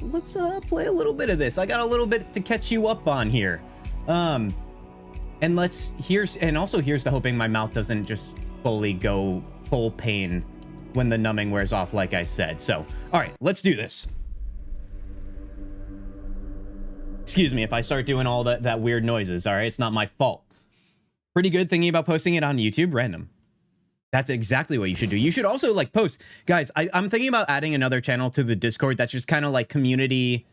let's play a little bit of this. I got a little bit to catch you up on here. And here's the hoping my mouth doesn't just fully go full pain when the numbing wears off, like I said. So, all right, let's do this. Excuse me if I start doing all that weird noises, all right? It's not my fault. Pretty good thinking about posting it on YouTube, random. That's exactly what you should do. You should also, like, post. Guys, I'm thinking about adding another channel to the Discord that's just kind of like community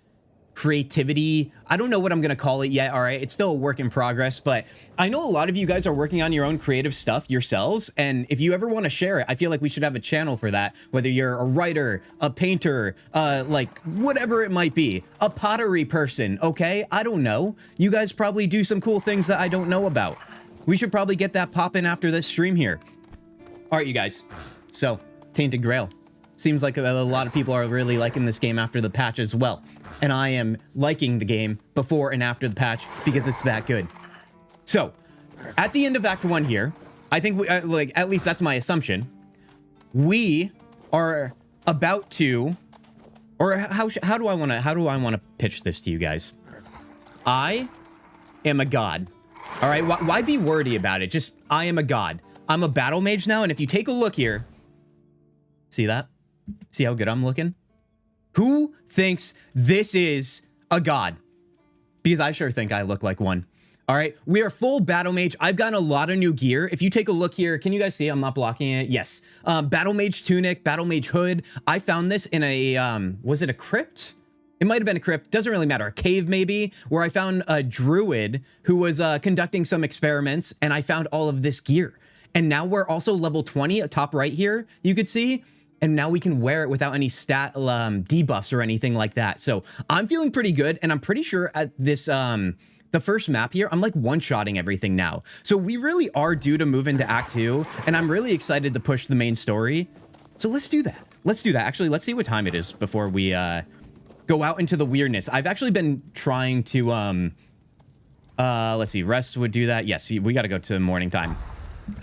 creativity. I don't know what I'm going to call it yet, all right? It's still a work in progress, but I know a lot of you guys are working on your own creative stuff yourselves, and if you ever want to share it, I feel like we should have a channel for that, whether you're a writer, a painter, like, whatever it might be, a pottery person, okay? I don't know. You guys probably do some cool things that I don't know about. We should probably get that popping after this stream here. All right, you guys. So, Tainted Grail. Seems like a lot of people are really liking this game after the patch as well. And I am liking the game before and after the patch because it's that good. So, at the end of Act 1 here, I think, like, at least that's my assumption, we are about to, or how do I want to pitch this to you guys? I am a god. All right, why be wordy about it? Just, I am a god. I'm a battle mage now, and if you take a look here, see that? See how good I'm looking? Who thinks this is a god? Because I sure think I look like one. All right, we are full battle mage. I've gotten a lot of new gear. If you take a look here, can you guys see? I'm not blocking it. Yes. Battle mage tunic, battle mage hood. I found this in a, was it a crypt? It might have been a crypt. Doesn't really matter. A cave, maybe, where I found a druid who was conducting some experiments, and I found all of this gear. And now we're also level 20 at top right here, you could see. And now we can wear it without any stat debuffs or anything like that. So I'm feeling pretty good. And I'm pretty sure at this, the first map here, I'm like one-shotting everything now. So we really are due to move into Act 2. And I'm really excited to push the main story. So let's do that. Let's do that. Actually, let's see what time it is before we go out into the weirdness. I've actually been trying to, let's see, rest would do that. Yes, we got to go to morning time.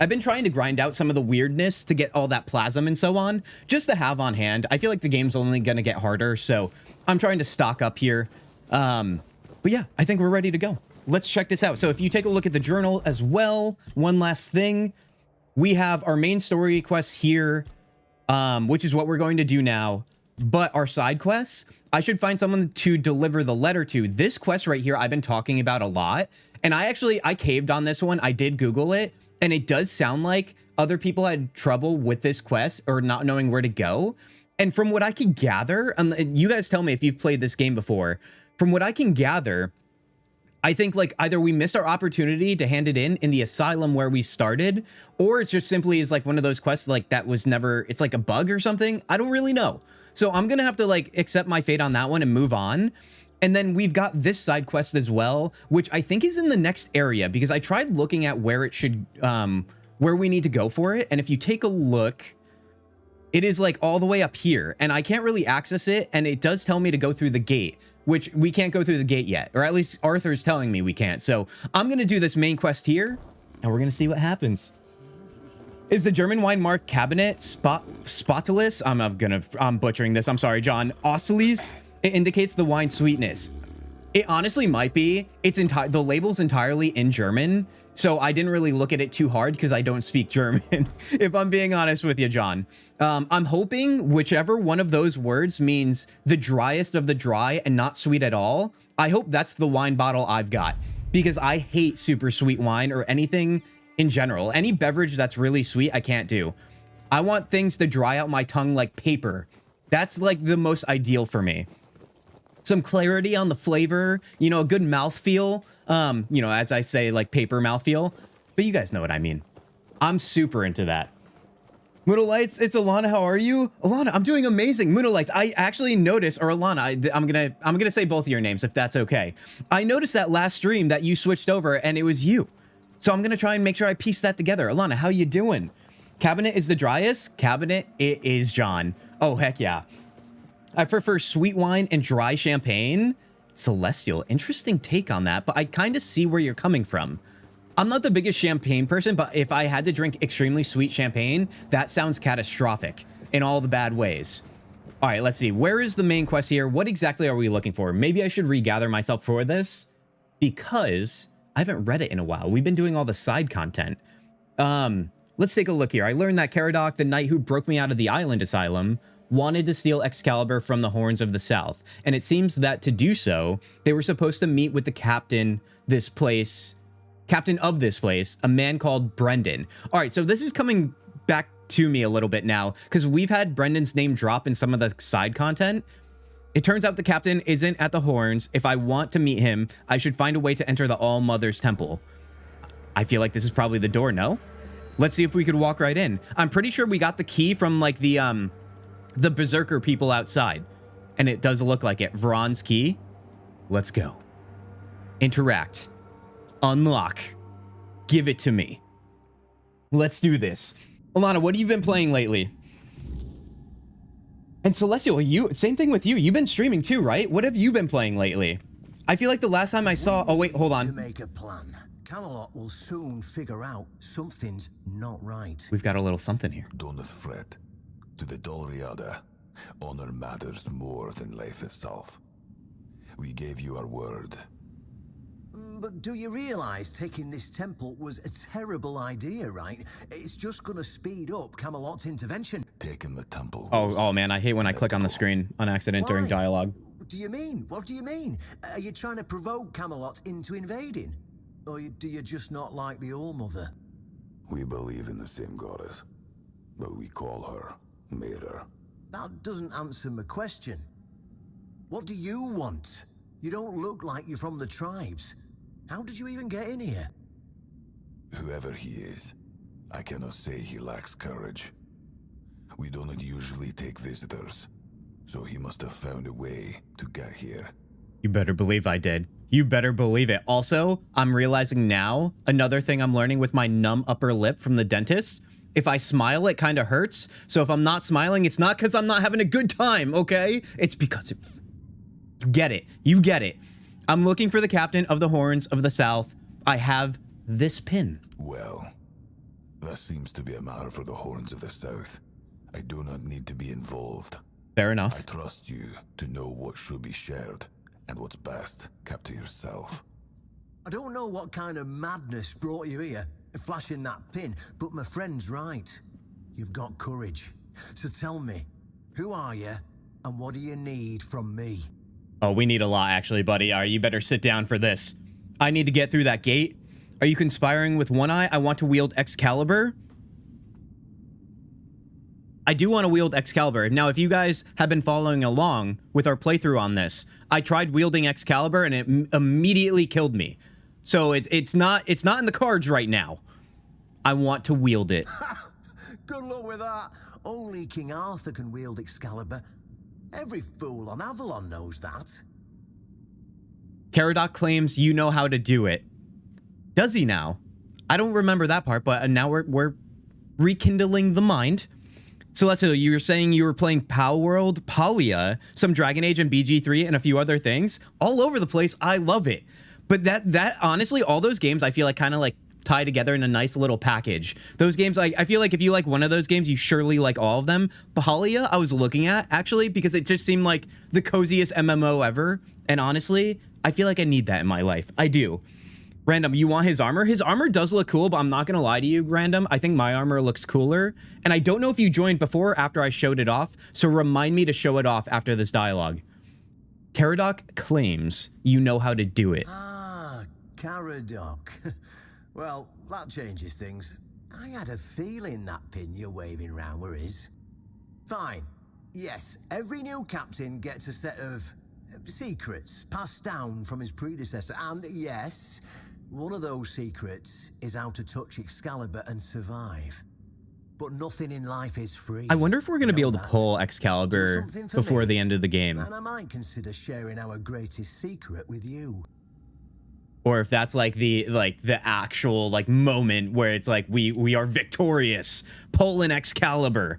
I've been trying to grind out some of the weirdness to get all that plasm and so on, just to have on hand. I feel like the game's only going to get harder, so I'm trying to stock up here. But yeah, I think we're ready to go. Let's check this out. So if you take a look at the journal as well, one last thing, we have our main story quests here, which is what we're going to do now. But our side quests, I should find someone to deliver the letter to. This quest right here, I've been talking about a lot. And I caved on this one. I did Google it. And it does sound like other people had trouble with this quest or not knowing where to go. And from what I can gather, you guys tell me if you've played this game before. From what I can gather, I think like either we missed our opportunity to hand it in the asylum where we started, or it's just simply is like one of those quests like that was never, it's like a bug or something. I don't really know. So I'm going to have to like accept my fate on that one and move on. And then we've got this side quest as well, which I think is in the next area because I tried looking at where it should, where we need to go for it. And if you take a look, it is like all the way up here and I can't really access it. And it does tell me to go through the gate, which we can't go through the gate yet, or at least Arthur's telling me we can't. So I'm going to do this main quest here and we're going to see what happens. Is the German wine marked cabinet spotless? I'm butchering this. I'm sorry, John. Austerlitz? It indicates the wine sweetness. It honestly might be. The label's entirely in German, so I didn't really look at it too hard because I don't speak German, if I'm being honest with you, John. I'm hoping whichever one of those words means the driest of the dry and not sweet at all. I hope that's the wine bottle I've got because I hate super sweet wine or anything in general. Any beverage that's really sweet, I can't do. I want things to dry out my tongue like paper. That's like the most ideal for me. Some clarity on the flavor, you know, a good mouthfeel, you know, as I say, like paper mouthfeel, but you guys know what I mean. I'm super into that. Moonolights, it's Alana. How are you? Alana, I'm doing amazing. Moonolights, I actually noticed, or Alana, I'm gonna say both of your names if that's okay. I noticed that last stream that you switched over and it was you. So I'm gonna try and make sure I piece that together. Alana, how you doing? Cabinet is the driest. Cabinet, it is John. Oh, heck yeah. I prefer sweet wine and dry champagne. Celestial, interesting take on that, but I kind of see where you're coming from. I'm not the biggest champagne person, but if I had to drink extremely sweet champagne, that sounds catastrophic in all the bad ways. All right, let's see. Where is the main quest here? What exactly are we looking for? Maybe I should regather myself for this because I haven't read it in a while. We've been doing all the side content. Let's take a look here. I learned that Caradoc, the knight who broke me out of the island asylum, wanted to steal Excalibur from the Horns of the South. And it seems that to do so, they were supposed to meet with the captain of this place, a man called Brendan. All right, so this is coming back to me a little bit now because we've had Brendan's name drop in some of the side content. It turns out the captain isn't at the Horns. If I want to meet him, I should find a way to enter the All Mother's Temple. I feel like this is probably the door, no? Let's see if we could walk right in. I'm pretty sure we got the key from like the Berserker people outside. And it does look like it. Vron's key. Let's go. Interact. Unlock. Give it to me. Let's do this. Alana, what have you been playing lately? And Celestial, same thing with you. You've been streaming too, right? What have you been playing lately? I feel like the last time I saw... Oh, wait, hold on. To make a plan. Camelot will soon figure out something's not right. We've got a little something here. Do not fret. To the Dolriada, honor matters more than life itself. We gave you our word. But do you realize taking this temple was a terrible idea, right? It's just gonna speed up Camelot's intervention. Taking the temple. Oh man, I hate when I click on the screen on accident during dialogue. What do you mean? What do you mean? Are you trying to provoke Camelot into invading? Or do you just not like the All-Mother? We believe in the same goddess, but we call her Mera. That doesn't answer my question. What do you want? You don't look like you're from the tribes. How did you even get in here? Whoever he is, I cannot say he lacks courage. We do not usually take visitors, so he must have found a way to get here. You better believe I did. You better believe it. Also, I'm realizing now, another thing I'm learning with my numb upper lip from the dentist, if I smile, it kind of hurts. So if I'm not smiling, it's not because I'm not having a good time, okay? It's because you get it. You get it. I'm looking for the captain of the Horns of the South. I have this pin. Well, that seems to be a matter for the Horns of the South. I do not need to be involved. Fair enough. I trust you to know what should be shared and what's best kept to yourself. I don't know what kind of madness brought you here, flashing that pin, but my friend's right. You've got courage. So tell me, who are you and what do you need from me? Oh, we need a lot, actually, buddy. All right, you better sit down for this. I need to get through that gate. Are you conspiring with One Eye? I want to wield Excalibur. I do want to wield Excalibur. Now, if you guys have been following along with our playthrough on this, I tried wielding Excalibur and it immediately killed me. So it's not in the cards right now. I want to wield it. Good luck with that. Only King Arthur can wield Excalibur. Every fool on Avalon knows that. Caradoc claims you know how to do it. Does he now? I don't remember that part, but now we're rekindling the mind. Celestial, you were saying you were playing Pal World, Palia, some Dragon Age and BG3, and a few other things. All over the place. I love it. But that honestly, all those games I feel like kind of like tie together in a nice little package. Those games, like I feel like if you like one of those games, you surely like all of them. Palia, I was looking at actually because it just seemed like the coziest MMO ever. And honestly, I feel like I need that in my life. I do. Random, you want his armor? His armor does look cool, but I'm not going to lie to you, Random. I think my armor looks cooler. And I don't know if you joined before or after I showed it off, so remind me to show it off after this dialogue. Caradoc claims you know how to do it. Ah, Caradoc. Well, that changes things. I had a feeling that pin you're waving around were his. Fine. Yes, every new captain gets a set of secrets passed down from his predecessor. And yes, one of those secrets is how to touch Excalibur and survive. But nothing in life is free. I wonder if we're going to be able to pull Excalibur before the end of the game. And I might consider sharing our greatest secret with you. Or if that's like the actual like moment where it's like we are victorious, pulling Excalibur.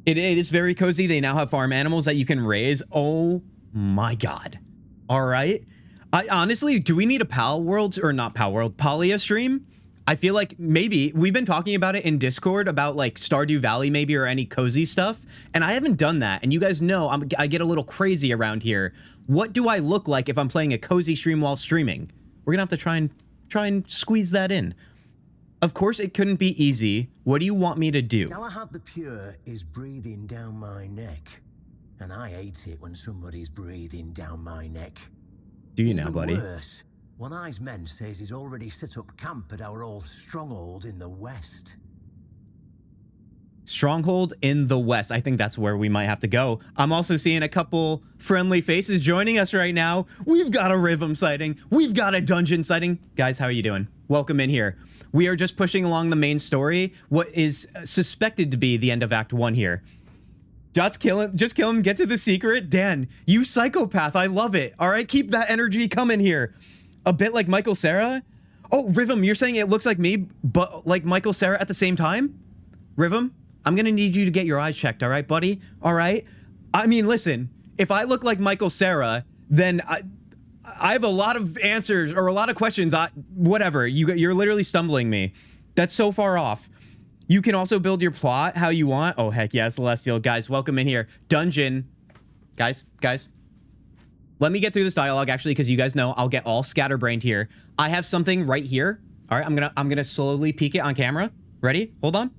It is very cozy. They now have farm animals that you can raise. Oh my god. All right. I honestly, do we need a Pal World or not Pal World? Palia stream? I feel like maybe we've been talking about it in Discord about like Stardew Valley maybe or any cozy stuff, and I haven't done that. And you guys know I get a little crazy around here. What do I look like if I'm playing a cozy stream while streaming? We're gonna have to try and squeeze that in. Of course, it couldn't be easy. What do you want me to do? Galahad the Pure is breathing down my neck, and I hate it when somebody's breathing down my neck. Do you now, buddy? Worse, One Eye's men says he's already set up camp at our old stronghold in the west. Stronghold in the west. I think that's where we might have to go. I'm also seeing a couple friendly faces joining us right now. We've got a Rhythm sighting. We've got a dungeon sighting. Guys, how are you doing? Welcome in here. We are just pushing along the main story, what is suspected to be the end of Act 1 here. Just kill him. Just kill him. Get to the secret. Dan, you psychopath. I love it. All right, keep that energy coming here. A bit like Michael Cera. Oh, Rhythm, you're saying it looks like me, but like Michael Cera at the same time? Rhythm, I'm going to need you to get your eyes checked, all right, buddy? All right? I mean, listen, if I look like Michael Cera, then I have a lot of answers or a lot of questions. Whatever. You're literally stumbling me. That's so far off. You can also build your plot how you want. Oh, heck yeah, Celestial. Guys, welcome in here. Dungeon. Guys. Let me get through this dialogue, actually, because you guys know I'll get all scatterbrained here. I have something right here. All right, I'm gonna slowly peek it on camera. Ready? Hold on.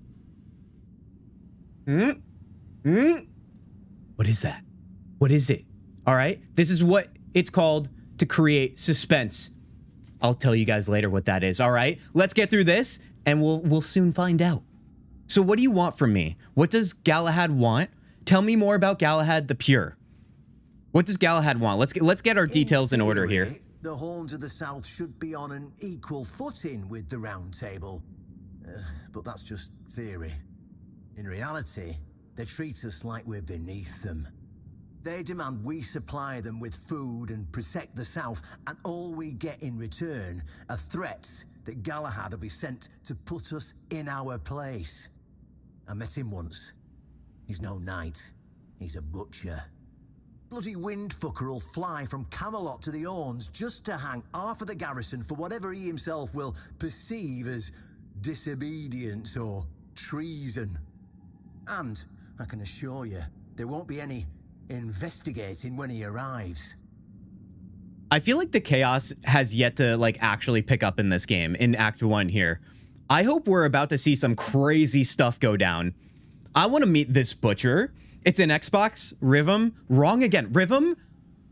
What is that? What is it? All right, this is what it's called to create suspense. I'll tell you guys later what that is. All right, let's get through this, and we'll soon find out. So, what do you want from me? What does Galahad want? Tell me more about Galahad the Pure. What does Galahad want? Let's get our details in order here. The Horns of the South should be on an equal footing with the Round Table. But that's just theory. In reality, they treat us like we're beneath them. They demand we supply them with food and protect the South, and all we get in return are threats that Galahad will be sent to put us in our place. I met him once. He's no knight. He's a butcher. Bloody windfucker will fly from Camelot to the Horns just to hang half of the garrison for whatever he himself will perceive as disobedience or treason. And I can assure you, there won't be any investigating when he arrives. I feel like the chaos has yet to like actually pick up in this game in Act 1 here. I hope we're about to see some crazy stuff go down. I want to meet this butcher. It's an Xbox. Rhythm. Wrong again. Rhythm?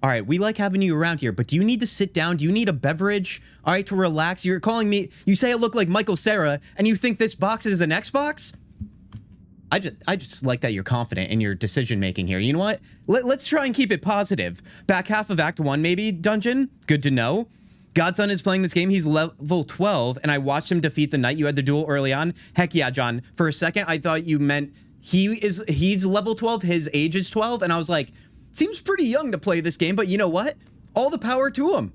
All right, we like having you around here, but do you need to sit down? Do you need a beverage? All right, to relax? You're calling me... You say I look like Michael Cera, and you think this box is an Xbox? I just like that you're confident in your decision-making here. You know what? Let's try and keep it positive. Back half of Act 1, maybe, Dungeon? Good to know. Godson is playing this game. He's level 12, and I watched him defeat the knight. You had the duel early on. Heck yeah, John. For a second, I thought you meant... He's level 12, his age is 12, and I was like, seems pretty young to play this game, but you know what? All the power to him.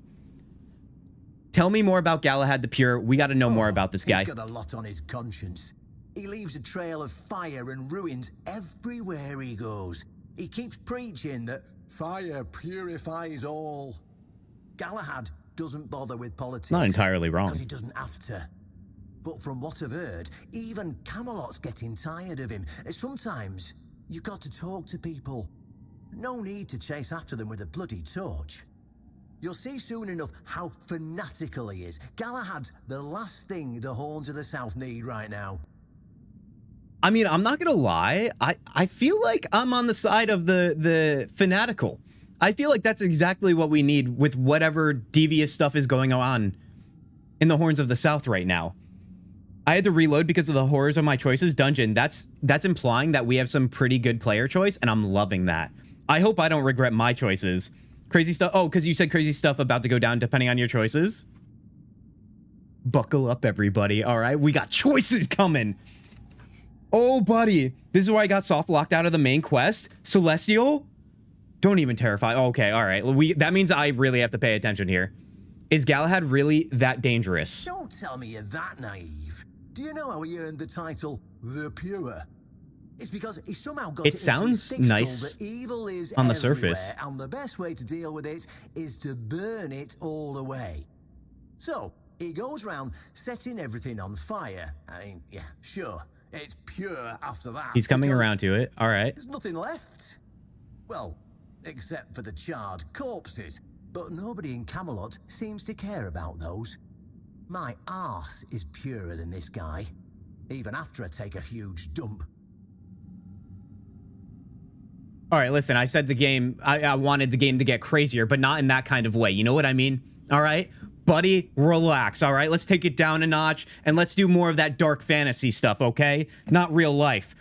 Tell me more about Galahad the Pure. We got to know more about this guy. He's got a lot on his conscience. He leaves a trail of fire and ruins everywhere he goes. He keeps preaching that fire purifies all. Galahad doesn't bother with politics. Not entirely wrong. Because he doesn't have to. But from what I've heard, even Camelot's getting tired of him. Sometimes, you've got to talk to people. No need to chase after them with a bloody torch. You'll see soon enough how fanatical he is. Galahad's the last thing the Horns of the South need right now. I mean, I'm not going to lie. I feel like I'm on the side of the fanatical. I feel like that's exactly what we need with whatever devious stuff is going on in the Horns of the South right now. I had to reload because of the horrors of my choices. Dungeon, that's implying that we have some pretty good player choice, and I'm loving that. I hope I don't regret my choices. Crazy stuff. Oh, because you said crazy stuff about to go down depending on your choices. Buckle up, everybody. All right, we got choices coming. Oh, buddy. This is where I got soft locked out of the main quest. Celestial? Don't even terrify. Okay, all right. That means I really have to pay attention here. Is Galahad really that dangerous? Don't tell me you're that naive. Do you know how he earned the title The Pure? It's because he somehow got it sounds nice that evil is on the surface. And the best way to deal with it is to burn it all away. So, he goes round setting everything on fire. I mean, yeah, sure, it's pure after that. He's coming because around to it. All right. There's nothing left. Well, except for the charred corpses. But nobody in Camelot seems to care about those. My arse is purer than this guy, even after I take a huge dump. All right, listen, I said the game, I wanted the game to get crazier, but not in that kind of way. You know what I mean? All right? Buddy, relax, all right? Let's take it down a notch, and let's do more of that dark fantasy stuff, okay? Not real life.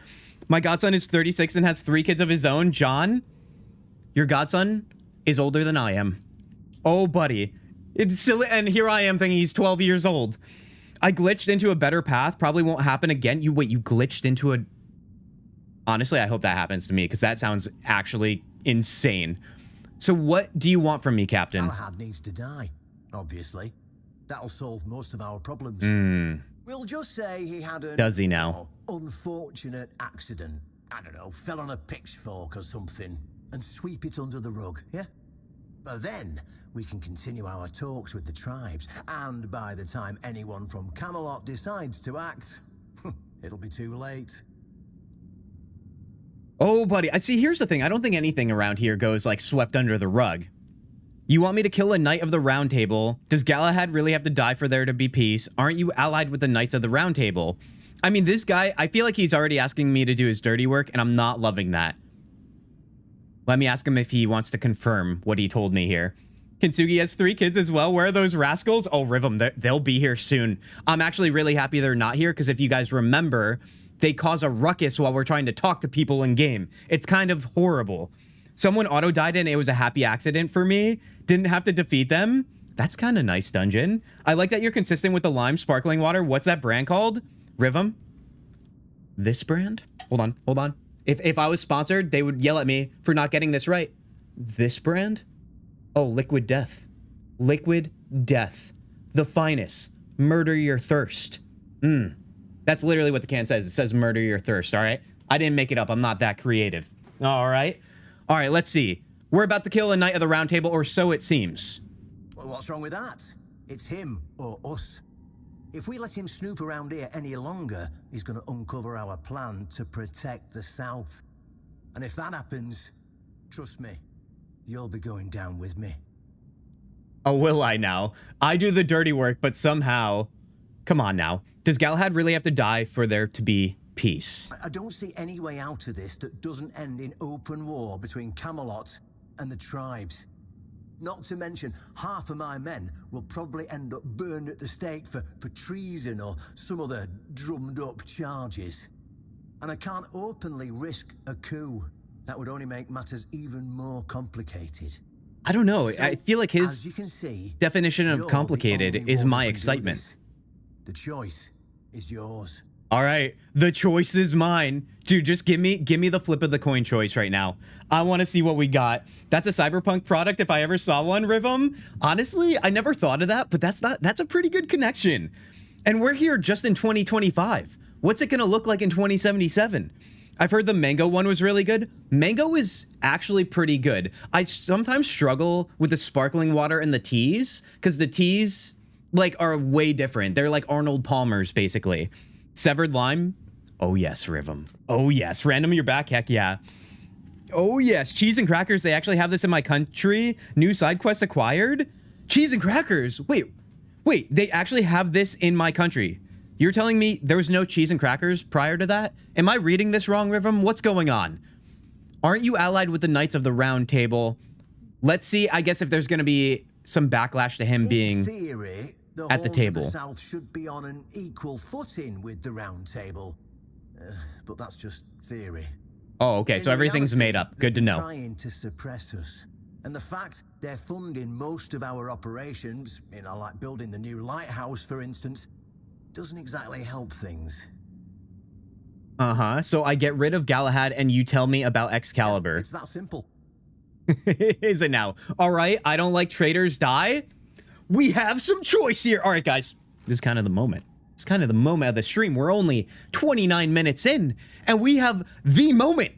My godson is 36 and has 3 kids of his own. John, your godson is older than I am. Oh, buddy. It's silly, and here I am thinking he's 12 years old. I glitched into a better path. Probably won't happen again. You glitched into a... Honestly, I hope that happens to me, because that sounds actually insane. So what do you want from me, Captain? Galahad needs to die, obviously. That'll solve most of our problems. We'll just say he had a... Does he now? Unfortunate accident. I don't know, fell on a pitchfork or something, and sweep it under the rug, yeah? But then we can continue our talks with the tribes, and by the time anyone from Camelot decides to act, it'll be too late. Oh, buddy. I see. Here's the thing. I don't think anything around here goes like swept under the rug. You want me to kill a knight of the Round Table? Does Galahad really have to die for there to be peace? Aren't you allied with the Knights of the Round Table? I mean, this guy, I feel like he's already asking me to do his dirty work, and I'm not loving that. Let me ask him if he wants to confirm what he told me here. Kintzugi has 3 kids as well. Where are those rascals? Oh, Rivum, they'll be here soon. I'm actually really happy they're not here, because if you guys remember, they cause a ruckus while we're trying to talk to people in game. It's kind of horrible. Someone auto-died and it was a happy accident for me. Didn't have to defeat them. That's kind of nice, dungeon. I like that you're consistent with the lime sparkling water. What's that brand called? Rivum? This brand? Hold on. If I was sponsored, they would yell at me for not getting this right. This brand? Oh, Liquid Death. Liquid Death. The finest. Murder your thirst. That's literally what the can says. It says murder your thirst, all right? I didn't make it up. I'm not that creative. All right? All right, let's see. We're about to kill a Knight of the Round Table, or so it seems. Well, what's wrong with that? It's him or us. If we let him snoop around here any longer, he's going to uncover our plan to protect the South. And if that happens, trust me, you'll be going down with me. Oh, will I now? I do the dirty work, but somehow... Come on now. Does Galahad really have to die for there to be peace? I don't see any way out of this that doesn't end in open war between Camelot and the tribes. Not to mention, half of my men will probably end up burned at the stake for treason or some other drummed-up charges. And I can't openly risk a coup. That would only make matters even more complicated. I don't know. So, I feel like his as you can see, definition of you're complicated the only is one my who can do excitement. this. The choice is yours. All right, the choice is mine. Dude, just give me the flip of the coin choice right now. I want to see what we got. That's a Cyberpunk product if I ever saw one, Rivum. Honestly, I never thought of that, but that's a pretty good connection. And we're here just in 2025. What's it going to look like in 2077? I've heard the mango one was really good. Mango is actually pretty good. I sometimes struggle with the sparkling water and the teas, because the teas like are way different. They're like Arnold Palmer's basically. Severed lime. Oh yes, Rivum. Oh yes. Random, you're back. Heck yeah. Oh yes. Cheese and crackers. They actually have this in my country. New side quest acquired. Cheese and crackers. Wait. They actually have this in my country. You're telling me there was no cheese and crackers prior to that? Am I reading this wrong, Rivum? What's going on? Aren't you allied with the Knights of the Round Table? Let's see, I guess, if there's going to be some backlash to him being theory, at the table. The South should be on an equal footing with the Round Table. But that's just theory. Oh, okay, so everything's made up. Good to know. They're trying to suppress us. And the fact they're funding most of our operations, like building the new lighthouse, for instance, doesn't exactly help things. So I get rid of Galahad and you tell me about Excalibur. It's that simple. Is it now? All right, I don't like traitors die. We have some choice here. All right, guys, this is kind of the moment. It's kind of the moment of the stream. We're only 29 minutes in, and we have the moment.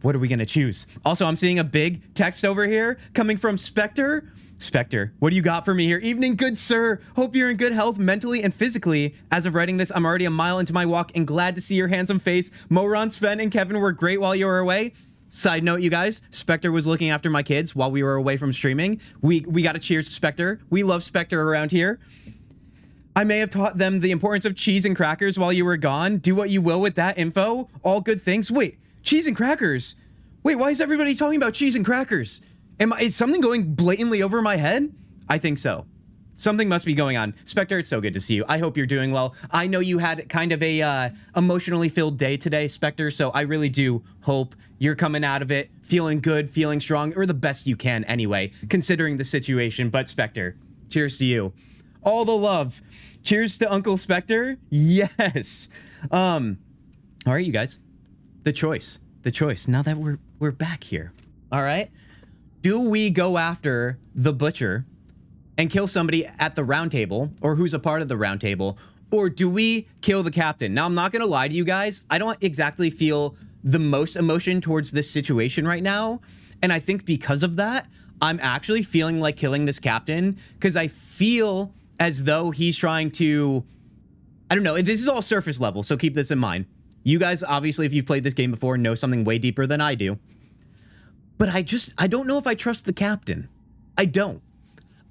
What are we going to choose? Also, I'm seeing a big text over here coming from Spectre. Spectre, what do you got for me here? Evening, good sir. Hope you're in good health mentally and physically. As of writing this, I'm already a mile into my walk and glad to see your handsome face. Moron, Sven, and Kevin were great while you were away. Side note, you guys, Spectre was looking after my kids while we were away from streaming. We got to cheers to Spectre. We love Spectre around here. I may have taught them the importance of cheese and crackers while you were gone. Do what you will with that info. All good things. Wait, cheese and crackers? Wait, why is everybody talking about cheese and crackers? Is something going blatantly over my head? I think so. Something must be going on. Spectre, it's so good to see you. I hope you're doing well. I know you had kind of a emotionally filled day today, Spectre, so I really do hope you're coming out of it feeling good, feeling strong, or the best you can anyway, considering the situation. But Spectre, cheers to you. All the love. Cheers to Uncle Spectre. Yes. All right, you guys. The choice. Now that we're back here. All right. Do we go after the butcher and kill somebody at the round table, or who's a part of the round table, or do we kill the captain? Now, I'm not going to lie to you guys. I don't exactly feel the most emotion towards this situation right now. And I think because of that, I'm actually feeling like killing this captain because I feel as though he's trying to, I don't know, this is all surface level, so keep this in mind. You guys, obviously, if you've played this game before, know something way deeper than I do. But I don't know if I trust the captain. I don't.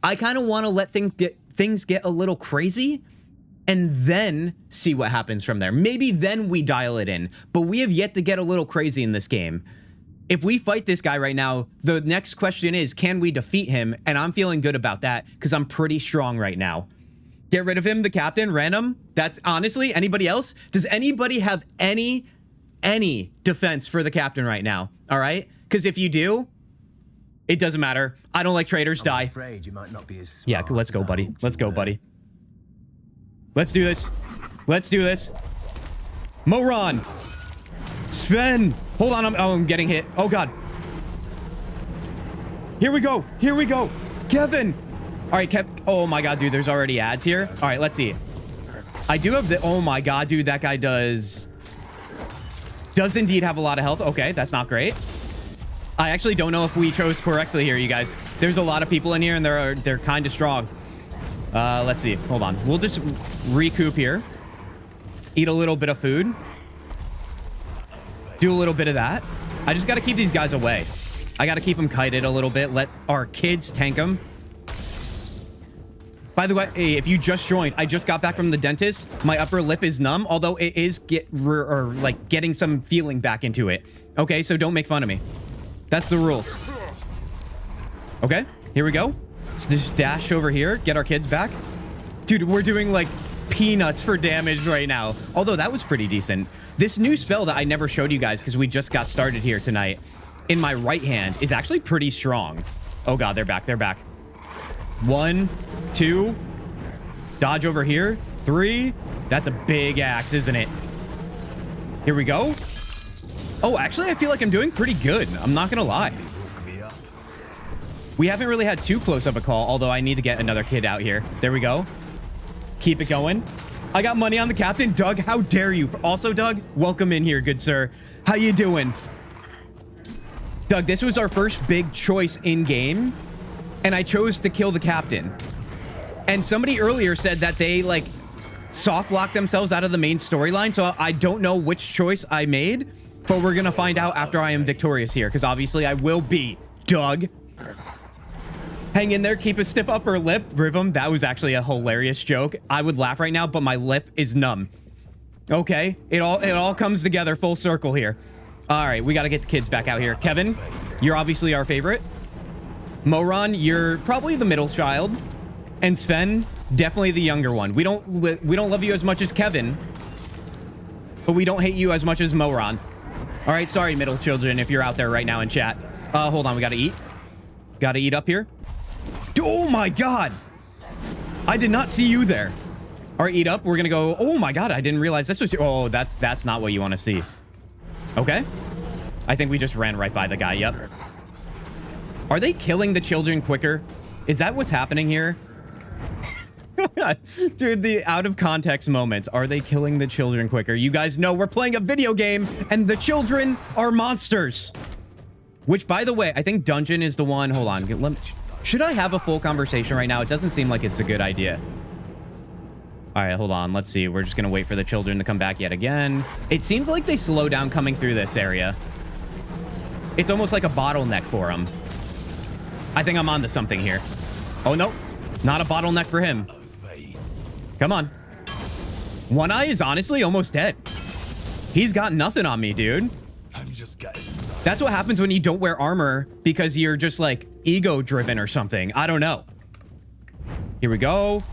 I kind of want to let things get a little crazy and then see what happens from there. Maybe then we dial it in. But we have yet to get a little crazy in this game. If we fight this guy right now, the next question is, can we defeat him? And I'm feeling good about that because I'm pretty strong right now. Get rid of him, the captain, random. That's honestly, anybody else? Does anybody have any defense for the captain right now? All right? Because if you do, it doesn't matter. I don't like traitors. Die. I'm afraid you might not be as smart. Yeah, let's go, buddy. Let's go, buddy. Let's do this. Let's do this. Moron. Sven. Hold on. I'm getting hit. Oh, God. Here we go. Here we go. Kevin. All right, Kev. Oh, my God, dude. There's already ads here. All right, let's see. I do have the... Oh, my God, dude. That guy does indeed have a lot of health. Okay, that's not great. I actually don't know if we chose correctly here, you guys. There's a lot of people in here, and they're kind of strong. Let's see. Hold on. We'll just recoup here. Eat a little bit of food. Do a little bit of that. I just got to keep these guys away. I got to keep them kited a little bit. Let our kids tank them. By the way, hey, if you just joined, I just got back from the dentist. My upper lip is numb, although it is getting some feeling back into it. Okay, so don't make fun of me. That's the rules. Okay, here we go. Let's just dash over here, get our kids back. Dude, we're doing like peanuts for damage right now. Although that was pretty decent. This new spell that I never showed you guys because we just got started here tonight in my right hand is actually pretty strong. Oh God, they're back. They're back. 1, 2. Dodge over here. 3. That's a big axe, isn't it? Here we go. Oh, actually, I feel like I'm doing pretty good. I'm not going to lie. We haven't really had too close of a call, although I need to get another kid out here. There we go. Keep it going. I got money on the captain. Doug, how dare you? Also, Doug, welcome in here, good sir. How you doing? Doug, this was our first big choice in game, and I chose to kill the captain. And somebody earlier said that they, like, soft locked themselves out of the main storyline, so I don't know which choice I made, but we're gonna find out after I am victorious here, because obviously I will be, Doug. Hang in there, keep a stiff upper lip. Rhythm, that was actually a hilarious joke. I would laugh right now, but my lip is numb. Okay, it all comes together full circle here. All right, we gotta get the kids back out here. Kevin, you're obviously our favorite. Moron, you're probably the middle child. And Sven, definitely the younger one. We don't love you as much as Kevin, but we don't hate you as much as Moron. All right, sorry, middle children, if you're out there right now in chat. Hold on, we gotta eat. Gotta eat up here. Oh my God. I did not see you there. All right, eat up. We're gonna go. Oh my God, I didn't realize this was. Oh, that's not what you want to see. Okay. I think we just ran right by the guy. Yep. Are they killing the children quicker? Is that what's happening here? Dude, the out of context moments. Are they killing the children quicker? You guys know we're playing a video game and the children are monsters. Which, by the way, I think dungeon is the one. Hold on. Let me Should I have a full conversation right now? It doesn't seem like it's a good idea. All right, hold on. Let's see. We're just going to wait for the children to come back yet again. It seems like they slow down coming through this area. It's almost like a bottleneck for them. I think I'm onto something here. Oh, no. Not a bottleneck for him. Come on. One Eye is honestly almost dead. He's got nothing on me, dude. That's what happens when you don't wear armor because you're just like ego driven or something. I don't know. Here we go.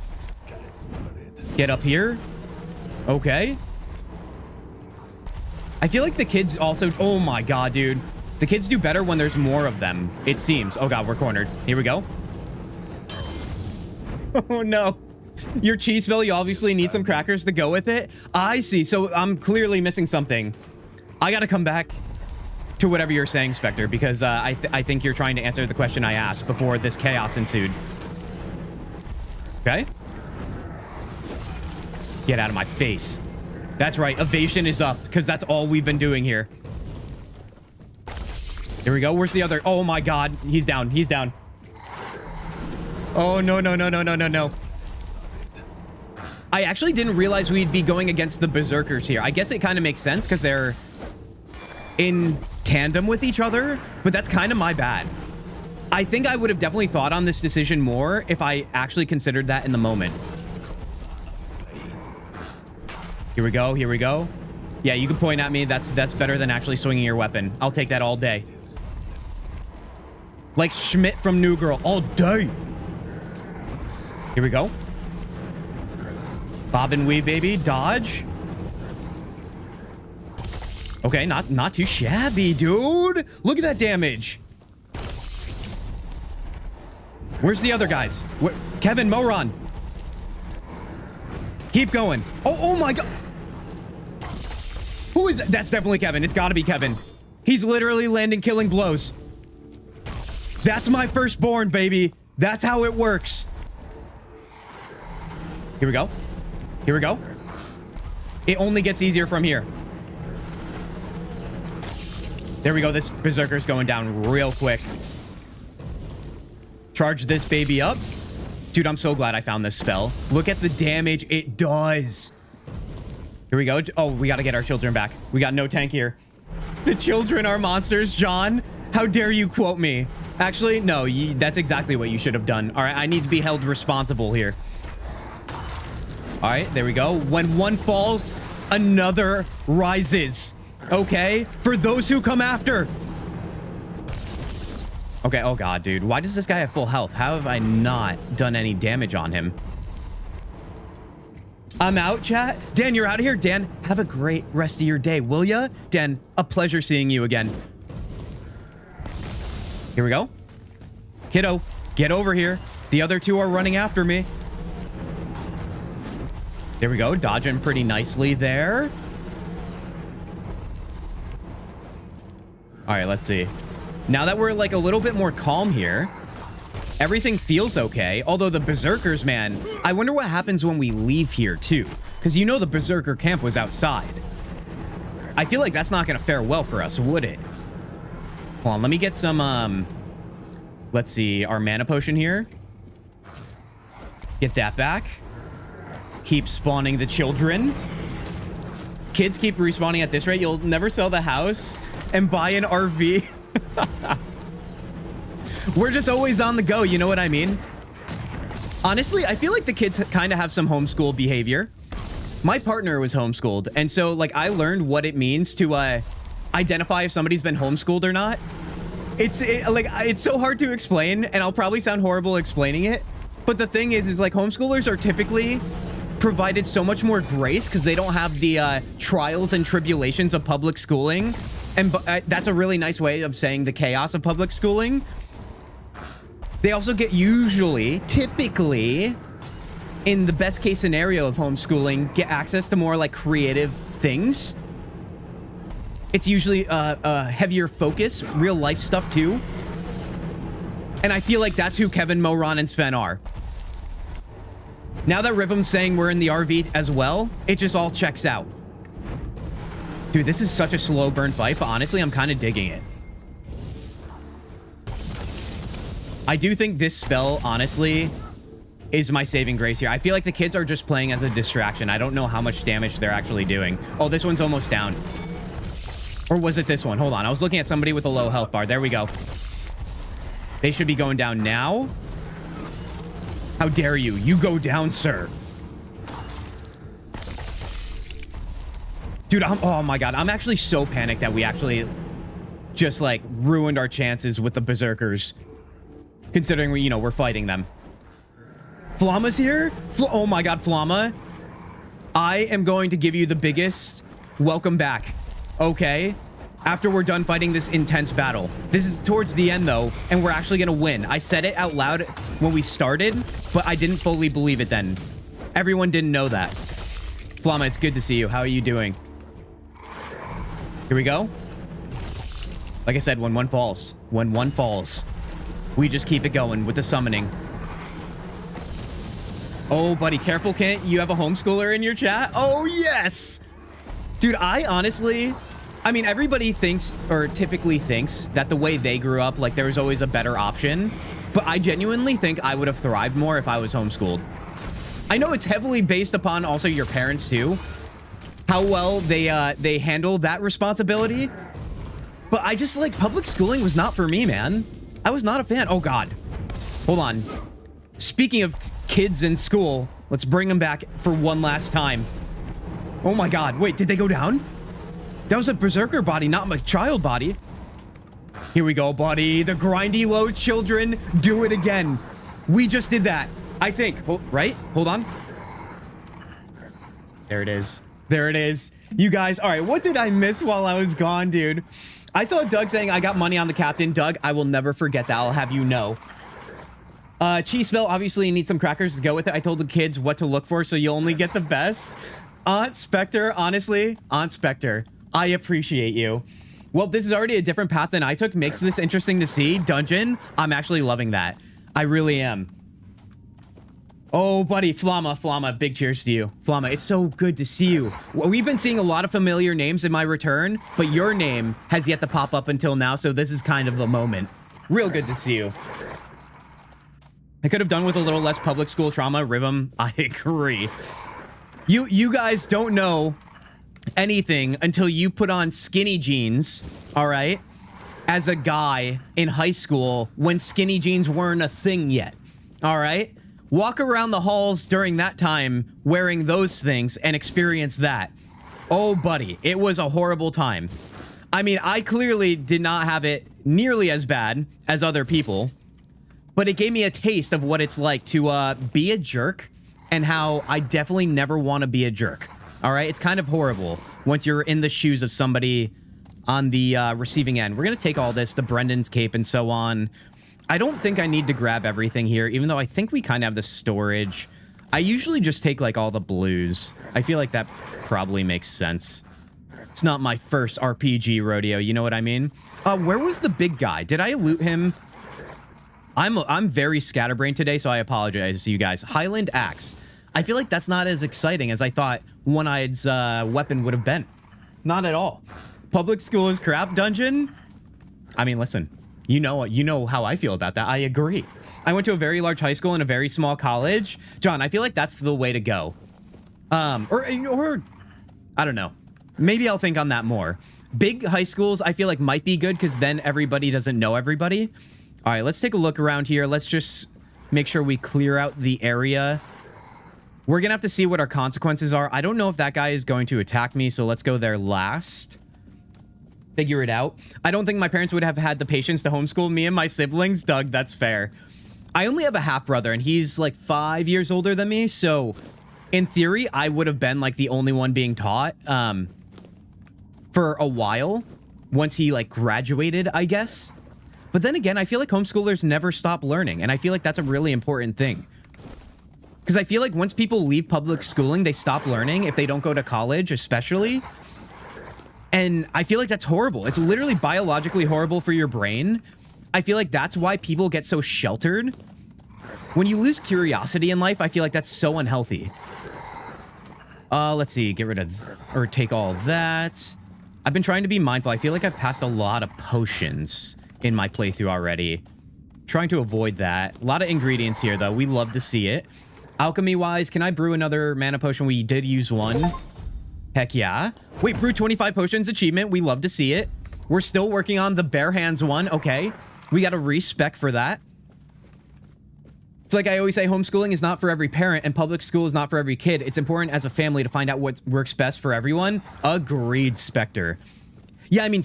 Get up here. Okay. I feel like the kids also... Oh my god, dude. The kids do better when there's more of them, it seems. Oh god, we're cornered. Here we go. Oh no. Your cheese bill, you obviously need some crackers to go with it. I see. So I'm clearly missing something. I gotta come back to whatever you're saying, Spectre, because I think you're trying to answer the question I asked before this chaos ensued. Okay. Get out of my face. That's right. Evasion is up because that's all we've been doing here. There we go. Where's the other? Oh my god. He's down. He's down. Oh, no, no, no, no, no, no, no. I actually didn't realize we'd be going against the Berserkers here. I guess it kind of makes sense because they're in tandem with each other, but that's kind of my bad. I think I would have definitely thought on this decision more if I actually considered that in the moment. Here we go. Here we go. Yeah, you can point at me. That's better than actually swinging your weapon. I'll take that all day. Like Schmidt from New Girl. All day. Here we go. Bob and weave, baby. Dodge. Okay, not too shabby, dude. Look at that damage. Where's the other guys? Kevin, Moron. Keep going. Oh my god. Who is that? That's definitely Kevin. It's got to be Kevin. He's literally landing killing blows. That's my firstborn, baby. That's how it works. Here we go. Here we go. It only gets easier from here. There we go. This Berserker's going down real quick. Charge this baby up. Dude, I'm so glad I found this spell. Look at the damage it does. Here we go. Oh, we got to get our children back. We got no tank here. The children are monsters, John. How dare you quote me? Actually, no, that's exactly what you should have done. All right, I need to be held responsible here. All right, there we go. When one falls, another rises. Okay? For those who come after. Okay, oh god, dude. Why does this guy have full health? How have I not done any damage on him? I'm out, chat. Dan, you're out of here. Dan, have a great rest of your day, will ya? Dan, a pleasure seeing you again. Here we go. Kiddo, get over here. The other two are running after me. There we go. Dodging pretty nicely there. All right, let's see. Now that we're like a little bit more calm here, everything feels okay. Although the Berserkers, man, I wonder what happens when we leave here too. Because you know the Berserker camp was outside. I feel like that's not going to fare well for us, would it? Hold on, let me get some, let's see, our mana potion here. Get that back. Keep spawning the children. Kids keep respawning at this rate. You'll never sell the house and buy an RV. We're just always on the go, you know what I mean? Honestly, I feel like the kids kind of have some homeschool behavior. My partner was homeschooled, and so like I learned what it means to identify if somebody's been homeschooled or not. It's so hard to explain, and I'll probably sound horrible explaining it, but the thing is like homeschoolers are typically provided so much more grace because they don't have the trials and tribulations of public schooling. And that's a really nice way of saying the chaos of public schooling. They also get typically, in the best case scenario of homeschooling, get access to more like creative things. It's usually a heavier focus, real life stuff too. And I feel like that's who Kevin, Moron, and Sven are. Now that Rhythm's saying we're in the RV as well, it just all checks out. Dude, this is such a slow burn fight, but honestly, I'm kind of digging it. I do think this spell, honestly, is my saving grace here. I feel like the kids are just playing as a distraction. I don't know how much damage they're actually doing. Oh, this one's almost down. Or was it this one? Hold on. I was looking at somebody with a low health bar. There we go. They should be going down now. How dare you? You go down, sir. Dude, oh my God. I'm actually so panicked that we actually just like ruined our chances with the berserkers. Considering we're fighting them. Flama's here? Oh my God, Flama. I am going to give you the biggest welcome back. Okay? After we're done fighting this intense battle. This is towards the end though, and we're actually gonna win. I said it out loud when we started, but I didn't fully believe it then. Everyone didn't know that. Flama, it's good to see you. How are you doing? Here we go. Like I said, when one falls, we just keep it going with the summoning. Oh, buddy, careful, Kent. You have a homeschooler in your chat? Oh, yes! Dude, I mean, everybody thinks, or typically thinks, that the way they grew up, like, there was always a better option. But I genuinely think I would have thrived more if I was homeschooled. I know it's heavily based upon also your parents, too. How well they handle that responsibility. But I just, like, public schooling was not for me, man. I was not a fan. Oh, God. Hold on. Speaking of kids in school, let's bring them back for one last time. Oh, my God. Wait, did they go down? That was a berserker body, not my child body. Here we go, buddy. The grindy low children do it again. We just did that, I think. Right? Hold on. There it is. There it is. You guys, all right, what did I miss while I was gone, dude? I saw Doug saying I got money on the captain. Doug, I will never forget that. I'll have you know. Cheese spell, obviously you need some crackers to go with it. I told the kids what to look for, so you only get the best. Aunt Spectre, honestly, Aunt Spectre, I appreciate you. Well, this is already a different path than I took. Makes this interesting to see. Dungeon, I'm actually loving that. I really am. Oh, buddy, Flama, big cheers to you. Flama, it's so good to see you. We've been seeing a lot of familiar names in my return, but your name has yet to pop up until now, so this is kind of the moment. Real good to see you. I could have done with a little less public school trauma. Rhythm, I agree. You guys don't know anything until you put on skinny jeans, all right, as a guy in high school when skinny jeans weren't a thing yet, all right? Walk around the halls during that time wearing those things and experience that. Oh, buddy, it was a horrible time. I mean, I clearly did not have it nearly as bad as other people, but it gave me a taste of what it's like to be a jerk and how I definitely never want to be a jerk. All right, it's kind of horrible once you're in the shoes of somebody on the receiving end. We're going to take all this, the Brendan's cape and so on. I don't think I need to grab everything here, even though I think we kind of have the storage. I usually just take, like, all the blues. I feel like that probably makes sense. It's not my first RPG rodeo, you know what I mean? Where was the big guy? Did I loot him? I'm very scatterbrained today, so I apologize to you guys. Highland Axe. I feel like that's not as exciting as I thought One-Eye's weapon would have been. Not at all. Public school is crap dungeon? I mean, listen. You know how I feel about that. I agree. I went to a very large high school and a very small college. John, I feel like that's the way to go. Or I don't know. Maybe I'll think on that more. Big high schools, I feel like might be good because then everybody doesn't know everybody. All right, let's take a look around here. Let's just make sure we clear out the area. We're going to have to see what our consequences are. I don't know if that guy is going to attack me, so let's go there last. Figure it out. I don't think my parents would have had the patience to homeschool me and my siblings. Doug, that's fair. I only have a half brother and he's like 5 years older than me. So in theory, I would have been like the only one being taught for a while once he like graduated, I guess. But then again, I feel like homeschoolers never stop learning. And I feel like that's a really important thing. Because I feel like once people leave public schooling, they stop learning if they don't go to college, especially. And I feel like that's horrible. It's literally biologically horrible for your brain. I feel like that's why people get so sheltered. When you lose curiosity in life, I feel like that's so unhealthy. Let's see. Get rid of, or take all of that. I've been trying to be mindful. I feel like I've passed a lot of potions in my playthrough already. Trying to avoid that. A lot of ingredients here, though. We love to see it. Alchemy-wise, can I brew another mana potion? We did use one. Heck yeah. Wait, brew 25 potions achievement. We love to see it. We're still working on the bare hands one. Okay. We got a respec for that. It's like I always say, homeschooling is not for every parent and public school is not for every kid. It's important as a family to find out what works best for everyone. Agreed, Spectre. Yeah, I mean,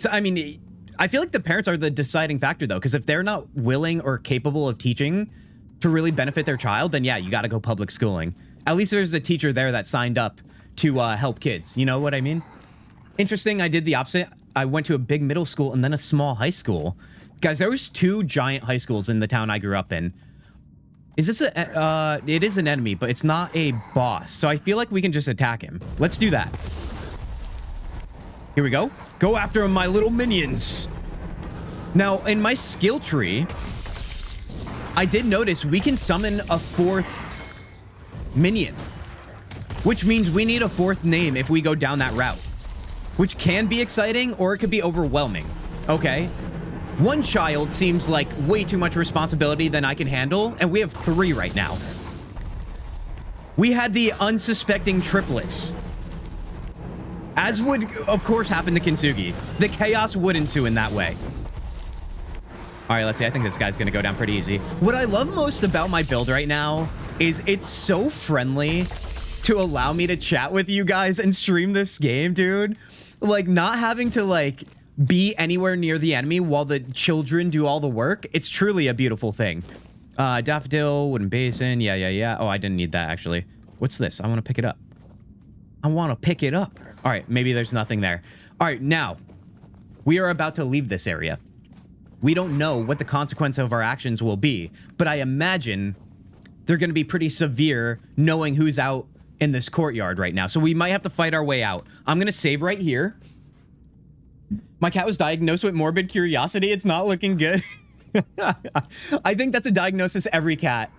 I feel like the parents are the deciding factor, though, because if they're not willing or capable of teaching to really benefit their child, then yeah, you got to go public schooling. At least there's a teacher there that signed up to help kids. You know what I mean? Interesting. I did the opposite. I went to a big middle school and then a small high school. Guys, there was 2 giant high schools in the town I grew up in. Is this a... it is an enemy, but it's not a boss. So I feel like we can just attack him. Let's do that. Here we go. Go after him, my little minions. Now, in my skill tree, I did notice we can summon a 4th minion. Which means we need a 4th name if we go down that route. Which can be exciting, or it could be overwhelming. Okay. 1 child seems like way too much responsibility than I can handle, and we have 3 right now. We had the unsuspecting triplets. As would, of course, happen to Kintzugi. The chaos would ensue in that way. All right, let's see. I think this guy's going to go down pretty easy. What I love most about my build right now is it's so friendly to allow me to chat with you guys and stream this game, dude. Like, not having to, like, be anywhere near the enemy while the children do all the work. It's truly a beautiful thing. Daffodil, wooden basin. Yeah. Oh, I didn't need that, actually. What's this? I want to pick it up. I want to pick it up. All right, maybe there's nothing there. All right, now, we are about to leave this area. We don't know what the consequence of our actions will be, but I imagine they're going to be pretty severe knowing who's out in this courtyard right now. So we might have to fight our way out. I'm going to save right here. My cat was diagnosed with morbid curiosity. It's not looking good. I think that's a diagnosis every cat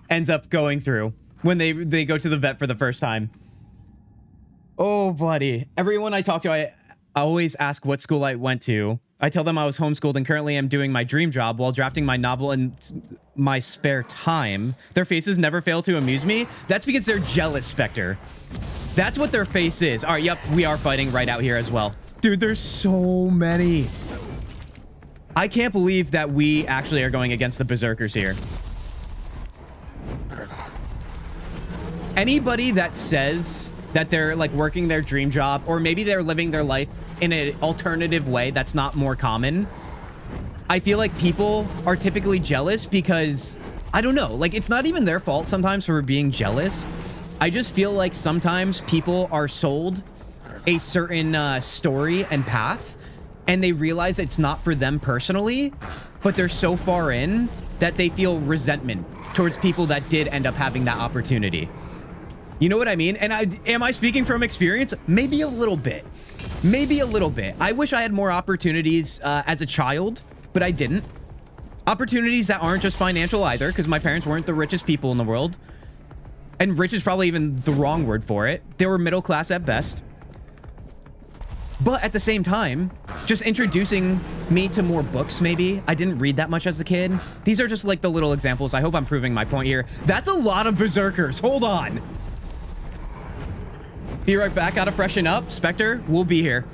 ends up going through when they go to the vet for the first time. Oh, buddy. Everyone I talk to, I always ask what school I went to. I tell them I was homeschooled and currently am doing my dream job while drafting my novel in my spare time. Their faces never fail to amuse me. That's because they're jealous, Spectre. That's what their face is. All right, yep, we are fighting right out here as well. Dude, there's so many. I can't believe that we actually are going against the berserkers here. Anybody that says that they're like working their dream job, or maybe they're living their life in an alternative way that's not more common, I feel like people are typically jealous because, I don't know, like it's not even their fault sometimes for being jealous. I just feel like sometimes people are sold a certain story and path, and they realize it's not for them personally, but they're so far in that they feel resentment towards people that did end up having that opportunity. You know what I mean? And am I speaking from experience? Maybe a little bit. Maybe a little bit. I wish I had more opportunities as a child, but I didn't. Opportunities that aren't just financial either, because my parents weren't the richest people in the world. And rich is probably even the wrong word for it. They were middle class at best. But at the same time, just introducing me to more books, maybe. I didn't read that much as a kid. These are just like the little examples. I hope I'm proving my point here. That's a lot of berserkers. Hold on. Be right back. Gotta freshen up. Spectre, we'll be here.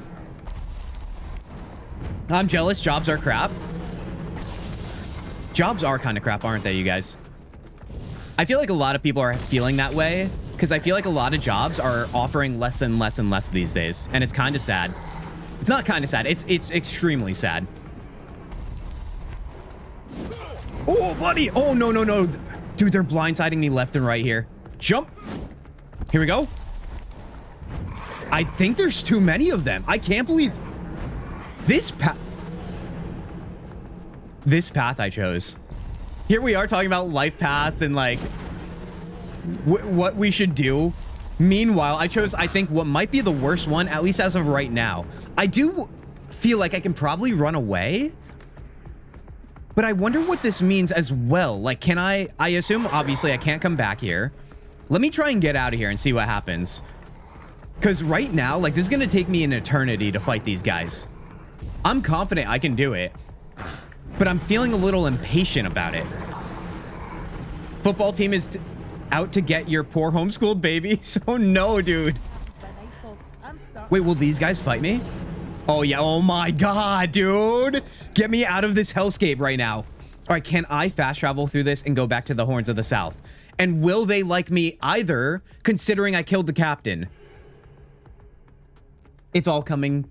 I'm jealous. Jobs are crap. Jobs are kind of crap, aren't they, you guys? I feel like a lot of people are feeling that way because I feel like a lot of jobs are offering less and less and less these days, and it's kind of sad. It's not kind of sad. It's extremely sad. Oh, buddy. Oh, no. Dude, they're blindsiding me left and right here. Jump. Here we go. I think there's too many of them. I can't believe this path I chose. Here we are talking about life paths and like what we should do. Meanwhile, I chose, I think, what might be the worst one, at least as of right now. I do feel like I can probably run away, but I wonder what this means as well. Like, can I assume, obviously, I can't come back here. Let me try and get out of here and see what happens. Because right now, like, this is going to take me an eternity to fight these guys. I'm confident I can do it. but I'm feeling a little impatient about it. Football team is out to get your poor homeschooled babies. Oh no, dude. Wait, will these guys fight me? Oh yeah, oh my god, dude. Get me out of this hellscape right now. All right, can I fast travel through this and go back to the Horns of the South? And will they like me either, considering I killed the captain? It's all coming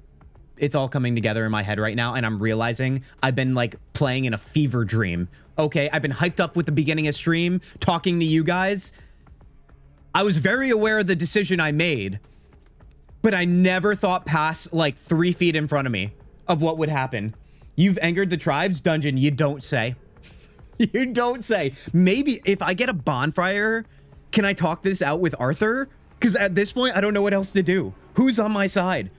together in my head right now, and I'm realizing I've been like playing in a fever dream. Okay, I've been hyped up with the beginning of stream, talking to you guys. I was very aware of the decision I made, but I never thought past like 3 feet in front of me of what would happen. You've angered the tribes, Dungeon, you don't say. You don't say. Maybe if I get a bonfire, can I talk this out with Arthur? Because at this point, I don't know what else to do. Who's on my side?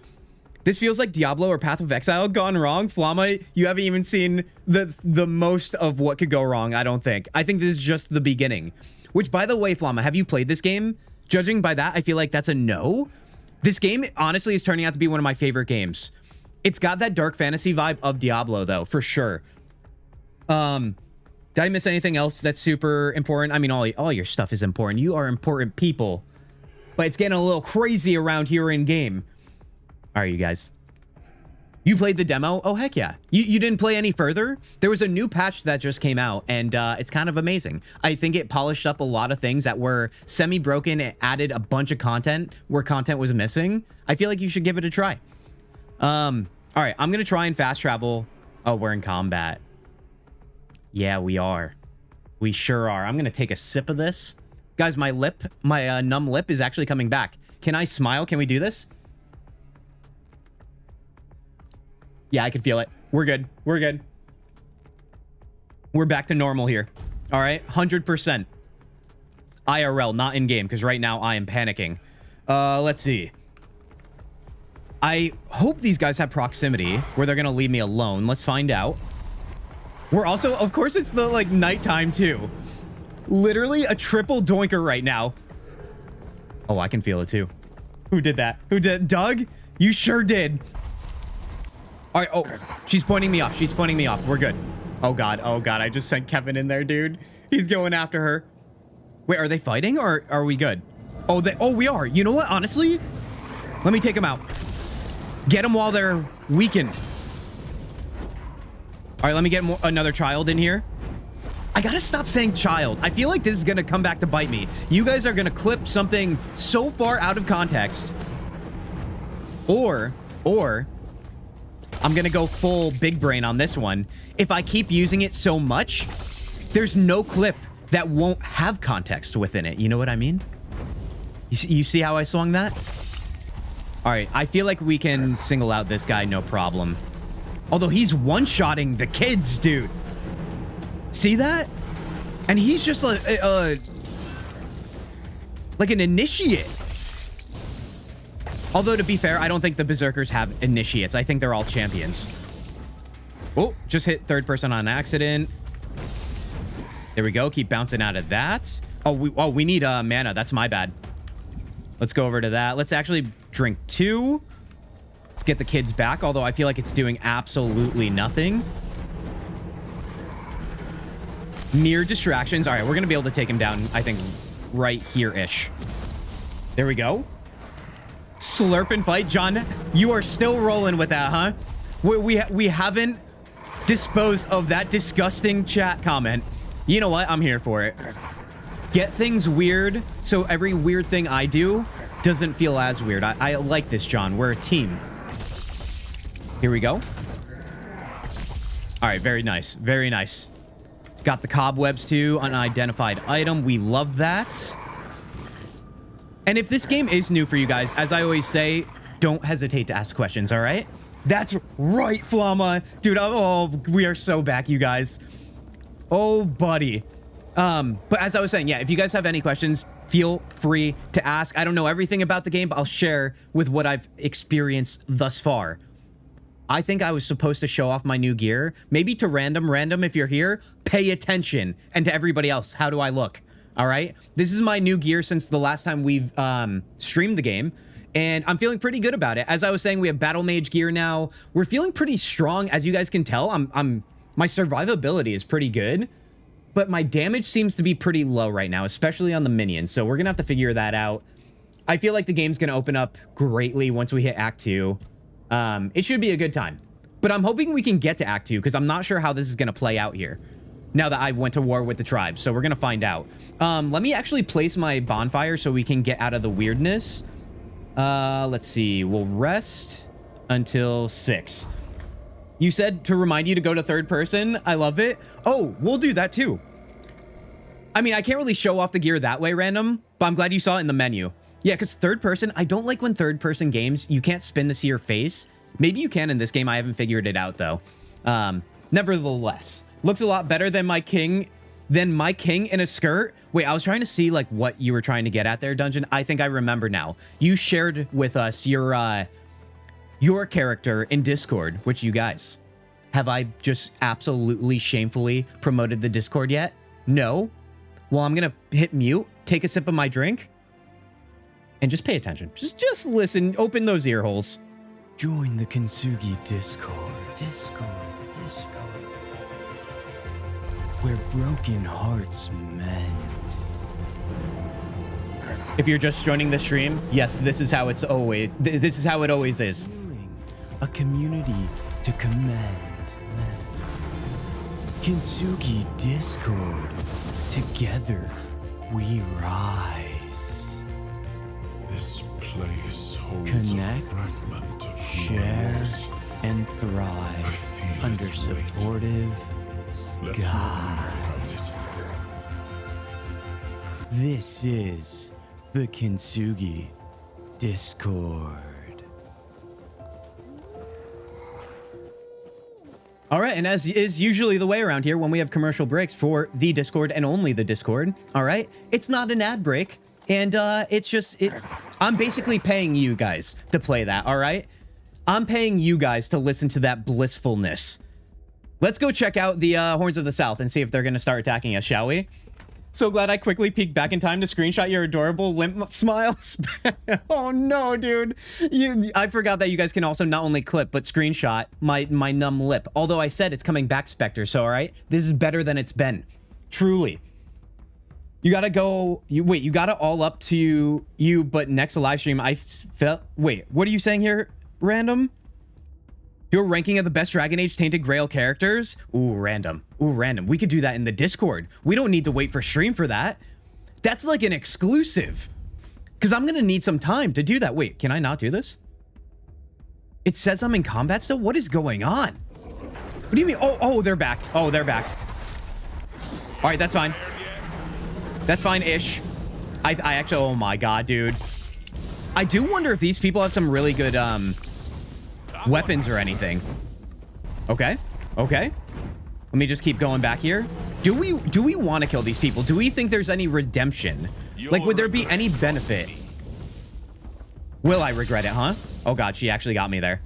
This feels like Diablo or Path of Exile gone wrong. Flamma, you haven't even seen the most of what could go wrong, I don't think. I think this is just the beginning. Which, by the way, Flamma, have you played this game? Judging by that, I feel like that's a no. This game, honestly, is turning out to be one of my favorite games. It's got that dark fantasy vibe of Diablo, though, for sure. Did I miss anything else that's super important? I mean, all your stuff is important. You are important people. But it's getting a little crazy around here in game. All right, you guys. You played the demo? Oh, heck yeah. You didn't play any further? There was a new patch that just came out, and it's kind of amazing. I think it polished up a lot of things that were semi-broken. It added a bunch of content where content was missing. I feel like you should give it a try. All right, I'm going to try and fast travel. Oh, we're in combat. Yeah, we are. We sure are. I'm going to take a sip of this. Guys, my numb lip is actually coming back. Can I smile? Can we do this? Yeah, I can feel it. We're good. We're good. We're back to normal here. All right, 100%. IRL, not in-game, because right now I am panicking. Let's see. I hope these guys have proximity where they're going to leave me alone. Let's find out. We're also, of course, it's the, like, nighttime, too. Literally a triple doinker right now. Oh, I can feel it, too. Who did that? Who did? Doug? You sure did. All right. Oh, she's pointing me off. She's pointing me off. We're good. Oh, God. Oh, God. I just sent Kevin in there, dude. He's going after her. Wait, are they fighting or are we good? Oh, we are. You know what? Honestly, let me take them out. Get them while they're weakened. All right, let me get another child in here. I gotta stop saying child. I feel like this is gonna come back to bite me. You guys are gonna clip something so far out of context. Or I'm gonna go full big brain on this one. If I keep using it so much, there's no clip that won't have context within it. You know what I mean? You see how I swung that? All right, I feel like we can single out this guy, no problem. Although he's one-shotting the kids, dude. See that? And he's just like an initiate. Although, to be fair, I don't think the Berserkers have initiates. I think they're all champions. Oh, just hit third person on accident. There we go. Keep bouncing out of that. Oh, we need mana. That's my bad. Let's go over to that. Let's actually drink 2. Let's get the kids back, although I feel like it's doing absolutely nothing. Mere distractions. All right, we're going to be able to take him down, I think, right here-ish. There we go. Slurp and fight. John, you are still rolling with that, huh? We haven't disposed of that disgusting chat comment. You know what? I'm here for it. Get things weird so every weird thing I do doesn't feel as weird. I like this, John. We're a team. Here we go. All right, very nice. Very nice. Got the cobwebs too. Unidentified item. We love that. And if this game is new for you guys, as I always say, don't hesitate to ask questions, all right? That's right, Flamma. Dude, oh, we are so back, you guys. Oh, buddy. But as I was saying, yeah, if you guys have any questions, feel free to ask. I don't know everything about the game, but I'll share with what I've experienced thus far. I think I was supposed to show off my new gear. Maybe to random, if you're here, pay attention. And to everybody else, how do I look? All right? This is my new gear since the last time we've streamed the game. And I'm feeling pretty good about it. As I was saying, we have Battlemage gear now. We're feeling pretty strong. As you guys can tell, I'm My survivability is pretty good, but my damage seems to be pretty low right now, especially on the minions. So we're going to have to figure that out. I feel like the game's going to open up greatly once we hit Act 2. It should be a good time. But I'm hoping we can get to Act 2 because I'm not sure how this is going to play out here now that I went to war with the tribes. So we're going to find out. Let me actually place my bonfire so we can get out of the weirdness. Let's see. We'll rest until 6. You said to remind you to go to third person. I love it. Oh, we'll do that too. I mean, I can't really show off the gear that way, random, but I'm glad you saw it in the menu. Yeah, because third person, I don't like when third person games, you can't spin to see your face. Maybe you can in this game. I haven't figured it out though. Nevertheless, looks a lot better than my king in a skirt. Wait, I was trying to see like what you were trying to get at there, Dungeon. I think I remember now. You shared with us your character in Discord, which you guys, have I just absolutely shamefully promoted the Discord yet? No? Well, I'm going to hit mute, take a sip of my drink, and just pay attention. Just listen, open those ear holes. Join the Kintzugi Discord. Where broken hearts mend. If you're just joining the stream, yes, this is how it's always. This is how it always is. A community to commend. Kintzugi Discord. Together we rise. This place holds Connect, a fragment of share, memories. and thrive feel under its weight. supportive Let's not skies. leave without it. This is the Kintzugi Discord. All right, and as is usually the way around here when we have commercial breaks for the Discord and only the Discord, all right, it's not an ad break, and it's just, I'm basically paying you guys to play that, all right? I'm paying you guys to listen to that blissfulness. Let's go check out the Horns of the South and see if they're going to start attacking us, shall we? So glad I quickly peeked back in time to screenshot your adorable limp smiles. Oh no, dude. I forgot that you guys can also not only clip, but screenshot my numb lip. Although I said it's coming back, Spectre, so all right? This is better than it's been. Truly. You gotta go... Wait, you gotta all up to you, but next live stream, I felt... Wait, what are you saying here, random? Do a ranking of the best Dragon Age Tainted Grail characters? Ooh, random. Ooh, random. We could do that in the Discord. We don't need to wait for stream for that. That's like an exclusive. Because I'm going to need some time to do that. Wait, can I not do this? It says I'm in combat still? What is going on? What do you mean? Oh, they're back. Oh, they're back. All right, that's fine. That's fine-ish. I actually... Oh, my God, dude. I do wonder if these people have some really good... weapons or anything. Okay. Let me just keep going back here. Do we want to kill these people? Do we think there's any redemption? Like, would there be any benefit? Will I regret it, huh? Oh god, she actually got me there.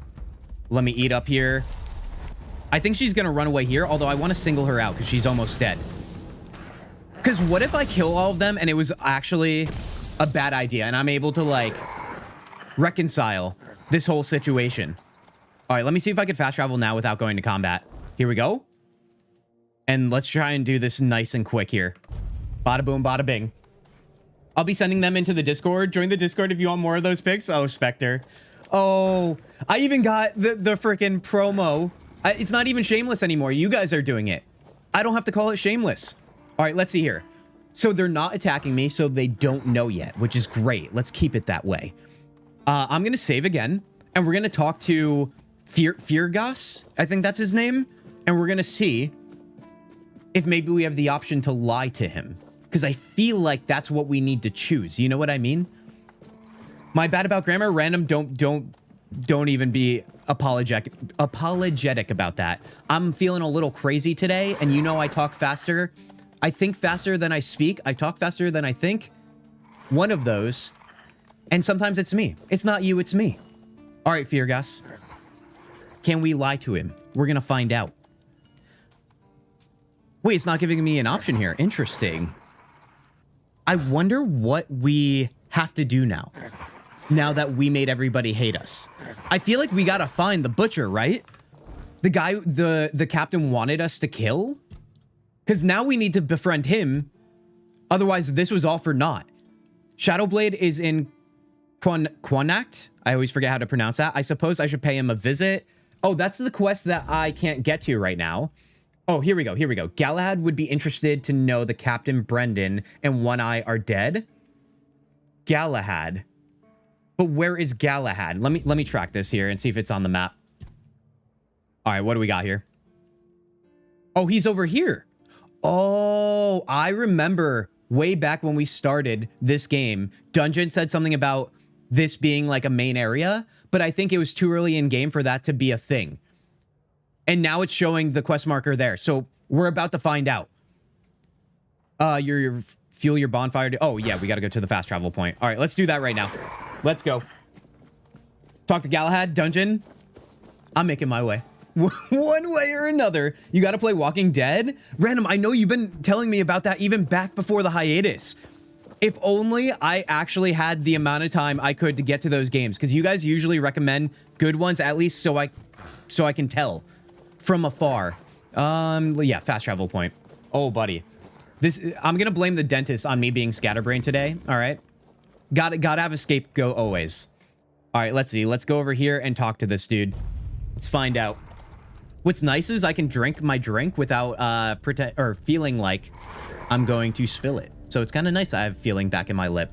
Let me eat up here. I think she's gonna run away here, although I want to single her out because she's almost dead. Because what if I kill all of them and it was actually a bad idea and I'm able to, like, reconcile this whole situation? All right, let me see if I can fast travel now without going to combat. Here we go. And let's try and do this nice and quick here. Bada boom, bada bing. I'll be sending them into the Discord. Join the Discord if you want more of those pics. Oh, Spectre. Oh, I even got the freaking promo. It's not even shameless anymore. You guys are doing it. I don't have to call it shameless. All right, let's see here. So they're not attacking me, so they don't know yet, which is great. Let's keep it that way. I'm going to save again, and we're going to talk to... Feargas, I think that's his name. And we're going to see if maybe we have the option to lie to him. Because I feel like that's what we need to choose. You know what I mean? My bad about grammar, random, don't even be apologetic about that. I'm feeling a little crazy today. And you know I talk faster. I think faster than I speak. I talk faster than I think. One of those. And sometimes it's me. It's not you, it's me. All right, Feargas. Can we lie to him? We're going to find out. Wait, it's not giving me an option here. Interesting. I wonder what we have to do now. Now that we made everybody hate us. I feel like we got to find the butcher, right? The guy, the captain wanted us to kill? Because now we need to befriend him. Otherwise, this was all for naught. Shadowblade is in Quanact. I always forget how to pronounce that. I suppose I should pay him a visit. Oh, that's the quest that I can't get to right now. Oh, here we go. Here we go. Galahad would be interested to know the Captain Brendan and One Eye are dead. Galahad. But where is Galahad? Let me track this here and see if it's on the map. All right, what do we got here? Oh, he's over here. Oh, I remember way back when we started this game, Dungeon said something about this being like a main area, but I think it was too early in game for that to be a thing. And now it's showing the quest marker there. So we're about to find out. Your fuel your bonfire. Oh, yeah, we got to go to the fast travel point. All right, let's do that right now. Let's go. Talk to Galahad, Dungeon. I'm making my way. One way or another, you got to play Walking Dead. Random, I know you've been telling me about that even back before the hiatus. If only I actually had the amount of time I could to get to those games, because you guys usually recommend good ones, at least so I can tell from afar. Yeah, fast travel point. Oh, buddy. I'm going to blame the dentist on me being scatterbrained today. All right. Gotta have a scapegoat always. All right, let's see. Let's go over here and talk to this dude. Let's find out. What's nice is I can drink my drink without feeling like I'm going to spill it. So it's kind of nice I have feeling back in my lip.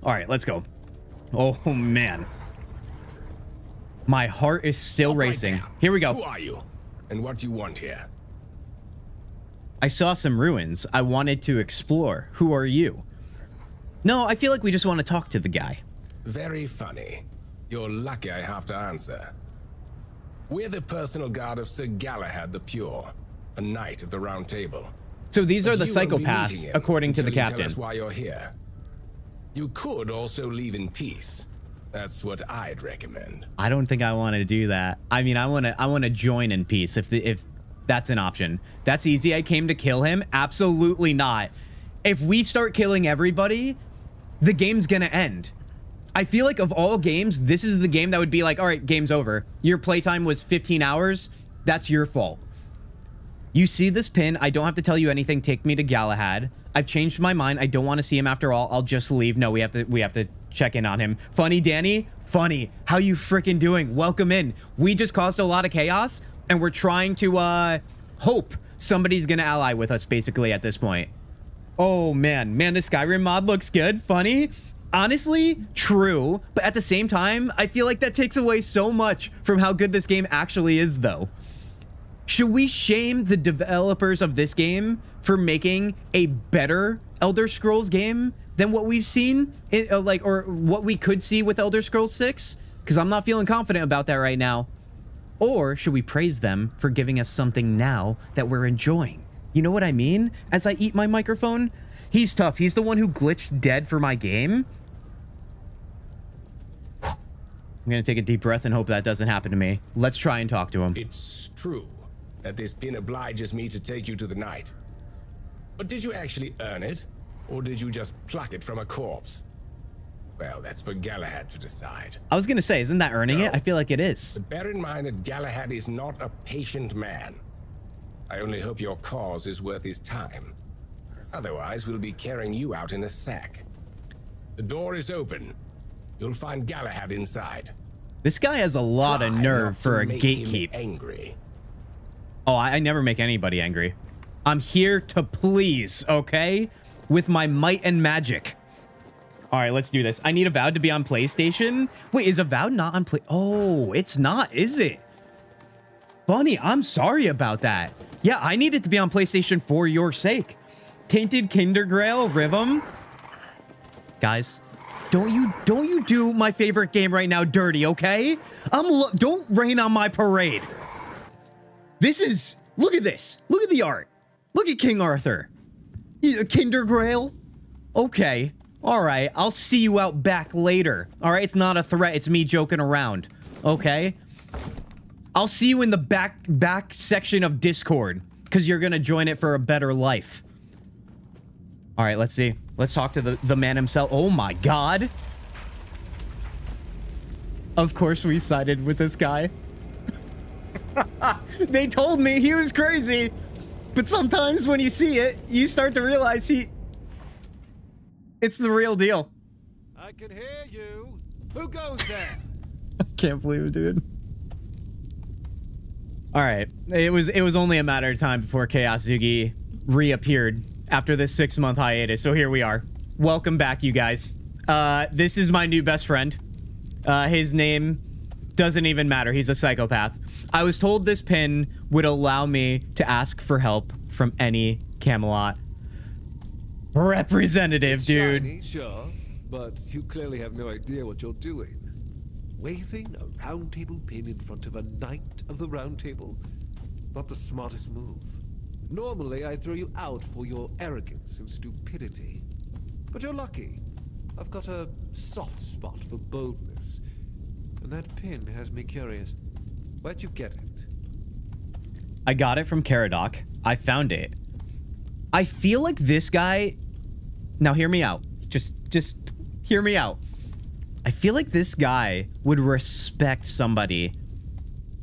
All right, let's go. Oh, man. My heart is still racing. Right, here we go. Who are you? And what do you want here? I saw some ruins. I wanted to explore. Who are you? No, I feel like we just want to talk to the guy. Very funny. You're lucky I have to answer. We're the personal guard of Sir Galahad the Pure, a knight of the Round Table. So these are the You won't be psychopaths, meeting him according to the until you captain. Tell us why you're here. You could also leave in peace. That's what I'd recommend. I don't think I want to do that. I mean, I want to join in peace if that's an option. That's easy. I came to kill him. Absolutely not. If we start killing everybody, the game's going to end. I feel like of all games, this is the game that would be like, all right, game's over. Your playtime was 15 hours. That's your fault. You see this pin. I don't have to tell you anything. Take me to Galahad. I've changed my mind. I don't want to see him after all. I'll just leave. No, we have to check in on him. Funny, Danny? Funny. How you freaking doing? Welcome in. We just caused a lot of chaos, and we're trying to hope somebody's going to ally with us, basically, at this point. Oh, man. Man, the Skyrim mod looks good. Funny. Honestly, true. But at the same time, I feel like that takes away so much from how good this game actually is, though. Should we shame the developers of this game for making a better Elder Scrolls game than what we've seen, or what we could see with Elder Scrolls 6? Because I'm not feeling confident about that right now. Or should we praise them for giving us something now that we're enjoying? You know what I mean? As I eat my microphone, he's tough. He's the one who glitched dead for my game. I'm going to take a deep breath and hope that doesn't happen to me. Let's try and talk to him. It's true that this pin obliges me to take you to the knight. But did you actually earn it? Or did you just pluck it from a corpse? Well, that's for Galahad to decide. I was going to say, isn't that earning it? I feel like it is. But bear in mind that Galahad is not a patient man. I only hope your cause is worth his time. Otherwise, we'll be carrying you out in a sack. The door is open. You'll find Galahad inside. This guy has a lot of nerve for a gatekeep. Angry. Oh, I never make anybody angry. I'm here to please, okay? With my might and magic. All right, let's do this. I need Avowed to be on PlayStation. Wait, is Avowed not on Play? Oh, it's not, is it? Bunny, I'm sorry about that. Yeah, I need it to be on PlayStation for your sake. Tainted Grail, Rhythm. Guys, don't you do my favorite game right now dirty, okay? Don't rain on my parade. This is, look at this. Look at the art. Look at King Arthur. Grail. Okay. All right. I'll see you out back later. All right. It's not a threat. It's me joking around. Okay. I'll see you in the back section of Discord because you're going to join it for a better life. All right. Let's see. Let's talk to the man himself. Oh my God. Of course we sided with this guy. They told me he was crazy. But sometimes when you see it, you start to realize it's the real deal. I can hear you. Who goes there? I can't believe it, dude. All right. It was only a matter of time before Kintzugi reappeared after this 6-month hiatus. So here we are. Welcome back, you guys. This is my new best friend. His name doesn't even matter. He's a psychopath. I was told this pin would allow me to ask for help from any Camelot representative, dude. Shiny, sure, but you clearly have no idea what you're doing. Waving a round table pin in front of a knight of the round table? Not the smartest move. Normally, I'd throw you out for your arrogance and stupidity. But you're lucky. I've got a soft spot for boldness. And that pin has me curious. Where'd you get it? I got it from Caradoc. I found it. I feel like this guy... Now, hear me out. Just hear me out. I feel like this guy would respect somebody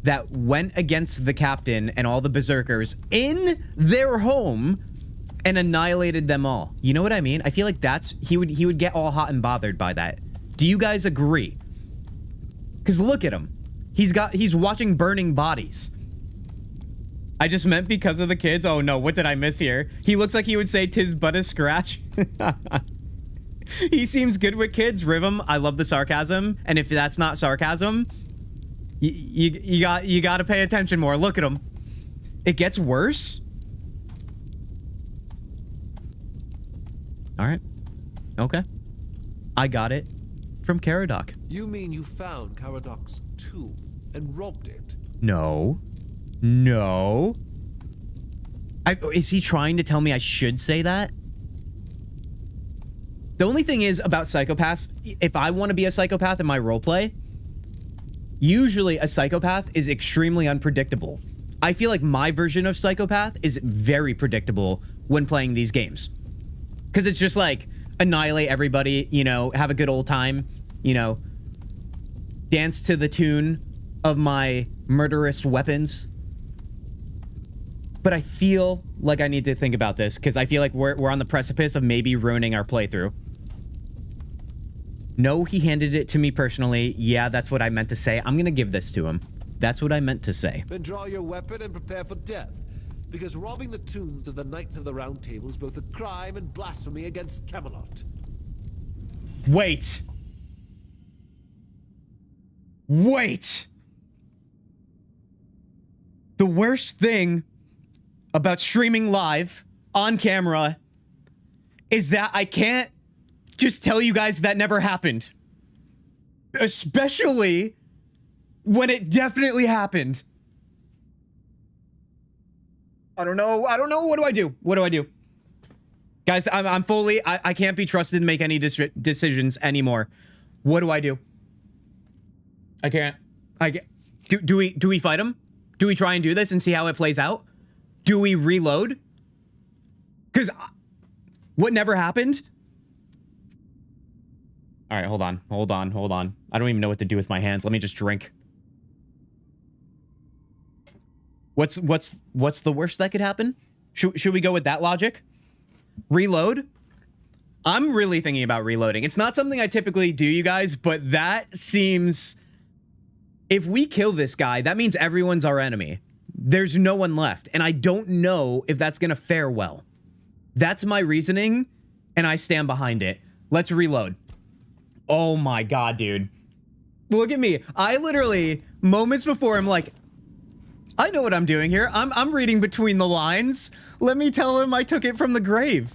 that went against the captain and all the berserkers in their home and annihilated them all. You know what I mean? I feel like he would get all hot and bothered by that. Do you guys agree? Because look at him. He's watching burning bodies. I just meant because of the kids. Oh no, what did I miss here? He looks like he would say 'tis but a scratch. He seems good with kids. Rhythm, I love the sarcasm. And if that's not sarcasm, you got to pay attention more. Look at him. It gets worse. All right. Okay. I got it from Caradoc. You mean you found Caradoc's tomb and robbed it? No. Is he trying to tell me I should say that? The only thing is about psychopaths, if I want to be a psychopath in my roleplay, usually a psychopath is extremely unpredictable. I feel like my version of psychopath is very predictable when playing these games. Because it's just like, annihilate everybody, you know, have a good old time, you know, dance to the tune of my murderous weapons. But I feel like I need to think about this because I feel like we're on the precipice of maybe ruining our playthrough. No, he handed it to me personally. Yeah, that's what I meant to say. I'm gonna give this to him. That's what I meant to say. Then draw your weapon and prepare for death. Because robbing the tombs of the Knights of the Round Table is both a crime and blasphemy against Camelot. Wait. The worst thing about streaming live on camera is that I can't just tell you guys that never happened. Especially when it definitely happened. I don't know. What do I do? Guys, I'm fully... I can't be trusted to make any decisions anymore. What do I do? I can't. Do we fight him? Do we try and do this and see how it plays out? Do we reload? Because what never happened? All right, hold on. I don't even know what to do with my hands. Let me just drink. What's the worst that could happen? Should we go with that logic? Reload? I'm really thinking about reloading. It's not something I typically do, you guys, but that seems... If we kill this guy, that means everyone's our enemy. There's no one left, and I don't know if that's gonna fare well. That's my reasoning, and I stand behind it. Let's reload. Oh my god, dude. Look at me. I literally, moments before, I'm like, I know what I'm doing here. I'm reading between the lines. Let me tell him I took it from the grave.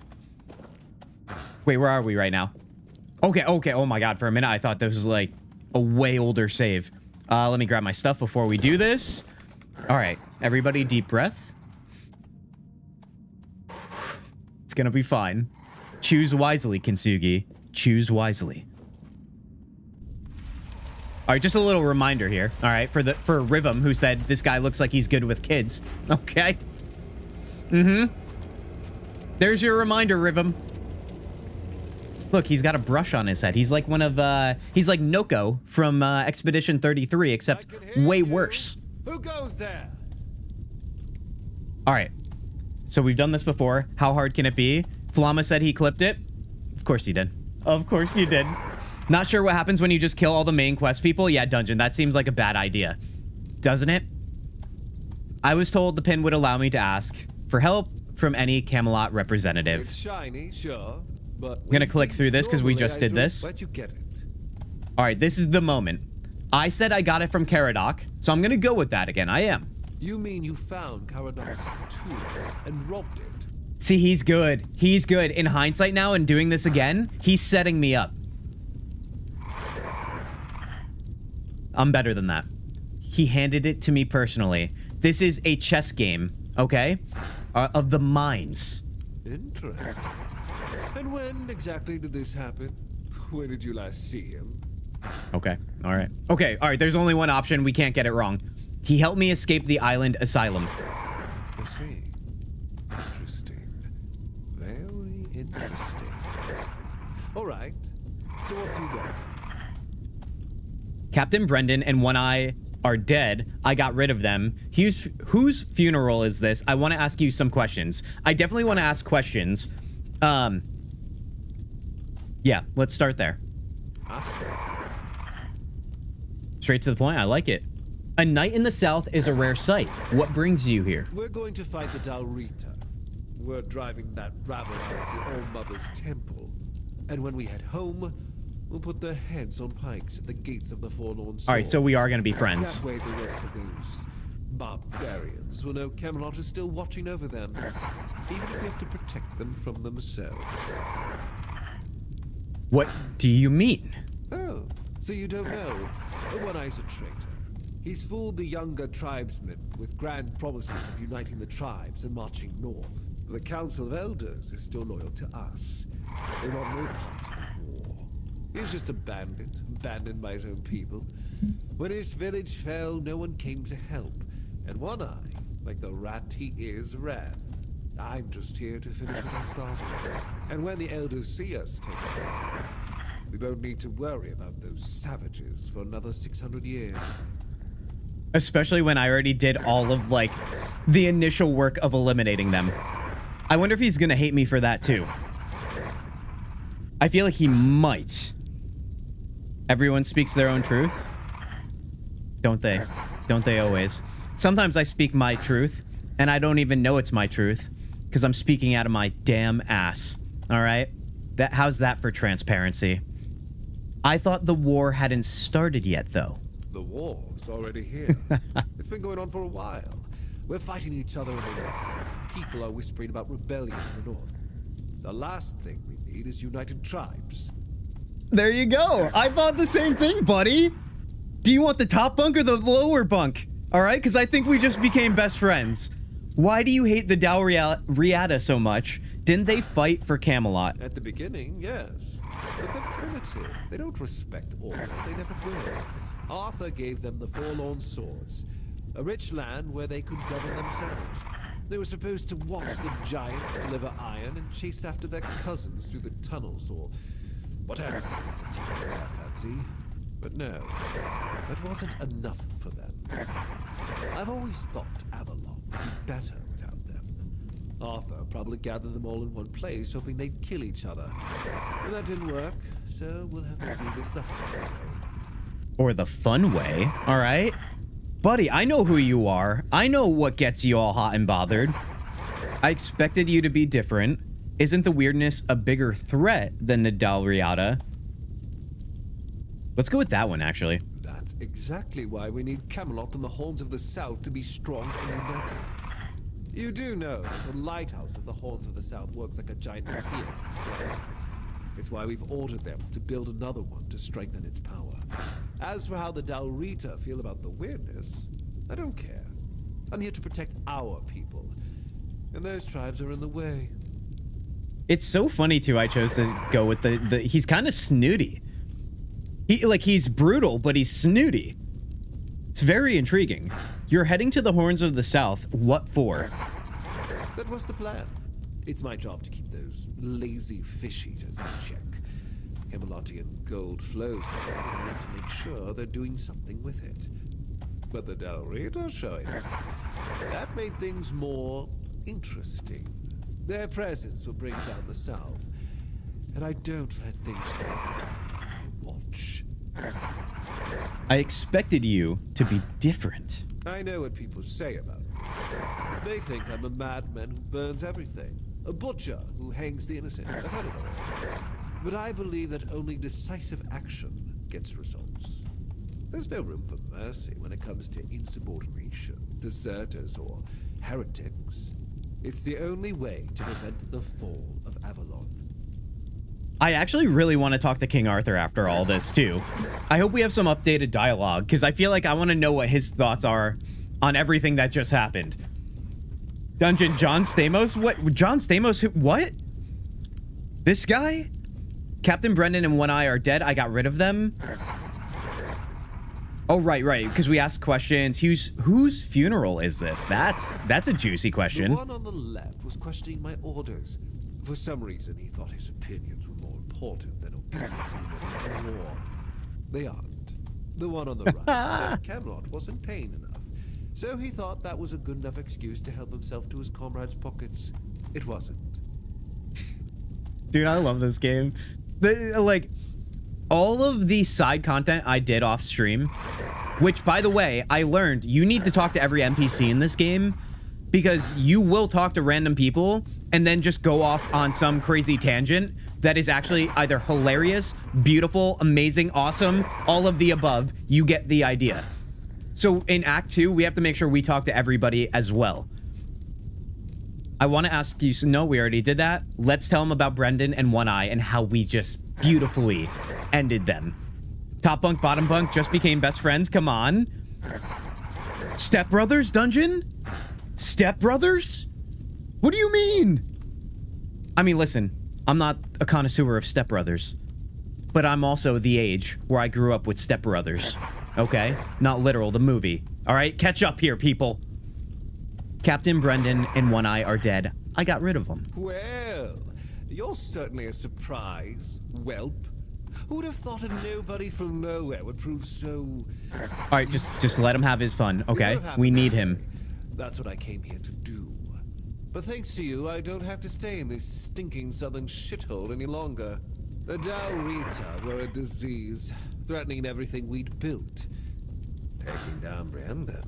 Wait, where are we right now? Okay. Oh my god, for a minute I thought this was like a way older save. Let me grab my stuff before we do this. All right, everybody deep breath. It's gonna be fine. Choose wisely, Kintzugi. Choose wisely. All right, just a little reminder here. All right, for Rhythm, who said this guy looks like he's good with kids. Okay. There's your reminder, Rhythm. Look, he's got a brush on his head. He's like one of, he's like Noko from Expedition 33, except way worse. Who goes there? All right. So we've done this before. How hard can it be? Flama said he clipped it. Of course he did. Of course you did. Not sure what happens when you just kill all the main quest people. Yeah, dungeon. That seems like a bad idea. Doesn't it? I was told the pin would allow me to ask for help from any Camelot representative. It's shiny, sure, but I'm gonna click through this because we just did this. Where'd you get it? All right, this is the moment. I said I got it from Caradoc, so I'm gonna go with that again. I am. You mean you found Caradoc's tool and robbed it? See, he's good. He's good. In hindsight now and doing this again, he's setting me up. I'm better than that. He handed it to me personally. This is a chess game, okay? Of the minds. Interesting. And when exactly did this happen? Where did you last see him? Okay, all right. Okay, all right, there's only one option. We can't get it wrong. He helped me escape the island asylum. I see. Interesting. Very interesting. All right. So what do you got? Captain Brendan and One Eye are dead. I got rid of them. Whose funeral is this? I want to ask you some questions. I definitely want to ask questions. Yeah, let's start there. Straight to the point. I like it. A night in the south is a rare sight. What brings you here? We're going to fight the Dalrita. We're driving that rabble out of the Old Mother's temple. And when we head home, we'll put their heads on pikes at the gates of the Forlorn Swords. All right, so we are going to be friends. That way the rest of those barbarians will know Camelot is still watching over them, even if we have to protect them from themselves. What do you mean? Oh, so you don't know? The One Eye's a traitor. He's fooled the younger tribesmen with grand promises of uniting the tribes and marching north. The Council of Elders is still loyal to us. They want no part in the war. He's just a bandit, abandoned by his own people. When his village fell, no one came to help. And One Eye, like the rat he is, ran. I'm just here to finish what I started. And when the Elders see us take it, we won't need to worry about those savages for another 600 years. Especially when I already did all of, like, the initial work of eliminating them. I wonder if he's gonna hate me for that, too. I feel like he might. Everyone speaks their own truth. Don't they? Don't they always? Sometimes I speak my truth, and I don't even know it's my truth, because I'm speaking out of my damn ass. All right? How's that for transparency? I thought the war hadn't started yet, though. The war's already here. It's been going on for a while. We're fighting each other in the west. People are whispering about rebellion in the north. The last thing we need is united tribes. There you go. I thought the same thing, buddy. Do you want the top bunk or the lower bunk? All right, because I think we just became best friends. Why do you hate the Dalriata so much? Didn't they fight for Camelot? At the beginning, yes. But they're primitive. They don't respect order. They never will. Arthur gave them the Forlorn Swords, a rich land where they could govern themselves. They were supposed to watch the giants deliver iron and chase after their cousins through the tunnels or whatever it is that takes their fancy. But no, that wasn't enough for them. I've always thought Avalon would be better without them. Arthur probably gathered them all in one place, hoping they'd kill each other. But that didn't work, so we'll have to do this the hard way. Or the fun way, all right? Buddy, I know who you are. I know what gets you all hot and bothered. I expected you to be different. Isn't the weirdness a bigger threat than the Dalriata? Let's go with that one, actually. That's exactly why we need Camelot and the Horns of the South to be strong and united. You do know the lighthouse of the Horns of the South works like a giant theater. It's why we've ordered them to build another one to strengthen its power. As for how the Dalrita feel about the weirdness, I don't care. I'm here to protect our people, and those tribes are in the way. It's so funny, too, I chose to go with the he's kind of snooty. He's brutal, but he's snooty. It's very intriguing. You're heading to the Horns of the South. What for? That was the plan. It's my job to keep those lazy fish eaters in check. Camelotian gold flows to them, and need to make sure they're doing something with it. But the Del Rita showing up, that made things more interesting. Their presence will bring down the South, and I don't let things go. I watch. I expected you to be different. I know what people say about me. They think I'm a madman who burns everything, a butcher who hangs the innocent. I've heard it all. But I believe that only decisive action gets results. There's no room for mercy when it comes to insubordination, deserters, or heretics. It's the only way to prevent the fall of Avalon. I actually really want to talk to King Arthur after all this, too. I hope we have some updated dialogue, because I feel like I want to know what his thoughts are on everything that just happened. Dungeon John Stamos? What? John Stamos? What? This guy? Captain Brendan and One Eye are dead. I got rid of them. Oh, right, because we asked questions. Whose funeral is this? That's a juicy question. The one on the left was questioning my orders. For some reason, he thought his opinions were more important than obedience in the war. They aren't. The one on the right said Camelot wasn't paying enough. So he thought that was a good enough excuse to help himself to his comrades' pockets. It wasn't. Dude, I love this game. Like, all of the side content I did off stream, which, by the way, I learned you need to talk to every NPC in this game because you will talk to random people and then just go off on some crazy tangent that is actually either hilarious, beautiful, amazing, awesome, all of the above. You get the idea. So in Act 2, we have to make sure we talk to everybody as well. I want to ask you, so no, we already did that. Let's tell them about Brendan and One Eye and how we just beautifully ended them. Top bunk, bottom bunk just became best friends. Come on. Step Brothers dungeon? Step Brothers? What do you mean? I mean, listen, I'm not a connoisseur of Step Brothers, but I'm also the age where I grew up with Step Brothers. Okay? Not literal, the movie. All right? Catch up here, people. Captain Brendan and One Eye are dead. I got rid of them. Well, you're certainly a surprise, whelp. Who would have thought a nobody from nowhere would prove so... All right, just let him have his fun, okay? We need him. That's what I came here to do. But thanks to you, I don't have to stay in this stinking southern shithole any longer. The Del Rita were a disease, threatening everything we'd built. Taking down Brendan.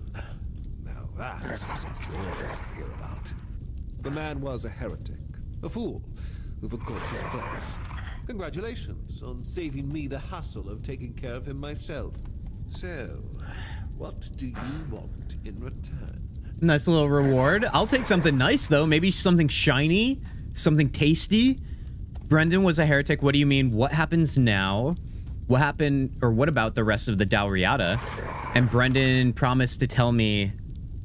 Now that was a joy to hear about. The man was a heretic, a fool, who forgot his place. Congratulations on saving me the hassle of taking care of him myself. So, what do you want in return? Nice little reward. I'll take something nice, though. Maybe something shiny, something tasty. Brendan was a heretic. What do you mean? What happens now? What happened, or what about the rest of the Dalriada? And Brendan promised to tell me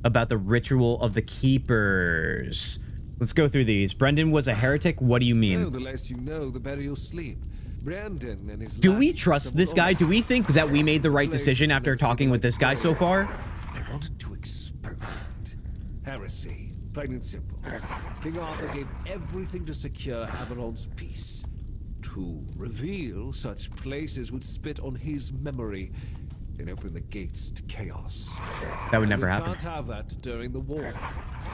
about the ritual of the keepers. Let's go through these. Brendan was a heretic. What do you mean? Well, the less you know, the better you'll sleep. Brendan and his... Do we trust this guy? Do we think that we made the right decision after talking with this guy so far? I wanted to expose it. Heresy. Plain and simple. King Arthur gave everything to secure Avalon's peace. To reveal such places would spit on his memory and open the gates to chaos. That would never happen. We can't have that during the war.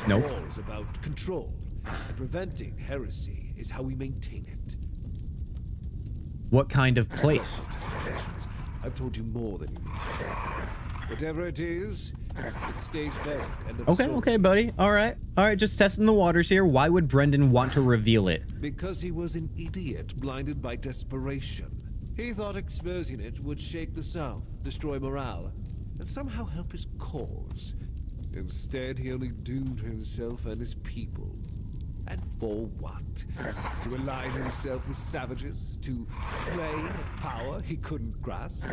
Nope. The war is about control, and preventing heresy is how we maintain it. What kind of place? I've told you more than you need to know. Whatever it is, it stays buried. End of Okay, story. okay, buddy. All right, just testing the waters here. Why would Brendan want to reveal it? Because he was an idiot, blinded by desperation. He thought exposing it would shake the South, destroy morale, and somehow help his cause. Instead, he only doomed himself and his people. And for what? To align himself with savages? To play a power he couldn't grasp?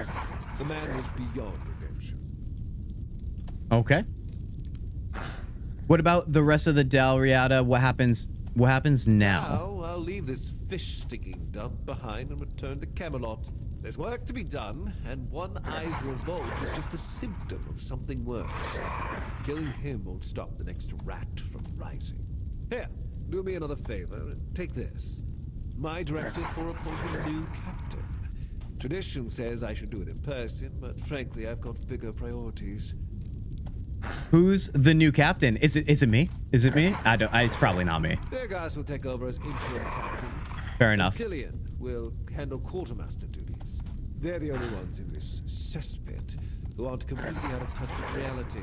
The man was beyond redemption. Okay. What about the rest of the Dalriada? What happens now? Now, I'll leave this fish-sticking dump behind and return to Camelot. There's work to be done, and One Eye's revolt is just a symptom of something worse. Killing him won't stop the next rat from rising. Here, do me another favor and take this. my directive for appointing a new captain. Tradition says I should do it in person, but frankly, I've got bigger priorities. Who's the new captain? Is it me? Is it me? It's probably not me. Fergus will take over as interim captain. Fair enough. Killian will handle quartermaster duties. They're the only ones in this cesspit who aren't completely out of touch with reality.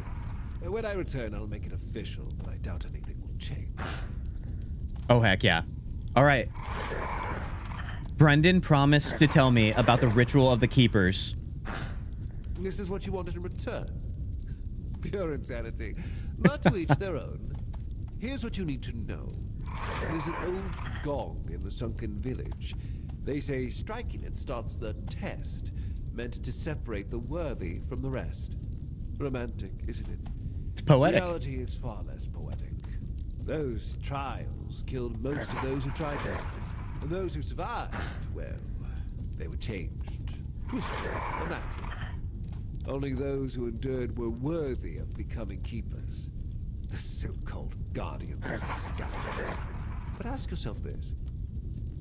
When I return, I'll make it official, but I doubt anything will change. Oh, heck yeah. All right. Brendan promised to tell me about the ritual of the keepers. This is what you wanted in return? Pure insanity. But to each their own. Here's what you need to know. There's an old gong in the sunken village. They say striking it starts the test, meant to separate the worthy from the rest. Romantic, isn't it? It's poetic. Reality is far less poetic. Those trials killed most of those who tried it. And those who survived, well, they were changed, twisted, unnatural. Only those who endured were worthy of becoming keepers. The so-called guardians of the sky. But ask yourself this.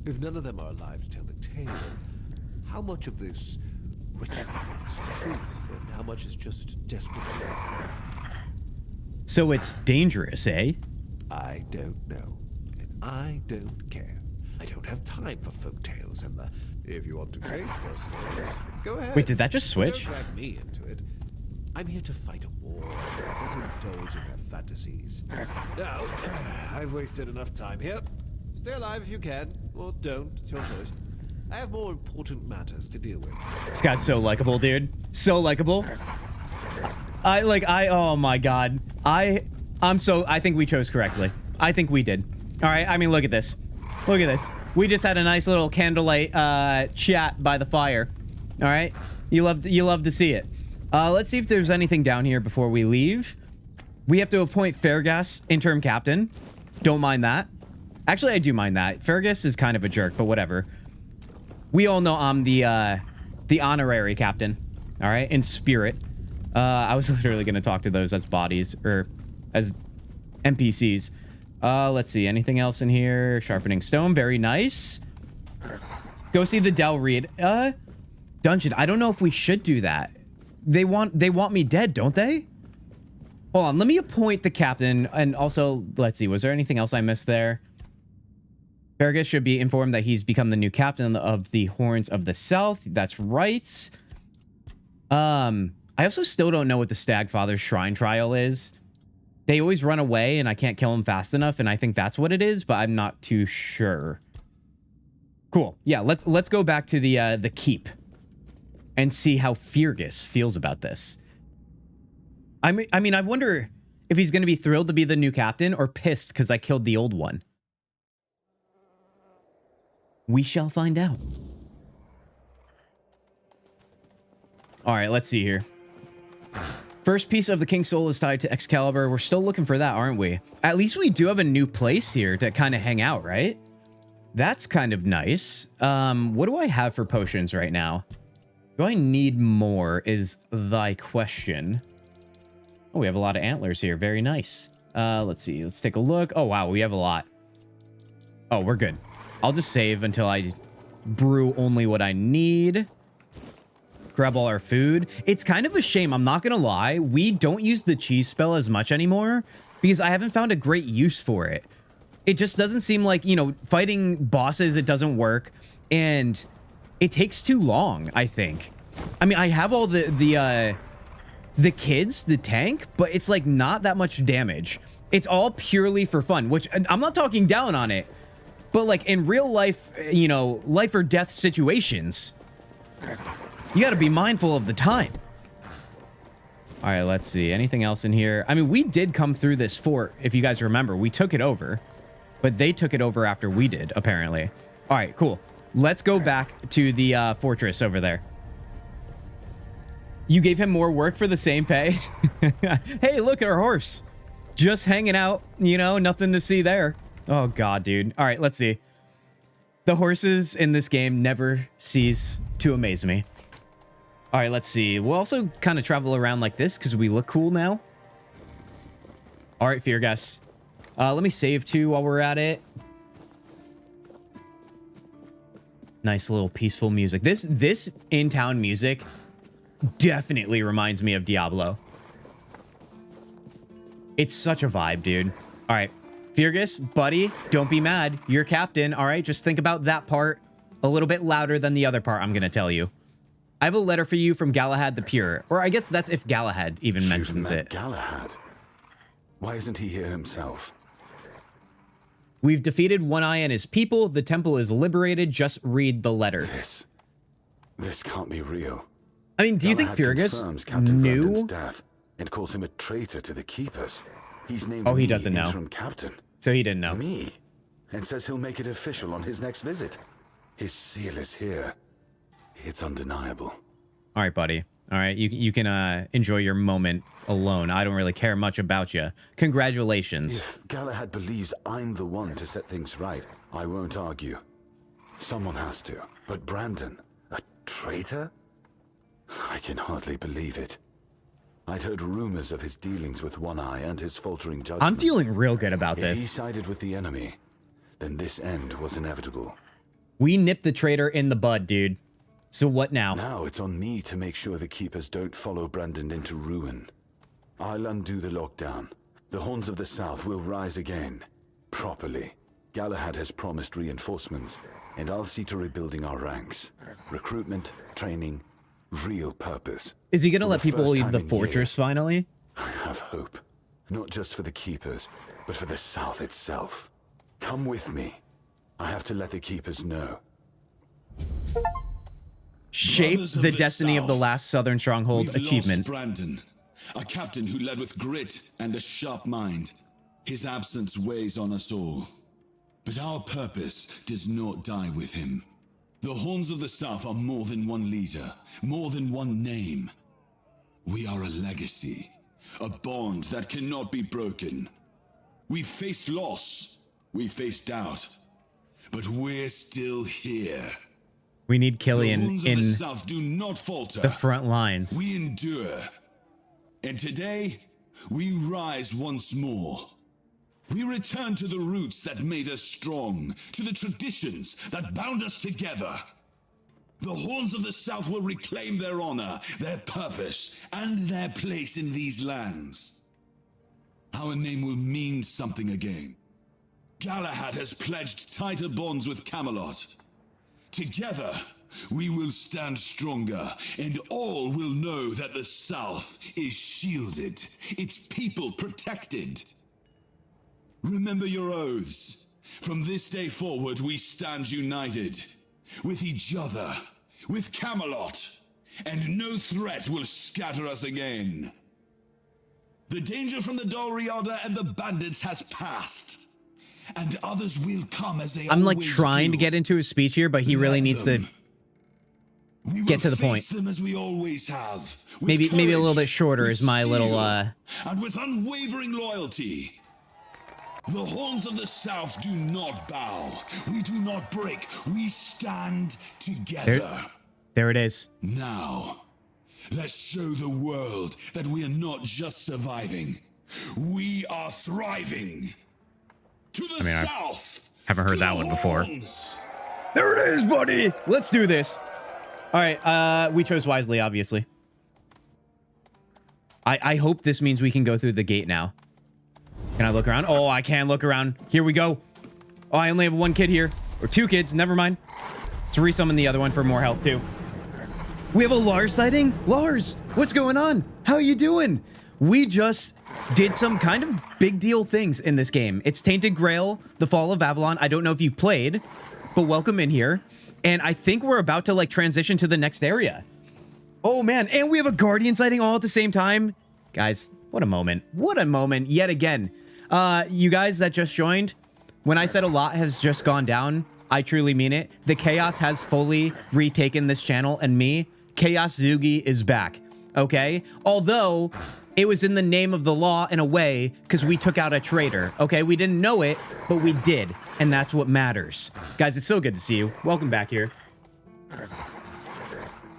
If none of them are alive to tell the tale, how much of this ritual is truth and how much is just desperate fear? So it's dangerous, eh? I don't know. And I don't care. I don't have time for folk tales and the if you want to taste us, go ahead. Wait, did that just switch? Don't drag me into it. I'm here to fight a war, not indulge in their fantasies. Now, I've wasted enough time here. Stay alive if you can, or don't. It's your choice. I have more important matters to deal with. This guy's so likable, dude. So likable. Oh my god. I think we chose correctly. I think we did. All right, I mean, look at this. Look at this. We just had a nice little candlelight chat by the fire. All right, you love to see it. Let's see if there's anything down here before we leave. We have to appoint Fergus interim captain. Don't mind that. Actually, I do mind that. Fergus is kind of a jerk, but whatever. We all know I'm the honorary captain. All right, in spirit. I was literally gonna talk to those as bodies or as NPCs. Let's see. Anything else in here? Sharpening stone. Very nice. Go see the Del Reed dungeon. I don't know if we should do that. They want me dead, don't they? Hold on. Let me appoint the captain. And also, let's see. Was there anything else I missed there? Fergus should be informed that he's become the new captain of the Horns of the South. That's right. I also still don't know what the Stagfather's Shrine trial is. They always run away and I can't kill them fast enough, and I think that's what it is, but I'm not too sure. Cool. Yeah, let's go back to the keep and see how Fergus feels about this. I mean, I wonder if he's going to be thrilled to be the new captain or pissed because I killed the old one. We shall find out. All right, let's see here. First piece of the King's Soul is tied to Excalibur. We're still looking for that, aren't we? At least we do have a new place here to kind of hang out, right? That's kind of nice. What do I have for potions right now? Do I need more is thy question. Oh, we have a lot of antlers here. Very nice. Let's see. Let's take a look. Oh, wow. We have a lot. Oh, we're good. I'll just save until I brew only what I need. Grab all our food. It's kind of a shame. I'm not going to lie. We don't use the cheese spell as much anymore because I haven't found a great use for it. It just doesn't seem like, you know, fighting bosses, it doesn't work. And it takes too long, I think. I mean, I have all the kids, the tank, but it's like not that much damage. It's all purely for fun, which I'm not talking down on it. But like in real life, you know, life or death situations, you got to be mindful of the time. All right, let's see. Anything else in here? I mean, we did come through this fort, if you guys remember. We took it over, but they took it over after we did, apparently. All right, cool. Let's go back to the fortress over there. You gave him more work for the same pay? Hey, look at our horse. Just hanging out, you know, nothing to see there. Oh, God, dude. All right, let's see. The horses in this game never cease to amaze me. All right, let's see. We'll also kind of travel around like this because we look cool now. All right, Fergus. Let me save too while we're at it. Nice little peaceful music. This in-town music definitely reminds me of Diablo. It's such a vibe, dude. All right, Fergus, buddy, don't be mad. You're captain, all right? Just think about that part a little bit louder than the other part I'm going to tell you. I have a letter for you from Galahad the Pure. Or I guess that's if Galahad even mentions it. Galahad? Why isn't he here himself? We've defeated One Eye and his people. The temple is liberated. Just read the letter. This can't be real. I mean, do you think Fergus knew? Brandon's death and calls him a traitor to the keepers. He's named he doesn't know. interim captain. So he didn't know. Me? And says he'll make it official on his next visit. His seal is here. It's undeniable. All right, buddy. All right, you can enjoy your moment alone. I don't really care much about you. Congratulations. If Galahad believes I'm the one to set things right, I won't argue. Someone has to. But Brandon, a traitor? I can hardly believe it. I'd heard rumors of his dealings with One Eye and his faltering judgment. I'm feeling real good about If he this. sided with the enemy, then this end was inevitable. We nipped the traitor in the bud, dude. So what now? Now it's on me to make sure the Keepers don't follow Brandon into ruin. I'll undo the lockdown. The Horns of the South will rise again. Properly. Galahad has promised reinforcements, and I'll see to rebuilding our ranks. Recruitment, training, real purpose. Is he gonna For let the people first leave time the in fortress years, finally? I have hope. Not just for the Keepers, but for the South itself. Come with me. I have to let the Keepers know. Shape Brothers of the the destiny of the South, last Southern Stronghold We've achievement. lost Brandon, a captain who led with grit and a sharp mind. His absence weighs on us all. But our purpose does not die with him. The Horns of the South are more than one leader, more than one name. We are a legacy, a bond that cannot be broken. We faced loss, we faced doubt, but we're still here. We need The Killian Horns of in the South do not falter. the front lines. We endure. And today, we rise once more. We return to the roots that made us strong, to the traditions that bound us together. The Horns of the South will reclaim their honor, their purpose, and their place in these lands. Our name will mean something again. Galahad has pledged tighter bonds with Camelot. Together, we will stand stronger, and all will know that the South is shielded, its people protected. Remember your oaths. From this day forward, we stand united. With each other, with Camelot, and no threat will scatter us again. The danger from the Dalriada and the bandits has passed, and others will come as they I'm like always trying to do. get into his speech here, but he really Let needs to them. We get will to the point. face them as we always have. with maybe a little courage, bit shorter with is my little steel, and with unwavering loyalty. The Horns of the South do not bow. We do not break. We stand together. there it is. Now, let's show the world that we are not just surviving. We are thriving. To the I South. haven't heard to that the one before. Horns. There it is, buddy. Let's do this. All right, we chose wisely, obviously. I hope this means we can go through the gate now. Can I look around? Oh, I can look around. Here we go. Oh, I only have one kid here. Or two kids. Never mind. Let's resummon the other one for more health, too. We have a Lars sighting? Lars, what's going on? How are you doing? We just did some kind of big deal things in this game. It's Tainted Grail, The Fall of Avalon. I don't know if you've played, but welcome in here. And I think we're about to, like, transition to the next area. Oh, man. And we have a Guardian sighting all at the same time. Guys, what a moment. What a moment yet again. You guys that just joined, when I said a lot has just gone down, I truly mean it. The chaos has fully retaken this channel, and me, Chaos Zugi, is back. Okay? Although it was in the name of the law in a way, because we took out a traitor. Okay? We didn't know it, but we did. And that's what matters. Guys, it's so good to see you. Welcome back here.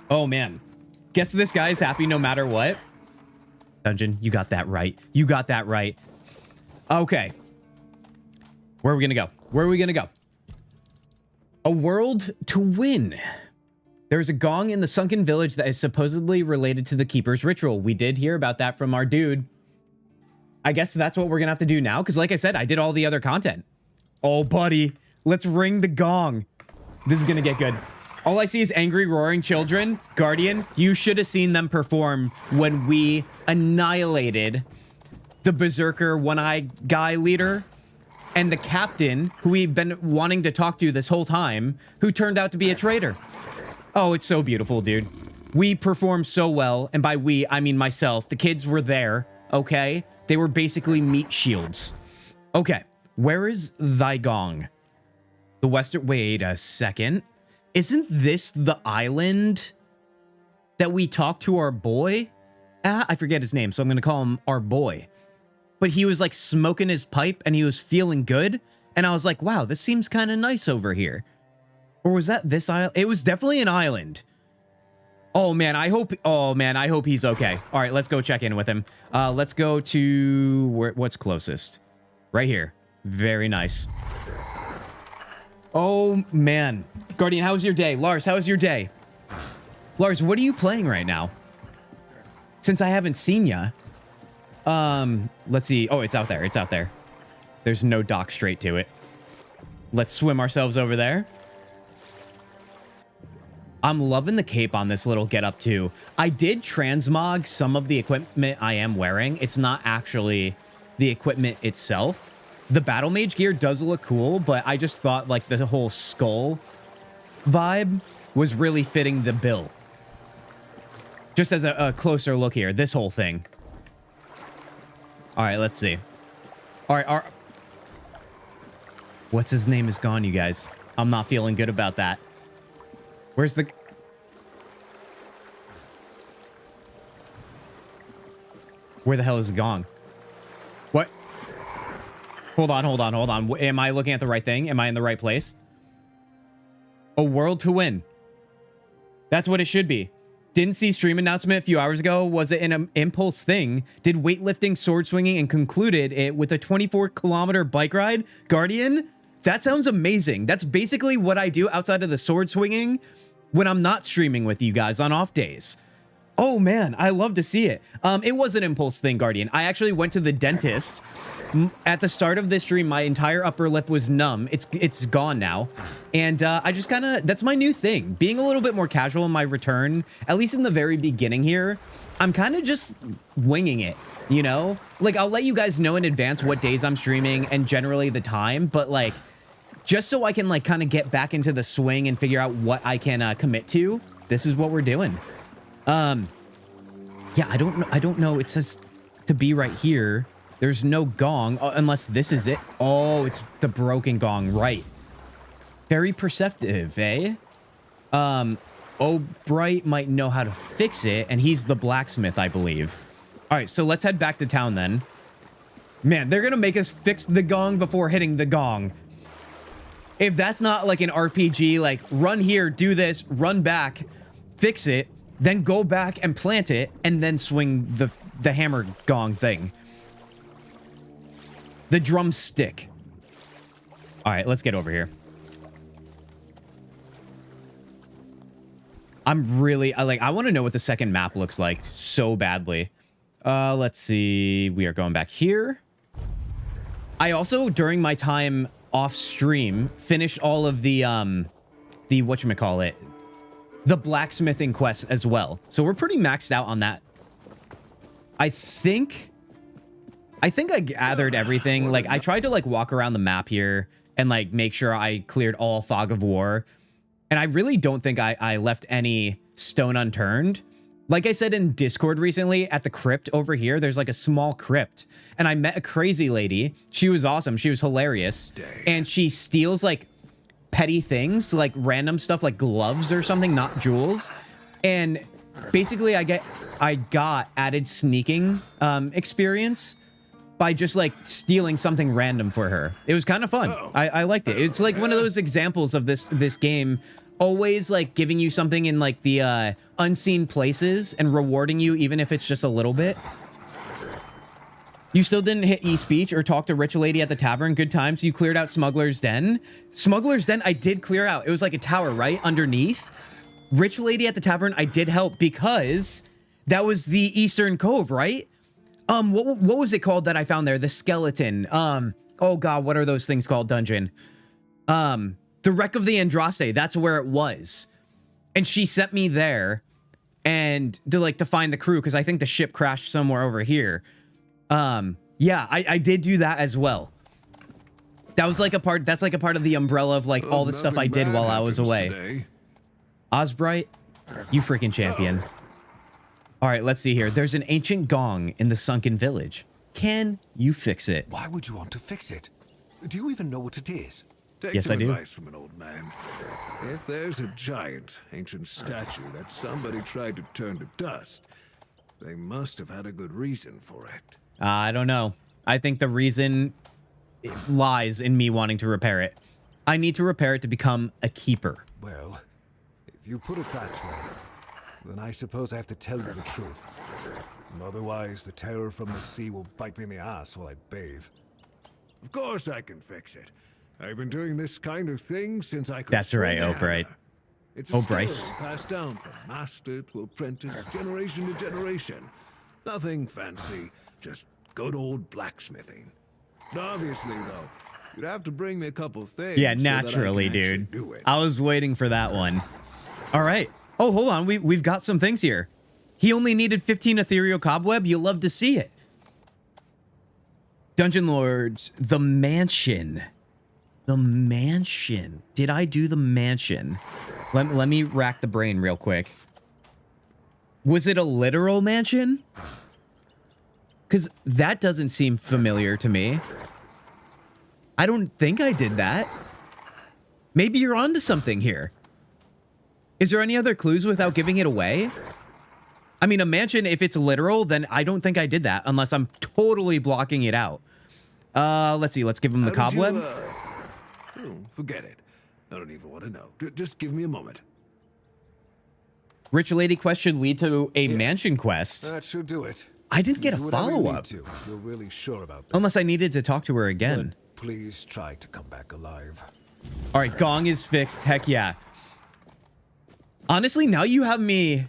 Oh, man. Guess this guy is happy no matter what. Dungeon, you got that right. You got that right. Okay. Where are we going to go? Where are we going to go? A world to win. There's a gong in the sunken village that is supposedly related to the Keeper's ritual. We did hear about that from our dude. I guess that's what we're gonna have to do now, because like I said, I did all the other content. Oh, buddy. Let's ring the gong. This is gonna get good. All I see is angry, roaring children. Guardian, you should have seen them perform when we annihilated the Berserker one-eye guy leader and the captain, who we've been wanting to talk to this whole time, who turned out to be a traitor. Oh, it's so beautiful, dude. We performed so well, and by we, I mean myself. The kids were there, okay? They were basically meat shields. Okay, where is thy gong? The western... Wait a second. Isn't this the island that we talked to our boy? I forget his name, so I'm going to call him our boy. But he was like smoking his pipe and he was feeling good. And I was like, wow, this seems kind of nice over here. Or was that this island? It was definitely an island. Oh man, I hope he's okay. All right, let's go check in with him. Let's go to what's closest? Right here. Very nice. Oh man. Guardian, how was your day? Lars, how was your day? Lars, what are you playing right now? Since I haven't seen ya. Let's see. Oh, it's out there. It's out there. There's no dock straight to it. Let's swim ourselves over there. I'm loving the cape on this little getup too. I did transmog some of the equipment I am wearing. It's not actually the equipment itself. The Battlemage gear does look cool, but I just thought like the whole skull vibe was really fitting the bill. Just as a closer look here, this whole thing. All right, let's see. All right, what's his name is gone, you guys. I'm not feeling good about that. Where's the... Where the hell is the gong? What? Hold on. Am I looking at the right thing? Am I in the right place? A world to win. That's what it should be. Didn't see stream announcement a few hours ago. Was it an impulse thing? Did weightlifting, sword swinging, and concluded it with a 24-kilometer bike ride? Guardian? That sounds amazing. That's basically what I do outside of the sword swinging when I'm not streaming with you guys on off days. Oh man, I love to see it. It was an impulse thing, Guardian. I actually went to the dentist. At the start of this stream, my entire upper lip was numb. It's gone now. And I just kind of, that's my new thing. Being a little bit more casual in my return, at least in the very beginning here, I'm kind of just winging it, you know? Like, I'll let you guys know in advance what days I'm streaming and generally the time, but like, just so I can like kind of get back into the swing and figure out what I can commit to, this is what we're doing. Yeah, I don't know. It says to be right here. There's no gong unless this is it. Oh, it's the broken gong, right? Very perceptive, eh? O'Bright might know how to fix it, and he's the blacksmith, I believe. All right, so let's head back to town then. Man, they're gonna make us fix the gong before hitting the gong. If that's not like an RPG, like run here, do this, run back, fix it, then go back and plant it, and then swing the hammer gong thing. The drumstick. All right, let's get over here. I'm really, I want to know what the second map looks like so badly. Let's see. We are going back here. I also, during my time off stream, finished all of the whatchamacallit, the blacksmithing quests as well. So we're pretty maxed out on that. I think I gathered everything. Like, I tried to like walk around the map here and like make sure I cleared all Fog of War. And I really don't think I left any stone unturned. Like I said in Discord recently, at the crypt over here, there's like a small crypt. And I met a crazy lady. She was awesome. She was hilarious. And she steals like petty things, like random stuff like gloves or something, not jewels. And basically I got added sneaking experience by just like stealing something random for her. It was kind of fun. I liked it. It's like one of those examples of this game always like giving you something in like the unseen places and rewarding you even if it's just a little bit. You still didn't hit East Beach or talk to Rich Lady at the tavern. Good times. You cleared out Smuggler's Den. Smuggler's Den, I did clear out. It was like a tower, right? Underneath. Rich Lady at the tavern, I did help because that was the Eastern Cove, right? What was it called that I found there? The skeleton. Oh God, what are those things called? Dungeon. The Wreck of the Andraste. That's where it was. And she sent me there and to find the crew because I think the ship crashed somewhere over here. Yeah, I did do that as well. That was like a part, that's like a part of the umbrella of like all the stuff I did while I was away. Today. Osbright, you freaking champion. All right, let's see here. There's an ancient gong in the sunken village. Can you fix it? Why would you want to fix it? Do you even know what it is? Take Yes, some I do. advice from an old man. If there's a giant ancient statue that somebody tried to turn to dust, they must have had a good reason for it. I don't know. I think the reason lies in me wanting to repair it. I need to repair it to become a keeper. Well, if you put it that way, then I suppose I have to tell you the truth. Otherwise, the terror from the sea will bite me in the ass while I bathe. Of course I can fix it. I've been doing this kind of thing since I could That's swing right, a O'Bright. hammer. It's a Bryce. skill passed down from master to apprentice, generation to generation. Nothing fancy, just good old blacksmithing. Obviously, though, you'd have to bring me a couple of things. Yeah, so that I naturally, can actually dude. do it. I was waiting for that one. All right. Oh, hold on. We've got some things here. He only needed 15 ethereal cobweb. You'll love to see it. Dungeon Lords, the mansion. The mansion. Did I do the mansion? Let me rack the brain real quick. Was it a literal mansion? Because that doesn't seem familiar to me. I don't think I did that. Maybe you're onto something here. Is there any other clues without giving it away? I mean, a mansion, if it's literal, then I don't think I did that unless I'm totally blocking it out. Let's see. Let's give him the How did you, cobweb. forget it. I don't even want to know. Just give me a moment. Rich Lady quest should lead to a mansion quest. That should do it. I didn't get a Do whatever you need follow-up. to, if you're really sure about this. Unless I needed to talk to her again. But please try to come back alive. All right, gong is fixed. Heck yeah. Honestly, now you have me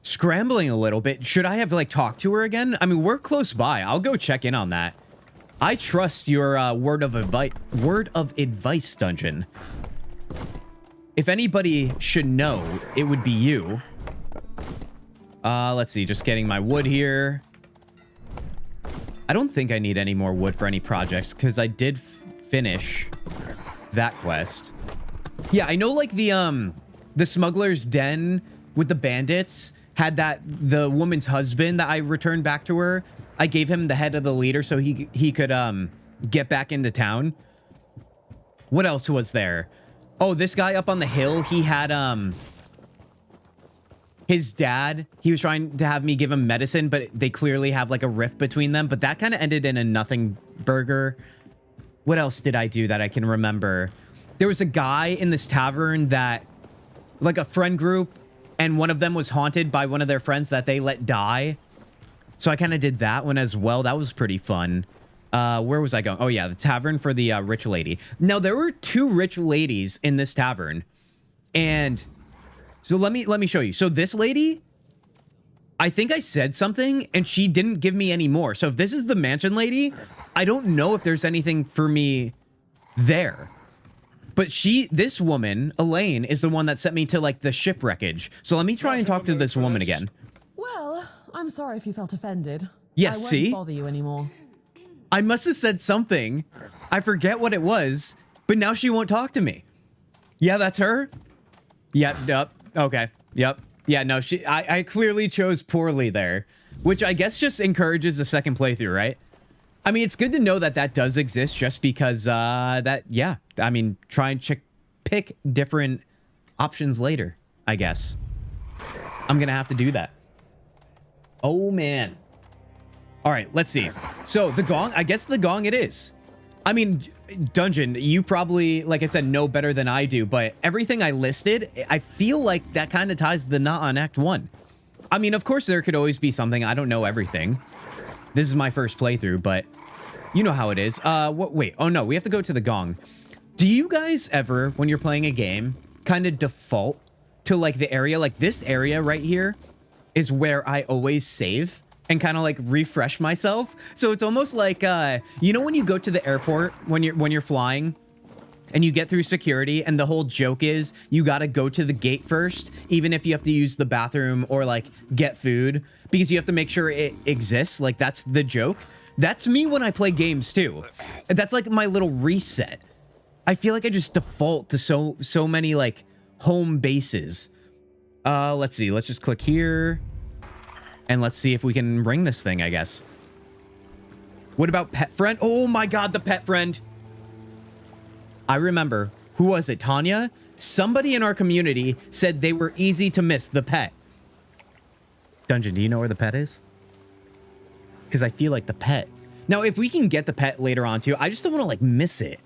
scrambling a little bit. Should I have talked to her again? I mean, we're close by. I'll go check in on that. I trust your word of advice dungeon. If anybody should know, it would be you. Let's see. Just getting my wood here. I don't think I need any more wood for any projects because I did finish that quest. Yeah, I know the smuggler's den with the bandits had the woman's husband that I returned back to her. I gave him the head of the leader so he could get back into town. What else was there? Oh, this guy up on the hill, he had his dad, he was trying to have me give him medicine, but they clearly have a rift between them, but that kind of ended in a nothing burger. What else did I do that I can remember? There was a guy in this tavern that a friend group, and one of them was haunted by one of their friends that they let die. So I kind of did that one as well. That was pretty fun. Where was I going? Oh yeah, the tavern for the rich lady. Now there were 2 rich ladies in this tavern, and so let me show you. So this lady, I think I said something and she didn't give me any more. So if this is the mansion lady, I don't know if there's anything for me there. But this woman, Elaine, is the one that sent me to the shipwreckage. So let me try and talk to this woman again. Well, I'm sorry if you felt offended. Yes, I won't see? bother you anymore. I must have said something. I forget what it was, but now she won't talk to me. Yeah, that's her? Yep. Okay. Yep. Yeah, no, I clearly chose poorly there, which I guess just encourages a second playthrough, right? I mean, it's good to know that that does exist just because yeah. I mean, try and pick different options later, I guess. I'm going to have to do that. Oh, man. All right, let's see. So the gong, I guess the gong it is. I mean, Dungeon, you probably, like I said, know better than I do, but everything I listed, I feel like that kind of ties the knot on Act 1. I mean, of course, there could always be something. I don't know everything. This is my first playthrough, but you know how it is. Wait. Oh, no. We have to go to the gong. Do you guys ever, when you're playing a game, kind of default to, like, the area? Like, this area right here is where I always save and kind of, like, refresh myself. So it's almost like, you know when you go to the airport when you're flying and you get through security and the whole joke is you got to go to the gate first, even if you have to use the bathroom or, like, get food, because you have to make sure it exists. Like, that's the joke. That's me when I play games, too. That's, like, my little reset. I feel like I just default to so many, like, home bases. Let's see. Let's just click here. And let's see if we can ring this thing, I guess. What about pet friend? Oh, my God, the pet friend. I remember. Who was it? Tanya? Somebody in our community said they were easy to miss, the pet. Dungeon, do you know where the pet is? Because I feel like the pet. Now, if we can get the pet later on, too, I just don't want to, like, miss it.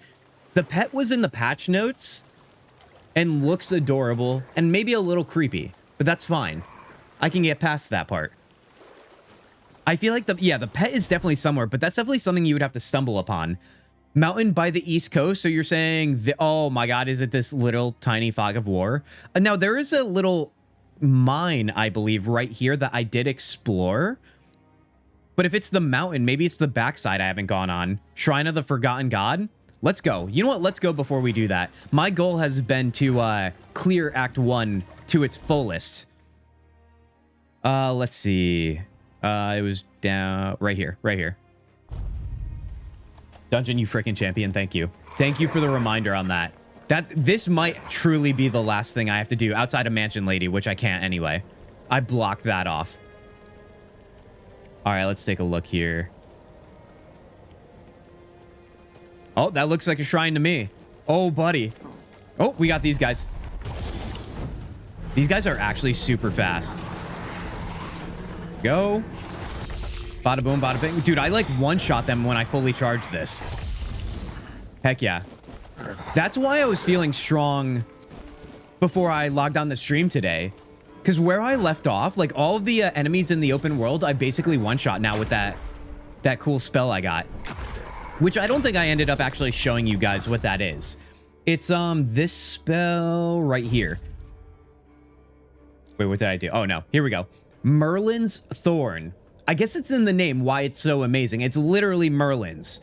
The pet was in the patch notes and looks adorable and maybe a little creepy, but that's fine. I can get past that part. I feel like the pet is definitely somewhere, but that's definitely something you would have to stumble upon. Mountain by the East Coast. So you're saying, oh my God, is it this little tiny fog of war? Now there is a little mine, I believe, right here that I did explore. But if it's the mountain, maybe it's the backside I haven't gone on. Shrine of the Forgotten God. Let's go. You know what? Let's go before we do that. My goal has been to clear Act 1 to its fullest. Let's see. It was down right here. Right here. Dungeon, you freaking champion. Thank you. Thank you for the reminder on that. This might truly be the last thing I have to do outside of Mansion Lady, which I can't anyway. I blocked that off. All right, let's take a look here. Oh, that looks like a shrine to me. Oh, buddy. Oh, we got these guys. These guys are actually super fast. Go. Bada boom, bada bing. Dude, I like one-shot them when I fully charge this. Heck yeah. That's why I was feeling strong before I logged on the stream today. Because where I left off, like all of the enemies in the open world, I basically one-shot now with that cool spell I got. Which I don't think I ended up actually showing you guys what that is. It's this spell right here. Wait, what did I do? Oh no, here we go. Merlin's Thorn. I guess it's in the name why it's so amazing. It's literally Merlin's.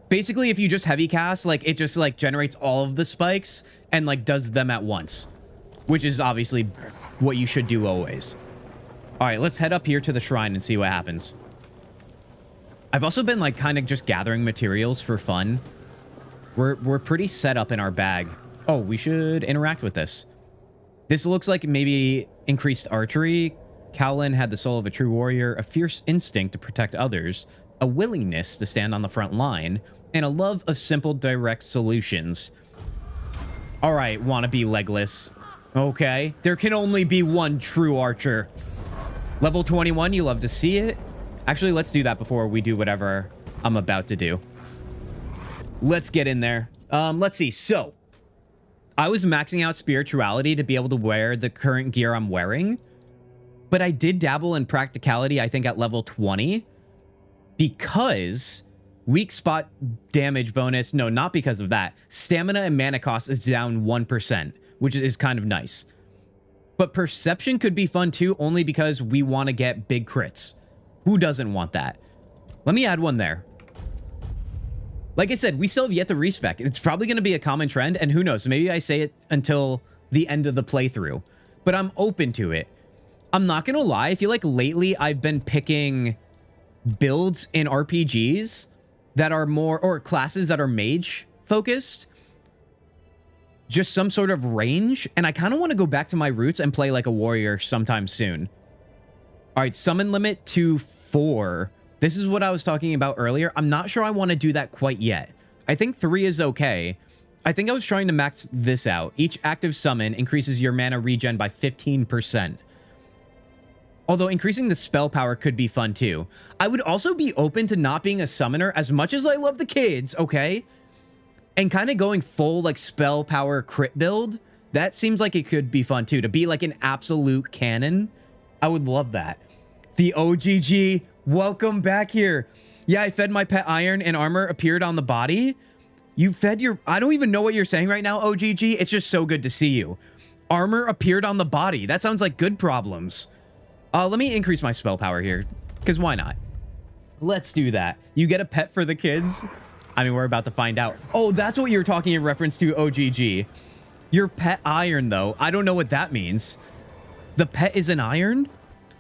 Basically, if you just heavy cast, like it just like generates all of the spikes and like does them at once, which is obviously what you should do always. All right, let's head up here to the shrine and see what happens. I've also been like kind of just gathering materials for fun. We're pretty set up in our bag. Oh, we should interact with this. This looks like maybe increased archery. Cowlin had the soul of a true warrior, a fierce instinct to protect others, a willingness to stand on the front line, and a love of simple, direct solutions. All right, wanna be legless. Okay, there can only be one true archer. Level 21, you love to see it. Actually, let's do that before we do whatever I'm about to do. Let's get in there. Let's see. So, I was maxing out spirituality to be able to wear the current gear I'm wearing. But I did dabble in practicality, I think, at level 20. Because weak spot damage bonus... No, not because of that. Stamina and mana cost is down 1%, which is kind of nice. But perception could be fun too, only because we want to get big crits. Who doesn't want that? Let me add one there. Like I said, we still have yet to respec. It's probably going to be a common trend, and who knows, maybe I say it until the end of the playthrough. But I'm open to it. I'm not going to lie, I feel like lately I've been picking builds in RPGs that are more, or classes that are mage focused. Just some sort of range, and I kind of want to go back to my roots and play like a warrior sometime soon. All right, summon limit to 4. This is what I was talking about earlier. I'm not sure I want to do that quite yet. I think 3 is okay. I think I was trying to max this out. Each active summon increases your mana regen by 15%. Although increasing the spell power could be fun too. I would also be open to not being a summoner as much as I love the kids, okay? And kind of going full like spell power crit build. That seems like it could be fun too. To be like an absolute cannon. I would love that. The OGG Welcome back here. Yeah, I fed my pet iron and armor appeared on the body. You fed your... I don't even know what you're saying right now, OGG. It's just so good to see you. Armor appeared on the body. That sounds like good problems. Let me increase my spell power here, because why not? Let's do that. You get a pet for the kids? I mean, we're about to find out. Oh, that's what you're talking in reference to, OGG. Your pet iron, though. I don't know what that means. The pet is an iron?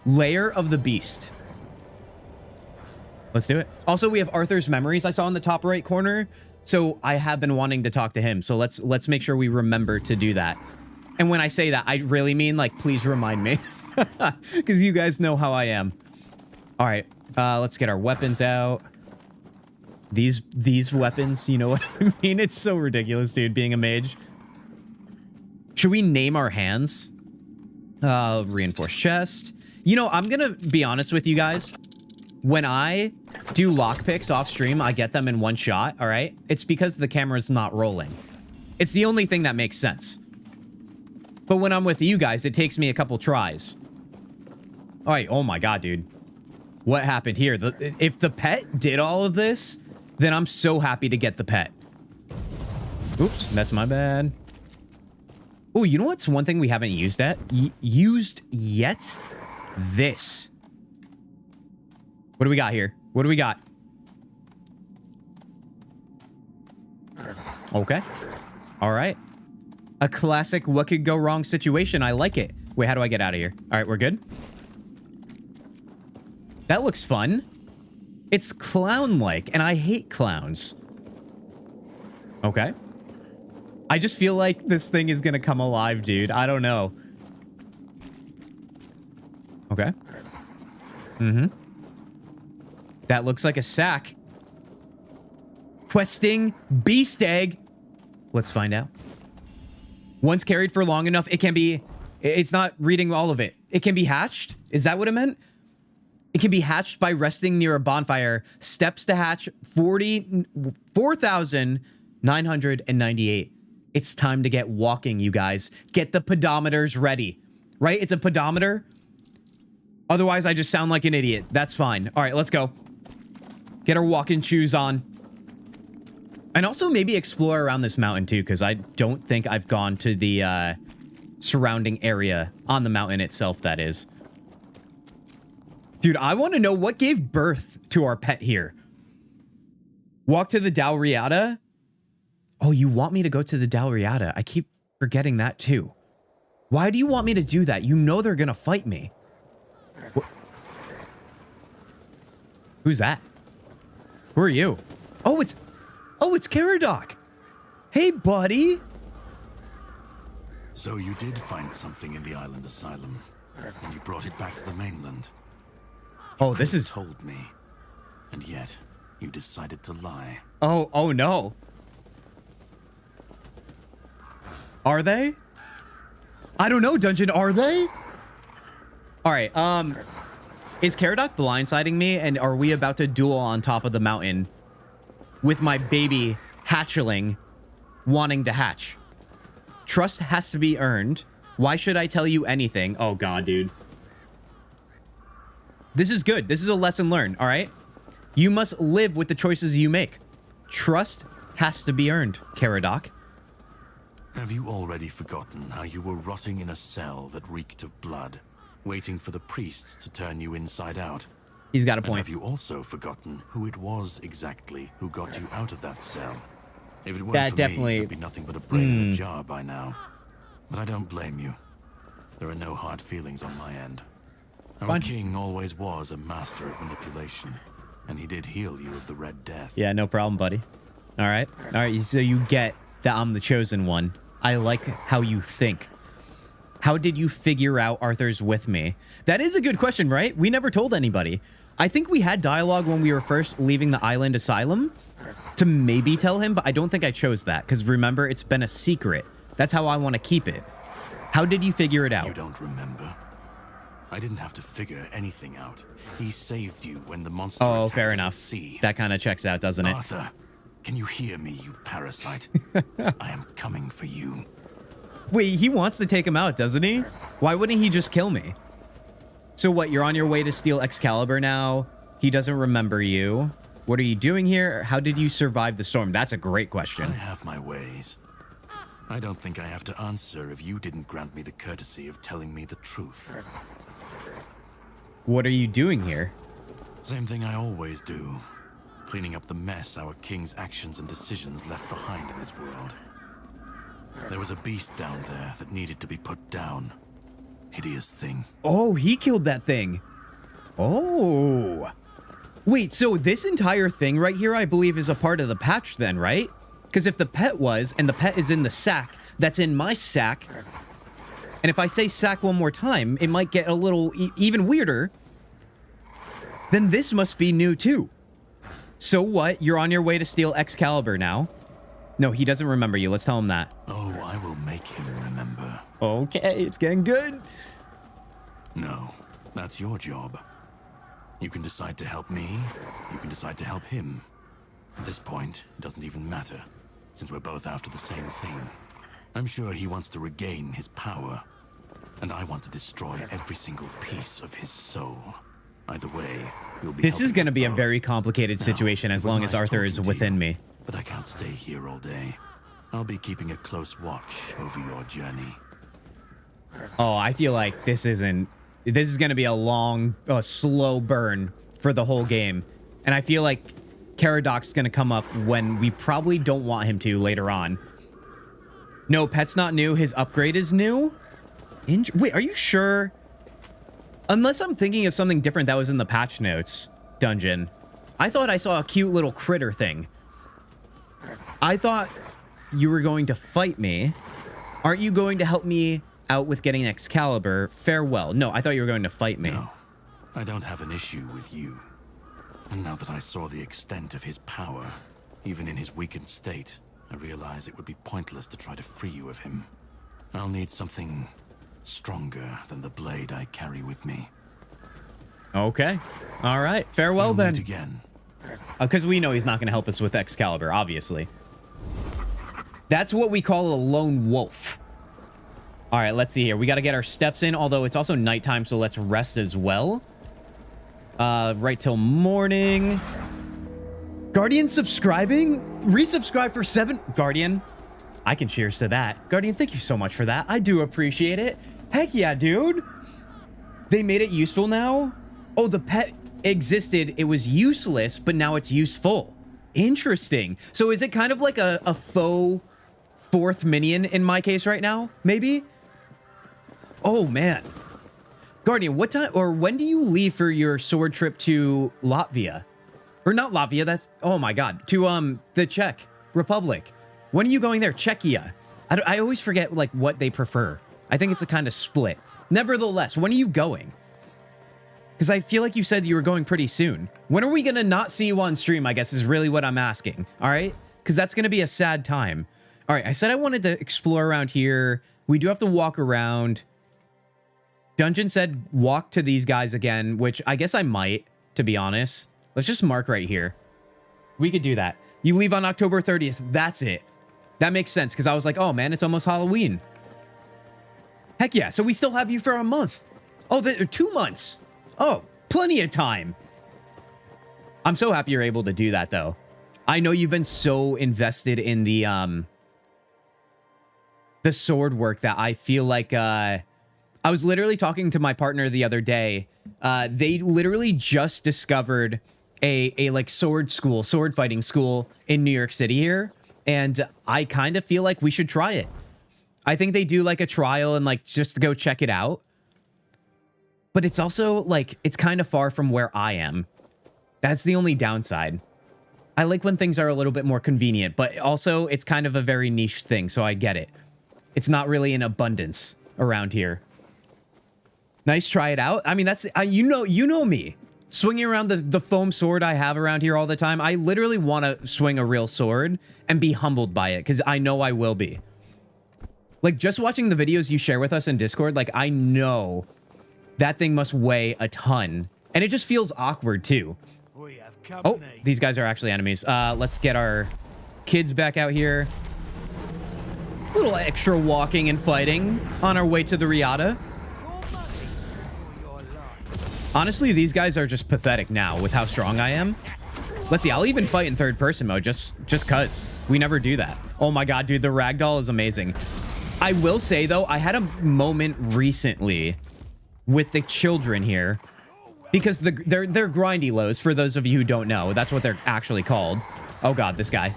Lair of the beast. Let's do it. Also, we have Arthur's memories I saw in the top right corner. So I have been wanting to talk to him. So let's make sure we remember to do that. And when I say that, I really mean, like, please remind me. Because you guys know how I am. All right. Let's get our weapons out. These weapons, you know what I mean? It's so ridiculous, dude, being a mage. Should we name our hands? Reinforced chest. You know, I'm gonna be honest with you guys. When I do lockpicks off stream, I get them in one shot, all right? It's because the camera's not rolling. It's the only thing that makes sense. But when I'm with you guys, it takes me a couple tries. All right, oh my god, dude. What happened here? If the pet did all of this, then I'm so happy to get the pet. Oops, that's my bad. Oh, you know what's one thing we haven't used yet? This. What do we got here? What do we got? Okay. All right. A classic what could go wrong situation. I like it. Wait, how do I get out of here? All right, we're good. That looks fun. It's clown-like, and I hate clowns. Okay. I just feel like this thing is gonna come alive, dude. I don't know. Okay. Mm-hmm. That looks like a sack. Questing beast egg. Let's find out. Once carried for long enough, it can be... It's not reading all of it. It can be hatched? Is that what it meant? It can be hatched by resting near a bonfire. Steps to hatch 4,998. It's time to get walking, you guys. Get the pedometers ready. Right? It's a pedometer. Otherwise, I just sound like an idiot. That's fine. All right, let's go. Get our walking shoes on. And also maybe explore around this mountain too, because I don't think I've gone to the surrounding area on the mountain itself, that is. Dude, I want to know what gave birth to our pet here. Walk to the Dalriada? Oh, you want me to go to the Dalriada? I keep forgetting that too. Why do you want me to do that? You know they're going to fight me. Who's that? Who are you? Oh, it's Caradoc. Hey, buddy. So you did find something in the island asylum, and you brought it back to the mainland. Oh, this is... told me, and yet you decided to lie. Oh no. Are they? I don't know, Dungeon. Are they? All right. Is Caradoc blindsiding me, and are we about to duel on top of the mountain with my baby hatchling wanting to hatch? Trust has to be earned. Why should I tell you anything? Oh god, dude. This is good. This is a lesson learned, all right? You must live with the choices you make. Trust has to be earned, Caradoc. Have you already forgotten how you were rotting in a cell that reeked of blood, waiting for the priests to turn you inside out? He's got a And point. have you also forgotten who it was exactly who got you out of that cell? If it weren't That for definitely... me, you'd be nothing but a brain in a jar by now. But I don't blame you. There are no hard feelings on my end. Our Fine. king always was a master of manipulation, and he did heal you of the Red Death. Yeah, no problem, buddy. All right. All right, so you get that I'm the chosen one. I like how you think. How did you figure out Arthur's with me? That is a good question, right? We never told anybody. I think we had dialogue when we were first leaving the island asylum to maybe tell him, but I don't think I chose that because remember, it's been a secret. That's how I want to keep it. How did you figure it out? You don't remember? I didn't have to figure anything out. He saved you when the monster Oh, attacked fair us enough. at sea. That kind of checks out, doesn't it? Arthur, can you hear me, you parasite? I am coming for you. Wait, he wants to take him out, doesn't he? Why wouldn't he just kill me? So what, you're on your way to steal Excalibur now? He doesn't remember you. What are you doing here? How did you survive the storm? That's a great question. I have my ways. I don't think I have to answer if you didn't grant me the courtesy of telling me the truth. What are you doing here? Same thing I always do. Cleaning up the mess our king's actions and decisions left behind in this world. There was a beast down there that needed to be put down. Hideous thing. Oh, he killed that thing. Oh. Wait, so this entire thing right here, I believe, is a part of the patch then, right? Because if the pet was, and the pet is in the sack, that's in my sack. And if I say sack one more time, it might get a little even weirder. Then this must be new too. So what? You're on your way to steal Excalibur now? No, he doesn't remember you. Let's tell him that. Oh, I will make him remember. Okay, it's getting good. No, that's your job. You can decide to help me. You can decide to help him. At this point, it doesn't even matter, since we're both after the same thing. I'm sure he wants to regain his power, and I want to destroy every single piece of his soul. Either way, we'll be. This is going to be a both. very complicated situation as long as Arthur is within me. But I can't stay here all day. I'll be keeping a close watch over your journey. Oh, I feel like this is going to be a long, slow burn for the whole game. And I feel like Caradoc's going to come up when we probably don't want him to later on. No, pet's not new. His upgrade is new? Wait, are you sure? Unless I'm thinking of something different that was in the patch notes dungeon. I thought I saw a cute little critter thing. I thought you were going to fight me. Aren't you going to help me out with getting Excalibur? Farewell. No, I thought you were going to fight me. No, I don't have an issue with you. And now that I saw the extent of his power, even in his weakened state, I realize it would be pointless to try to free you of him. I'll need something stronger than the blade I carry with me. Okay. All right. Farewell We'll then. meet again. Because we know he's not going to help us with Excalibur, obviously. That's what we call a lone wolf. All right, let's see here. We got to get our steps in, although it's also nighttime, so let's rest as well. Right till morning. Guardian subscribing? Resubscribe for 7... Guardian, I can cheers to that. Guardian, thank you so much for that. I do appreciate it. Heck yeah, dude. They made it useful now? Oh, the pet existed. It was useless, but now it's useful. Interesting. So is it kind of like a faux fourth minion in my case right now? Maybe? Oh, man. Guardian, what time or when do you leave for your sword trip to Latvia? Or not Latvia, that's... Oh, my God. To, the Czech Republic. When are you going there? Czechia. I always forget, like, what they prefer. I think it's a kind of split. Nevertheless, when are you going? Because I feel like you said you were going pretty soon. When are we going to not see you on stream, I guess, is really what I'm asking. All right? Because that's going to be a sad time. All right, I said I wanted to explore around here. We do have to walk around. Dungeon said walk to these guys again, which I guess I might, to be honest. Let's just mark right here. We could do that. You leave on October 30th. That's it. That makes sense, because I was like, oh, man, it's almost Halloween. Heck yeah, so we still have you for a month. Oh, 2 months. Oh, plenty of time. I'm so happy you're able to do that, though. I know you've been so invested in the sword work that I feel like... I was literally talking to my partner the other day. They literally just discovered a like sword fighting school in New York City here. And I kind of feel like we should try it. I think they do like a trial and like just go check it out. But it's also like, it's kind of far from where I am. That's the only downside. I like when things are a little bit more convenient, but also it's kind of a very niche thing. So I get it. It's not really in abundance around here. Nice, try it out. I mean, that's, you know me. Swinging around the foam sword I have around here all the time. I literally want to swing a real sword and be humbled by it because I know I will be. Like, just watching the videos you share with us in Discord, like, I know that thing must weigh a ton. And it just feels awkward, too. Oh, these guys are actually enemies. Let's get our kids back out here. A little extra walking and fighting on our way to the Riata. Honestly, these guys are just pathetic now with how strong I am. Let's see. I'll even fight in third person mode just cuz. We never do that. Oh my god, dude. The ragdoll is amazing. I will say, though, I had a moment recently with the children here. Because they're grindy lows, for those of you who don't know. That's what they're actually called. Oh god, this guy.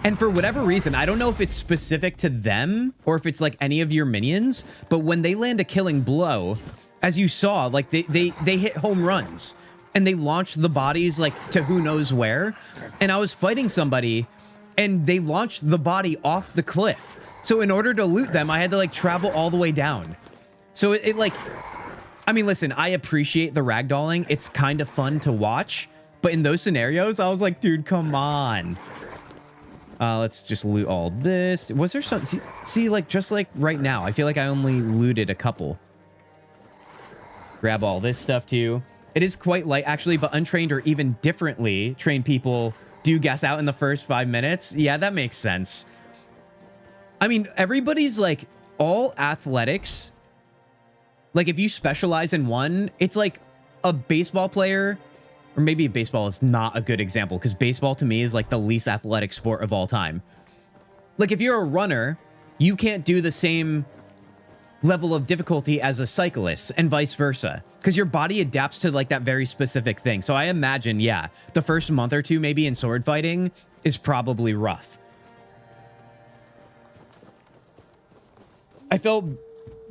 And for whatever reason, I don't know if it's specific to them or if it's like any of your minions, but when they land a killing blow, as you saw, like they hit home runs and they launched the bodies like to who knows where. And I was fighting somebody and they launched the body off the cliff. So in order to loot them, I had to like travel all the way down. So it like, I mean, listen, I appreciate the ragdolling. It's kind of fun to watch, but in those scenarios, I was like, dude, come on. Let's just loot all this. Was there some... See, like, just like right now, I feel like I only looted a couple. Grab all this stuff, too. It is quite light, actually, but untrained or even differently trained people do gas out in the first 5 minutes. Yeah, that makes sense. I mean, everybody's, like, all athletics. Like, if you specialize in one, it's like a baseball player... Or maybe baseball is not a good example because baseball to me is like the least athletic sport of all time. Like if you're a runner, you can't do the same level of difficulty as a cyclist and vice versa because your body adapts to like that very specific thing. So I imagine, yeah, the first month or two maybe in sword fighting is probably rough. I felt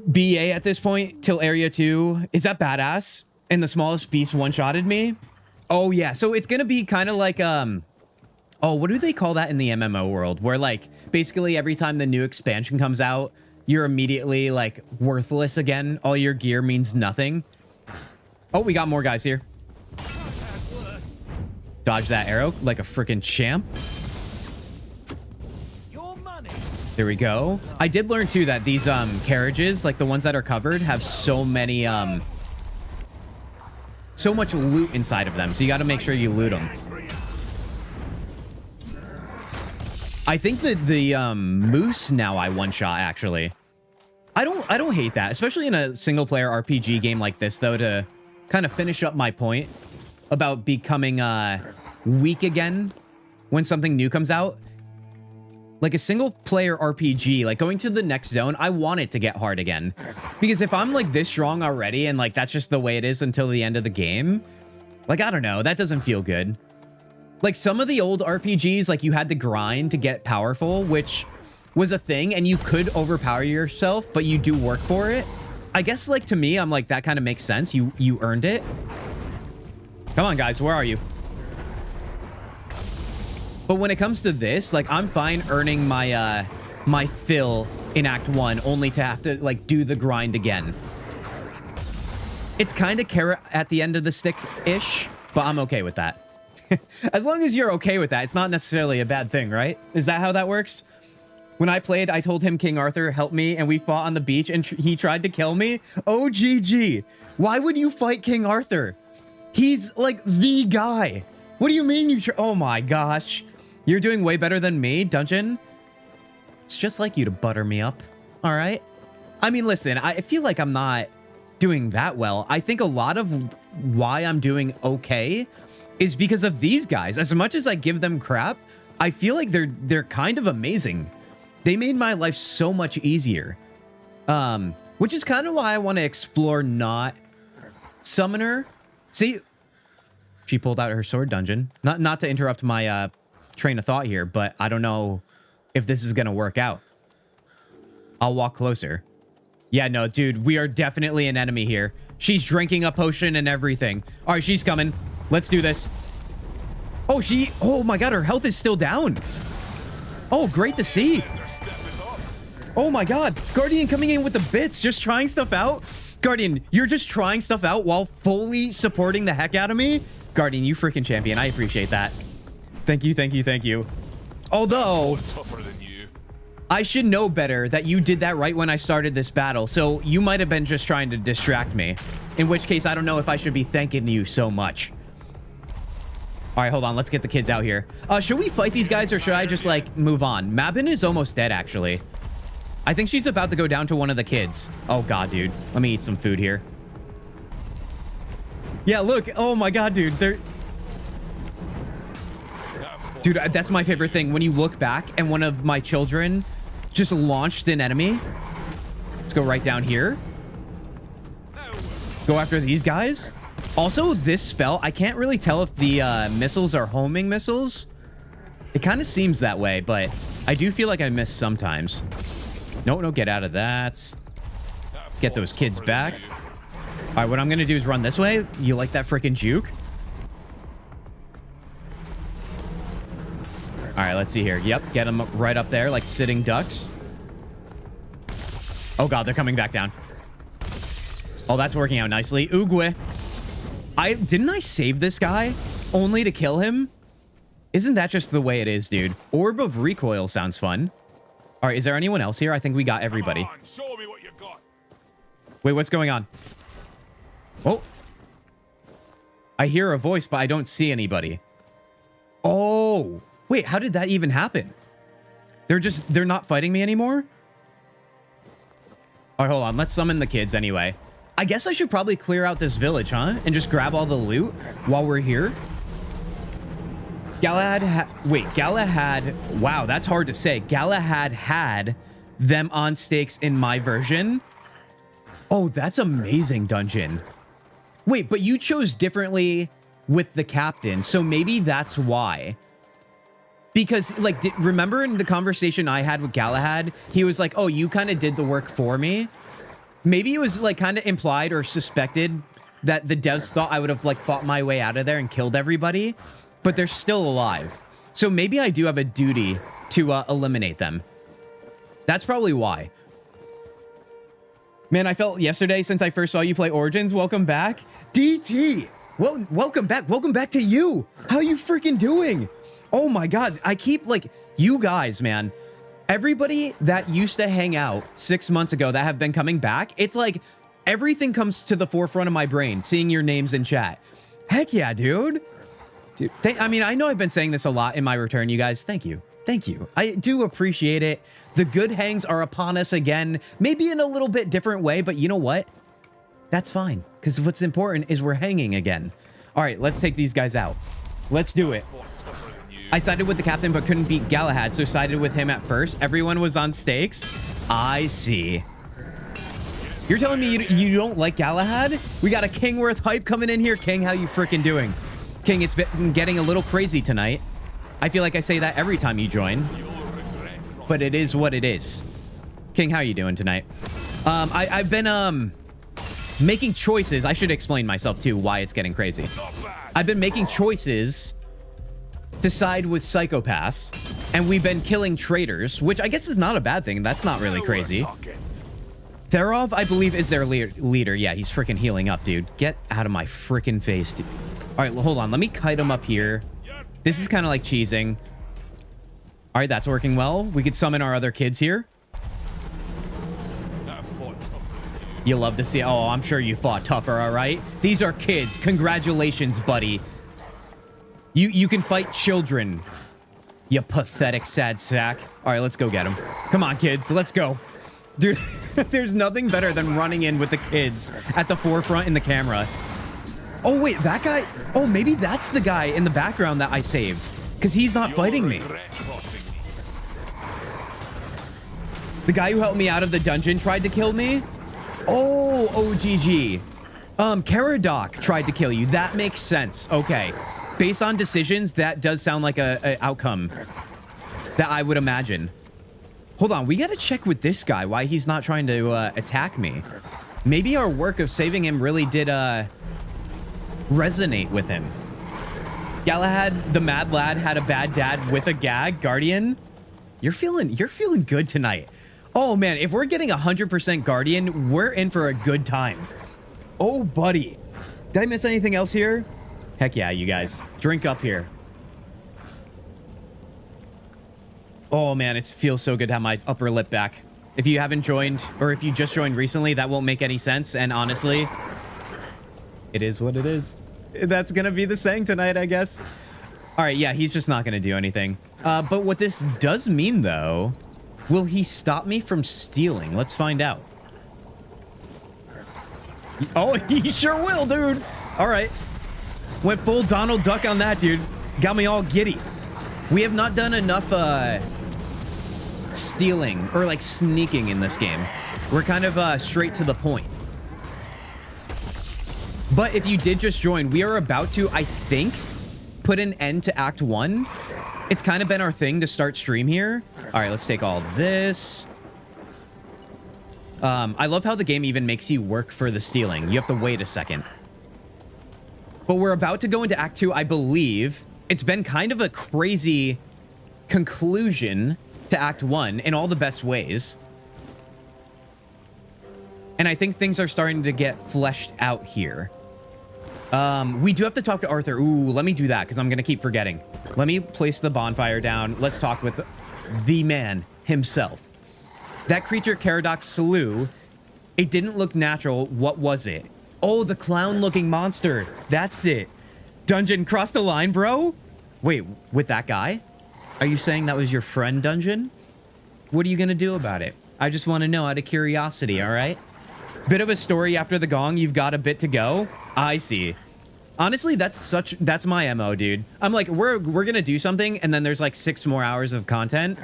BA at this point till area 2. Is that badass? And the smallest beast one-shotted me? Oh, yeah. So it's going to be kind of like, oh, what do they call that in the MMO world? Where, like, basically every time the new expansion comes out, you're immediately, like, worthless again. All your gear means nothing. Oh, we got more guys here. Dodge that arrow like a freaking champ. There we go. I did learn, too, that these carriages, like the ones that are covered, have so many... so much loot inside of them, so you got to make sure you loot them. I think that the moose now I one-shot actually. I don't hate that, especially in a single-player RPG game like this, though. To kind of finish up my point about becoming weak again when something new comes out. Like a single-player RPG, like going to the next zone, I want it to get hard again. Because if I'm like this strong already and like that's just the way it is until the end of the game, like, I don't know, that doesn't feel good. Like some of the old RPGs, like you had to grind to get powerful, which was a thing and you could overpower yourself, but you do work for it. I guess like to me, I'm like, that kind of makes sense. You earned it. Come on, guys, where are you? But when it comes to this, like, I'm fine earning my my fill in Act 1 only to have to, like, do the grind again. It's kind of carrot at the end of the stick-ish, but I'm okay with that. As long as you're okay with that, it's not necessarily a bad thing, right? Is that how that works? When I played, I told him King Arthur help me, and we fought on the beach, and he tried to kill me. Oh, GG. Why would you fight King Arthur? He's, like, the guy. What do you mean you... Oh, my gosh. You're doing way better than me, Dungeon. It's just like you to butter me up. All right? I mean, listen, I feel like I'm not doing that well. I think a lot of why I'm doing okay is because of these guys. As much as I give them crap, I feel like they're kind of amazing. They made my life so much easier. Which is kind of why I want to explore not Summoner. See, she pulled out her sword, Dungeon. Not to interrupt my train of thought here, but I don't know if this is gonna work out. I'll walk closer. Yeah, no, dude, we are definitely an enemy here. She's drinking a potion and everything. All right, she's coming. Let's do this. Oh my god, her health is still down. Oh, great to see. Oh my god, Guardian coming in with the bits, just trying stuff out. Guardian, you're just trying stuff out while fully supporting the heck out of me. Guardian, you freaking champion. I appreciate that. Thank you, thank you, thank you. Although, I should know better that you did that right when I started this battle, so you might have been just trying to distract me. In which case, I don't know if I should be thanking you so much. All right, hold on. Let's get the kids out here. Should we fight these guys or should I just, like, move on? Mabin is almost dead, actually. I think she's about to go down to one of the kids. Oh, God, dude. Let me eat some food here. Yeah, look. Oh my god, dude. Dude, that's my favorite thing. When you look back and one of my children just launched an enemy. Let's go right down here. Go after these guys. Also, this spell, I can't really tell if the missiles are homing missiles. It kind of seems that way, but I do feel like I miss sometimes. No, get out of that. Get those kids back. All right, what I'm going to do is run this way. You like that freaking juke? All right, let's see here. Yep, get them right up there like sitting ducks. Oh, God, they're coming back down. Oh, that's working out nicely. Oogwe. Didn't I save this guy only to kill him? Isn't that just the way it is, dude? Orb of Recoil sounds fun. All right, is there anyone else here? I think we got everybody. Come on, show me what you got. Wait, what's going on? Oh. I hear a voice, but I don't see anybody. Oh. Wait, how did that even happen? They're not fighting me anymore? All right, hold on. Let's summon the kids anyway. I guess I should probably clear out this village, huh? And just grab all the loot while we're here. Galahad. Wow, that's hard to say. Galahad had them on stakes in my version. Oh, that's amazing, dungeon. Wait, but you chose differently with the captain, so maybe that's why. Because, like, remember in the conversation I had with Galahad, he was like, oh, you kind of did the work for me. Maybe it was, like, kind of implied or suspected that the devs thought I would have, like, fought my way out of there and killed everybody. But they're still alive. So maybe I do have a duty to eliminate them. That's probably why. Man, I felt yesterday since I first saw you play Origins. Welcome back. DT! Well, welcome back. Welcome back to you. How you freaking doing? Oh my god. I keep, like, you guys, man. Everybody that used to hang out 6 months ago that have been coming back, it's like everything comes to the forefront of my brain, seeing your names in chat. Heck yeah, dude. Dude, I mean, I know I've been saying this a lot in my return, you guys. Thank you. Thank you. I do appreciate it. The good hangs are upon us again, maybe in a little bit different way, but you know what? That's fine, because what's important is we're hanging again. All right, let's take these guys out. Let's do it. I sided with the captain, but couldn't beat Galahad, so sided with him at first. Everyone was on stakes. I see. You're telling me you don't like Galahad? We got a Kingworth hype coming in here. King, how you freaking doing? King, it's been getting a little crazy tonight. I feel like I say that every time you join, but it is what it is. King, how you doing tonight? I've been making choices. I should explain myself too, why it's getting crazy. I've been making choices to side with psychopaths, and we've been killing traitors, which I guess is not a bad thing. That's not really crazy. Therov, I believe, is their leader. Yeah, he's freaking healing up, dude. Get out of my freaking face, dude. All right, well, hold on. Let me kite him up here. This is kind of like cheesing. All right, that's working well. We could summon our other kids here. You love to see... Oh, I'm sure you fought tougher, all right? These are kids. Congratulations, buddy. You can fight children. You pathetic sad sack. All right, let's go get him. Come on, kids. Let's go. Dude, there's nothing better than running in with the kids at the forefront in the camera. Oh, wait, that guy... Oh, maybe that's the guy in the background that I saved. Because he's not fighting me. The guy who helped me out of the dungeon tried to kill me? Oh, OGG. Caradoc tried to kill you. That makes sense. Okay. Based on decisions, that does sound like a outcome that I would imagine. Hold on, we gotta check with this guy why he's not trying to attack me. Maybe our work of saving him really did resonate with him. Galahad, the mad lad, had a bad dad with a gag. Guardian, you're feeling good tonight. Oh man, if we're getting 100% Guardian, we're in for a good time. Oh buddy, did I miss anything else here? Heck yeah, you guys. Drink up here. Oh, man, it feels so good to have my upper lip back. If you haven't joined, or if you just joined recently, that won't make any sense. And honestly, it is what it is. That's going to be the saying tonight, I guess. All right, yeah, he's just not going to do anything. But what this does mean, though, will he stop me from stealing? Let's find out. Oh, he sure will, dude. All right. Went full Donald Duck on that, dude. Got me all giddy. We have not done enough stealing or like sneaking in this game. We're kind of straight to the point. But if you did just join, we are about to, I think, put an end to Act 1. It's kind of been our thing to start stream here. All right, let's take all this. I love how the game even makes you work for the stealing. You have to wait a second. But we're about to go into Act 2, I believe. It's been kind of a crazy conclusion to Act 1 in all the best ways. And I think things are starting to get fleshed out here. We do have to talk to Arthur. Ooh, let me do that because I'm going to keep forgetting. Let me place the bonfire down. Let's talk with the man himself. That creature Caradoc slew, it didn't look natural. What was it? Oh, the clown-looking monster. That's it. Dungeon, cross the line, bro? Wait, with that guy? Are you saying that was your friend, Dungeon? What are you going to do about it? I just want to know out of curiosity, all right? Bit of a story after the gong. You've got a bit to go. I see. Honestly, that's my MO, dude. I'm like, we're going to do something, and then there's like 6 more hours of content.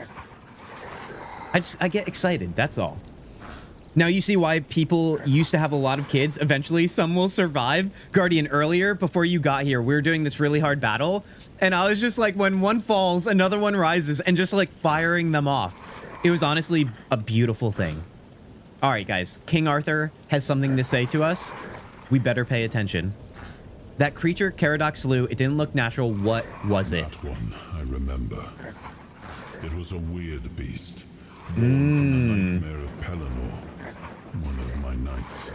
I get excited. That's all. Now you see why people used to have a lot of kids. Eventually, some will survive. Guardian, earlier, before you got here, we were doing this really hard battle. And I was just like, when one falls, another one rises, and just like firing them off. It was honestly a beautiful thing. All right, guys. King Arthur has something to say to us. We better pay attention. That creature Caradoc slew, it didn't look natural. What was it? That one, I remember. It was a weird beast. Born from the nightmare of Pelennor, one of my knights.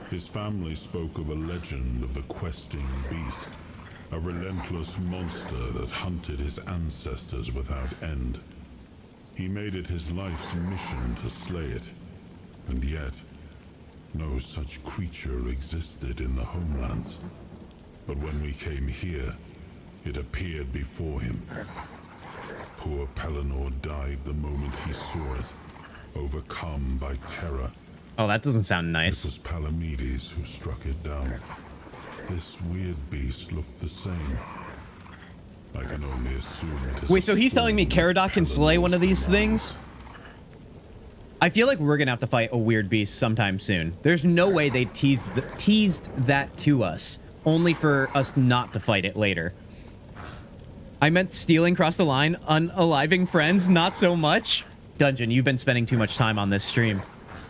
His family spoke of a legend of the questing beast, a relentless monster that hunted his ancestors without end. He made it his life's mission to slay it, and yet, no such creature existed in the homelands. But when we came here, it appeared before him. Poor Pelennor died the moment he saw it, overcome by terror. Oh, that doesn't sound nice. It was Palamedes who struck it down. This weird beast looked the same. I can only assume it is. Wait, so he's telling me Caradoc can slay one of these things? I feel like we're gonna have to fight a weird beast sometime soon. There's no way they teased that to us, only for us not to fight it later. I meant stealing across the line, unaliving friends, not so much. Dungeon, you've been spending too much time on this stream.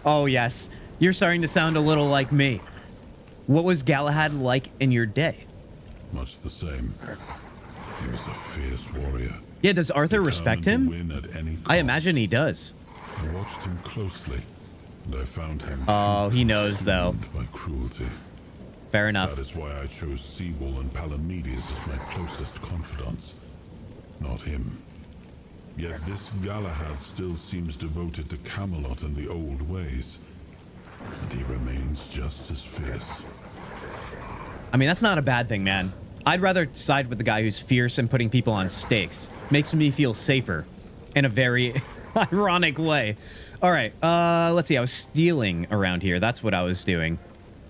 Oh, yes. You're starting to sound a little like me. What was Galahad like in your day? Much the same. He was a fierce warrior. Yeah, does Arthur respect him? I imagine he does. I watched him closely, and I found him. Oh, he knows, though. By cruelty. Fair enough. That is why I chose Seawall and Palamedes as my closest confidants. Not him. Yet this Galahad still seems devoted to Camelot and the old ways. And he remains just as fierce. I mean, that's not a bad thing, man. I'd rather side with the guy who's fierce and putting people on stakes. Makes me feel safer. In a very ironic way. All right, let's see. I was stealing around here. That's what I was doing.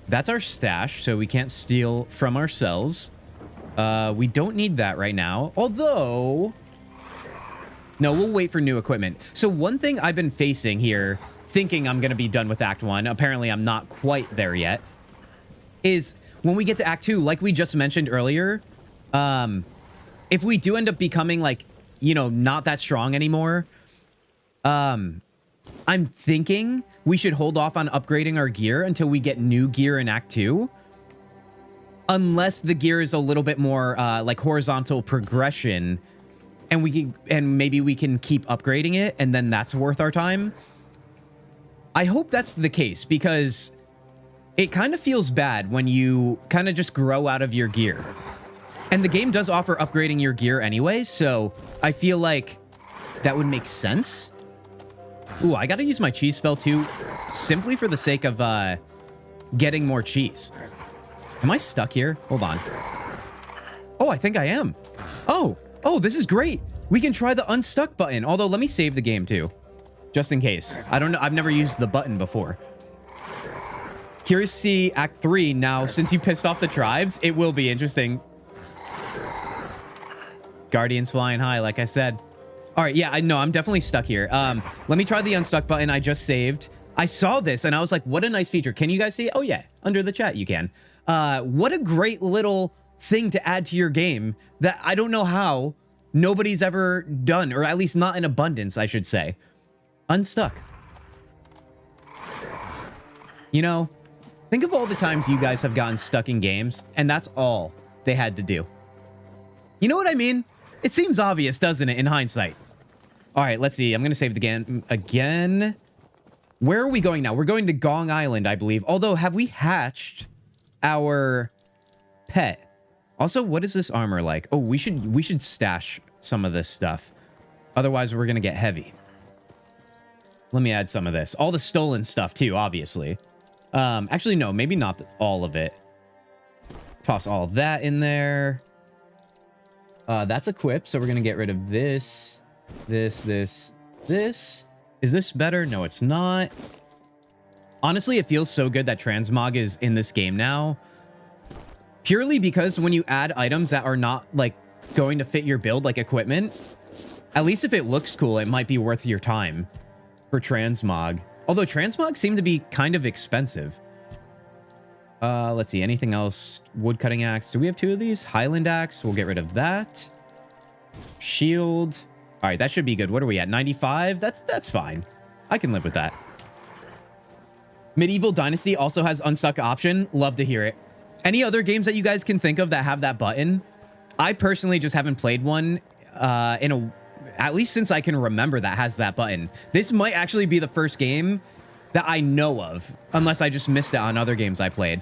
That's our stash, so we can't steal from ourselves. We don't need that right now. Although... No, we'll wait for new equipment. So one thing I've been facing here, thinking I'm going to be done with Act 1, apparently I'm not quite there yet, is when we get to Act 2, like we just mentioned earlier, if we do end up becoming, like, you know, not that strong anymore, I'm thinking we should hold off on upgrading our gear until we get new gear in Act 2. Unless the gear is a little bit more like horizontal progression, and maybe we can keep upgrading it, and then that's worth our time. I hope that's the case, because it kind of feels bad when you kind of just grow out of your gear. And the game does offer upgrading your gear anyway, so I feel like that would make sense. Ooh, I gotta use my cheese spell too, simply for the sake of getting more cheese. Am I stuck here? Hold on. Oh, I think I am. Oh, this is great. We can try the unstuck button. Although, let me save the game too, just in case. I don't know. I've never used the button before. Curious to see Act 3 now. Since you pissed off the tribes, it will be interesting. Guardians flying high, like I said. All right, yeah, I know I'm definitely stuck here. Let me try the unstuck button. I just saved. I saw this and I was like, what a nice feature. Can you guys see? Oh yeah, under the chat you can. What a great little thing to add to your game that I don't know how nobody's ever done, or at least not in abundance, I should say. Unstuck. You know, think of all the times you guys have gotten stuck in games, and that's all they had to do. You know what I mean? It seems obvious, doesn't it, in hindsight? All right, let's see. I'm going to save the game again. Where are we going now? We're going to Gong Island, I believe. Although, have we hatched our pet? Also, what is this armor like? Oh, we should stash some of this stuff. Otherwise, we're going to get heavy. Let me add some of this. All the stolen stuff, too, obviously. Actually, no, maybe not all of it. Toss all of that in there. That's equipped, so we're going to get rid of this. This. Is this better? No, it's not. Honestly, it feels so good that transmog is in this game now. Purely because when you add items that are not, like, going to fit your build, like equipment, at least if it looks cool, it might be worth your time for transmog. Although transmog seem to be kind of expensive. Let's see, anything else? Woodcutting axe. Do we have 2 of these? Highland axe. We'll get rid of that. Shield. All right, that should be good. What are we at? 95? That's fine. I can live with that. Medieval Dynasty also has unstuck option. Love to hear it. Any other games that you guys can think of that have that button? I personally just haven't played one at least since I can remember that has that button. This might actually be the first game that I know of, unless I just missed it on other games I played.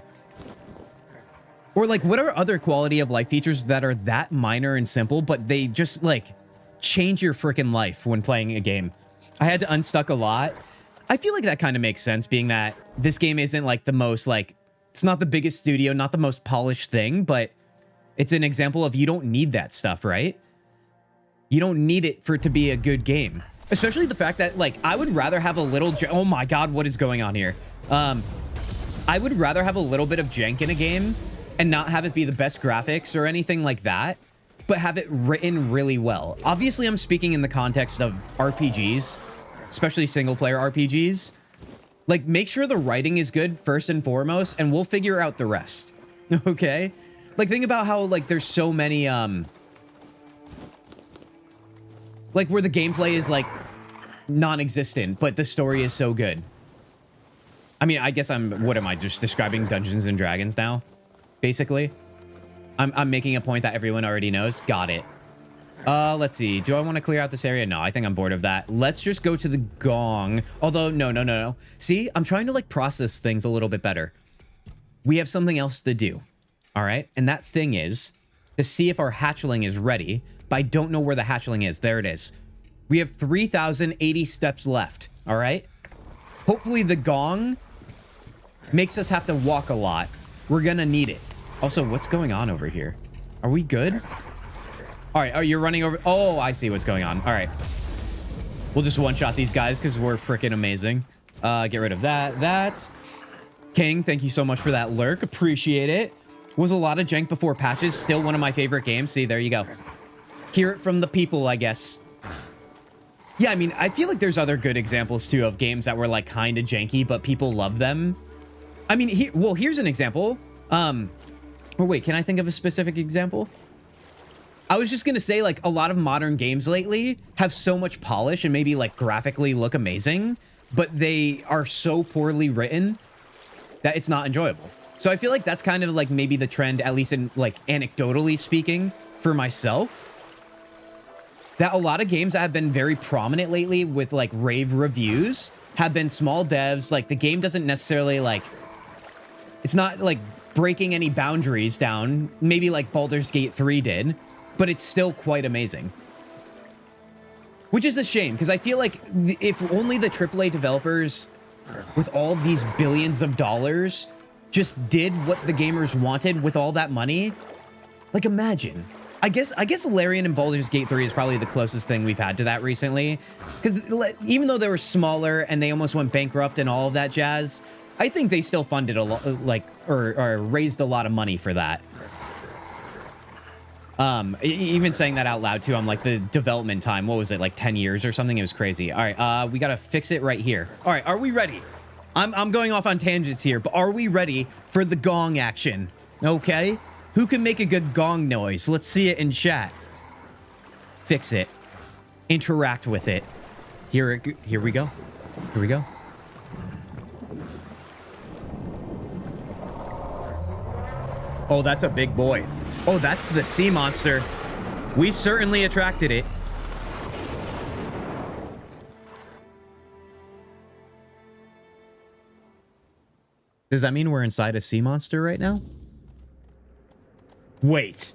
Or like, what are other quality of life features that are that minor and simple, but they just like change your freaking life when playing a game? I had to unstuck a lot. I feel like that kind of makes sense, being that this game isn't like the most like, it's not the biggest studio, not the most polished thing, but it's an example of you don't need that stuff, right? You don't need it for it to be a good game. Especially the fact that, like, I would rather have a little... Oh my god, what is going on here? I would rather have a little bit of jank in a game and not have it be the best graphics or anything like that, but have it written really well. Obviously, I'm speaking in the context of RPGs, especially single-player RPGs. Like, make sure the writing is good first and foremost, and we'll figure out the rest. Okay? Like, think about how, like, there's so many, like, where the gameplay is, like, non-existent, but the story is so good. I mean, I guess what am I, just describing Dungeons and Dragons now? Basically. I'm making a point that everyone already knows. Got it. Let's see. Do I want to clear out this area? No, I think I'm bored of that. Let's just go to the Gong. Although, no. See, I'm trying to, like, process things a little bit better. We have something else to do. All right? And that thing is to see if our hatchling is ready. But I don't know where the hatchling is. There it is. We have 3,080 steps left. All right? Hopefully the Gong makes us have to walk a lot. We're gonna need it. Also, what's going on over here? Are we good? All right. Oh, you're running over. Oh, I see what's going on. All right. We'll just one-shot these guys because we're freaking amazing. Get rid of that. King, thank you so much for that lurk. Appreciate it. Was a lot of jank before patches. Still one of my favorite games. See, there you go. Hear it from the people, I guess. Yeah, I mean, I feel like there's other good examples, too, of games that were, like, kind of janky, but people love them. I mean, here's an example. Or wait, can I think of a specific example? I was just going to say, like, a lot of modern games lately have so much polish and maybe, like, graphically look amazing, but they are so poorly written that it's not enjoyable. So I feel like that's kind of, like, maybe the trend, at least in, like, anecdotally speaking, for myself. That a lot of games that have been very prominent lately with, like, rave reviews have been small devs. Like, the game doesn't necessarily, like... It's not, like, breaking any boundaries down. Maybe, like, Baldur's Gate 3 did. But it's still quite amazing. Which is a shame, because I feel like if only the AAA developers with all these billions of dollars just did what the gamers wanted with all that money... Like, imagine... I guess Larian and Baldur's Gate 3 is probably the closest thing we've had to that recently. Because even though they were smaller and they almost went bankrupt and all of that jazz, I think they still funded a lot, like, or raised a lot of money for that. Even saying that out loud too, I'm like, the development time, what was it, like 10 years or something? It was crazy. All right, we gotta fix it right here. All right, are we ready? I'm going off on tangents here, but are we ready for the gong action? Okay, who can make a good gong noise? Let's see it in chat. Fix it. Interact with it. Here we go. Here we go. Oh, that's a big boy. Oh, that's the sea monster. We certainly attracted it. Does that mean we're inside a sea monster right now? Wait.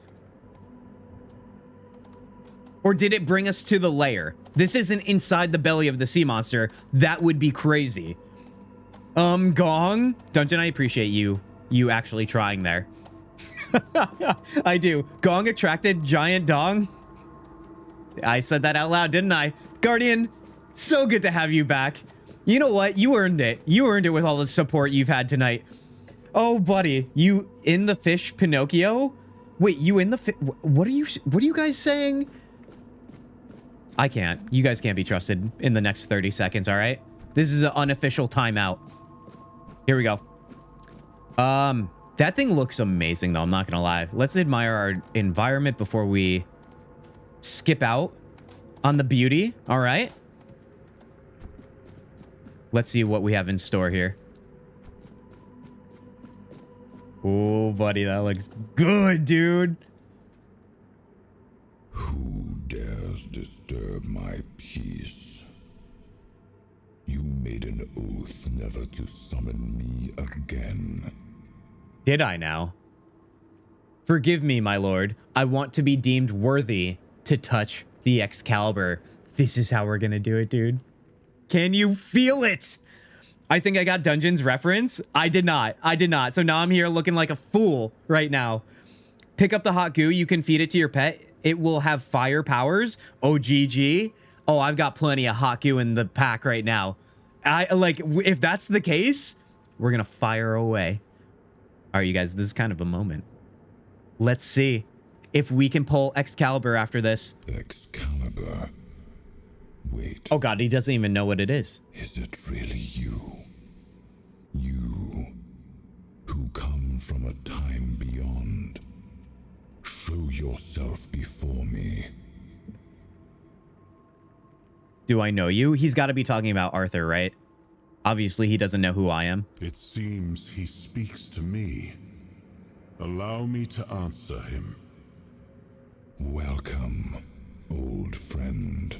Or did it bring us to the lair? This isn't inside the belly of the sea monster. That would be crazy. Gong? Dungeon, I appreciate you actually trying there. I do. Gong attracted giant dong. I said that out loud, didn't I? Guardian, so good to have you back. You know what? You earned it. You earned it with all the support you've had tonight. Oh, buddy, you in the fish, Pinocchio? Wait, you in the fish? What are you guys saying? I can't. You guys can't be trusted in the next 30 seconds, all right? This is an unofficial timeout. Here we go. That thing looks amazing, though. I'm not going to lie. Let's admire our environment before we skip out on the beauty. All right. Let's see what we have in store here. Oh, buddy, that looks good, dude. Who dares disturb my peace? You made an oath never to summon me again. Did I now? Forgive me, my lord. I want to be deemed worthy to touch the Excalibur. This is how we're gonna do it, dude. Can you feel it? I think I got Dungeons reference. I did not. So now I'm here looking like a fool right now. Pick up the hot goo. You can feed it to your pet. It will have fire powers. Oh, GG. Oh, I've got plenty of hot goo in the pack right now. If that's the case, we're gonna fire away. All right, you guys, this is kind of a moment. Let's see if we can pull Excalibur after this. Excalibur. Wait. Oh god, he doesn't even know what it is. Is it really you? You, who come from a time beyond. Show yourself before me. Do I know you? He's got to be talking about Arthur, right? Obviously, he doesn't know who I am. It seems he speaks to me. Allow me to answer him. Welcome, old friend.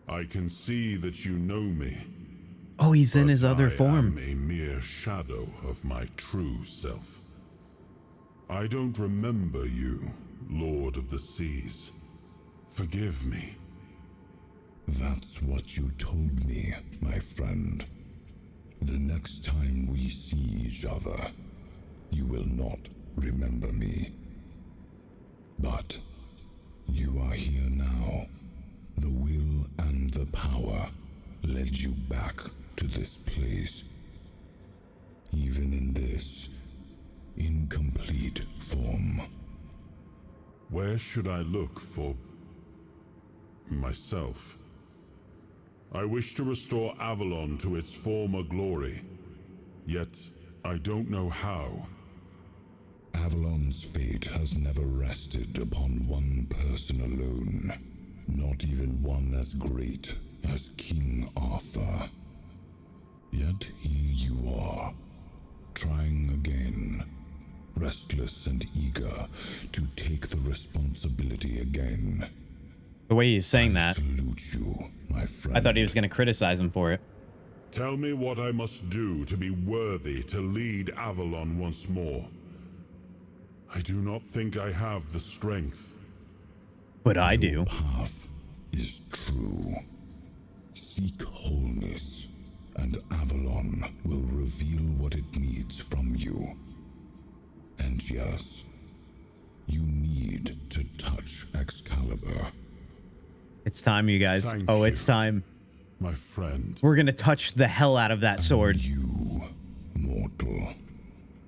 I can see that you know me. Oh, he's in his other form. I am a mere shadow of my true self. I don't remember you, Lord of the Seas. Forgive me. That's what you told me, my friend. The next time we see each other, you will not remember me. But you are here now. The will and the power led you back to this place. Even in this incomplete form. Where should I look for myself? I wish to restore Avalon to its former glory, yet I don't know how. Avalon's fate has never rested upon one person alone, not even one as great as King Arthur. Yet here you are, trying again, restless and eager to take the responsibility again. The way he's saying that, Salute you, my friend. I thought he was going to criticize him for it. Tell me what I must do to be worthy to lead Avalon once more. I do not think I have the strength. But I do. Your path is true. Seek wholeness, and Avalon will reveal what it needs from you. And yes, you need to touch Excalibur. It's time, you guys. Thank oh, you, it's time. my friend. We're going to touch the hell out of that sword. You battle.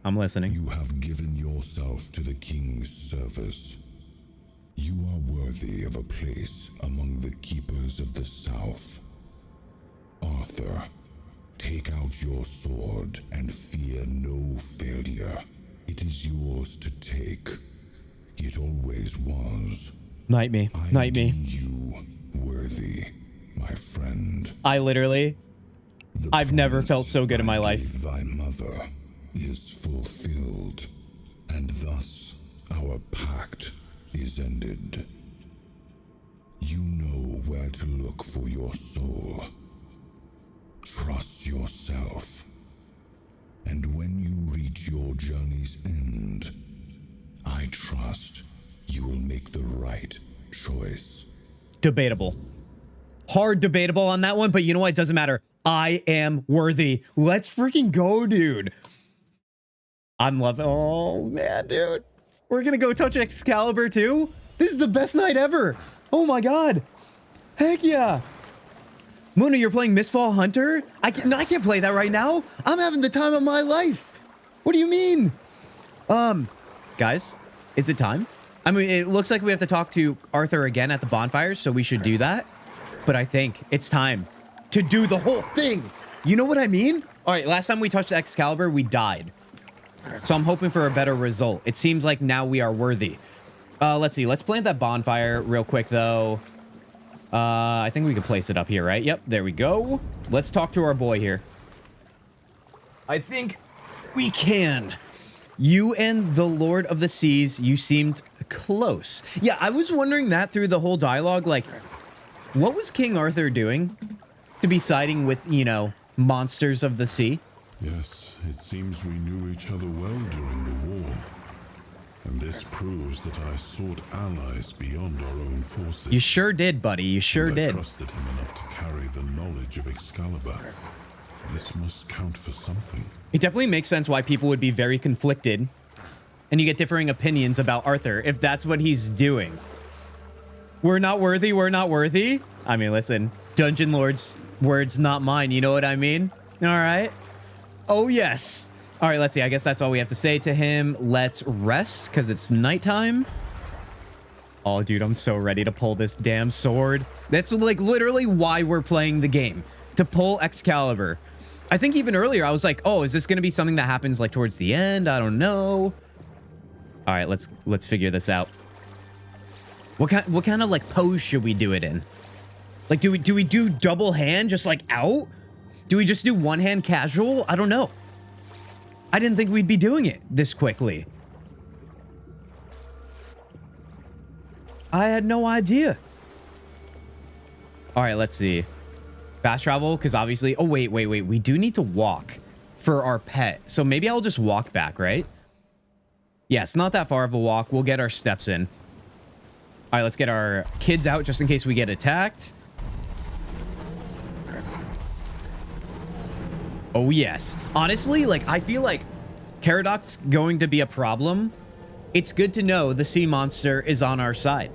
I'm listening. You have given yourself to the king's service. You are worthy of a place among the keepers of the South. Arthur, take out your sword and fear no failure. It is yours to take. It always was. Knight me. Knight me. deem you worthy, my friend. I've never felt so good in my life. Gave thy mother is fulfilled, and thus our pact is ended. You know where to look for your soul. Trust yourself. And when you reach your journey's end, I trust you will make the right choice. Debatable. Hard debatable on that one, but you know what? It doesn't matter. I am worthy. Let's freaking go, dude. I'm loving... Oh, man, dude. We're gonna go touch Excalibur, too? This is the best night ever. Oh, my God. Heck yeah. Muna, you're playing Mistfall Hunter? I can't play that right now. I'm having the time of my life. What do you mean? Guys, is it time? I mean, it looks like we have to talk to Arthur again at the bonfires, so we should do that. But I think it's time to do the whole thing. You know what I mean? All right, last time we touched Excalibur, we died. So I'm hoping for a better result. It seems like now we are worthy. Let's see. Let's plant that bonfire real quick, though. I think we can place it up here, right? Yep, there we go. Let's talk to our boy here. I think we can. You and the Lord of the Seas, you seemed close. Yeah, I was wondering that through the whole dialogue. Like, what was King Arthur doing to be siding with, you know, monsters of the sea? Yes, it seems we knew each other well during the war. And this proves that I sought allies beyond our own forces. You sure did, buddy. You sure and I did. trusted him enough to carry the knowledge of Excalibur. This must count for something. It definitely makes sense why people would be very conflicted. And you get differing opinions about Arthur if that's what he's doing. We're not worthy. We're not worthy. I mean, listen. Dungeon Lord's words, not mine. You know what I mean? All right. Oh, yes. All right, let's see. I guess that's all we have to say to him. Let's rest because it's nighttime. Oh, dude, I'm so ready to pull this damn sword. That's like literally why we're playing the game. To pull Excalibur. I think even earlier I was like, oh, is this going to be something that happens like towards the end? I don't know. All right, let's figure this out. What kind of like pose should we do it in? Like, do we do double hand just like out? Do we just do one hand casual? I don't know. I didn't think we'd be doing it this quickly. I had no idea. All right, let's see. Fast travel, because obviously... Oh, wait. We do need to walk for our pet. So maybe I'll just walk back, right? Yeah, it's not that far of a walk. We'll get our steps in. All right, let's get our kids out just in case we get attacked. Oh, yes. Honestly, like, I feel like Caradoc's going to be a problem. It's good to know the sea monster is on our side.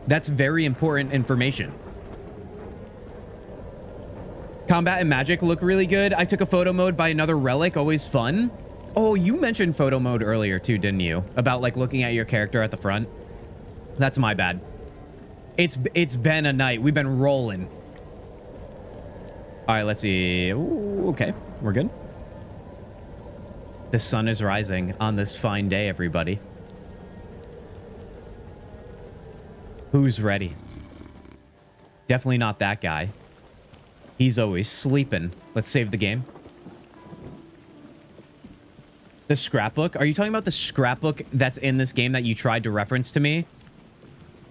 That's very important information. Combat and magic look really good. I took a photo mode by another relic. Always fun. Oh, you mentioned photo mode earlier too, didn't you? About, like, looking at your character at the front. That's my bad. It's been a night. We've been rolling. All right, let's see. Ooh, okay, we're good. The sun is rising on this fine day, everybody. Who's ready? Definitely not that guy. He's always sleeping. Let's save the game. The scrapbook? Are you talking about the scrapbook that's in this game that you tried to reference to me?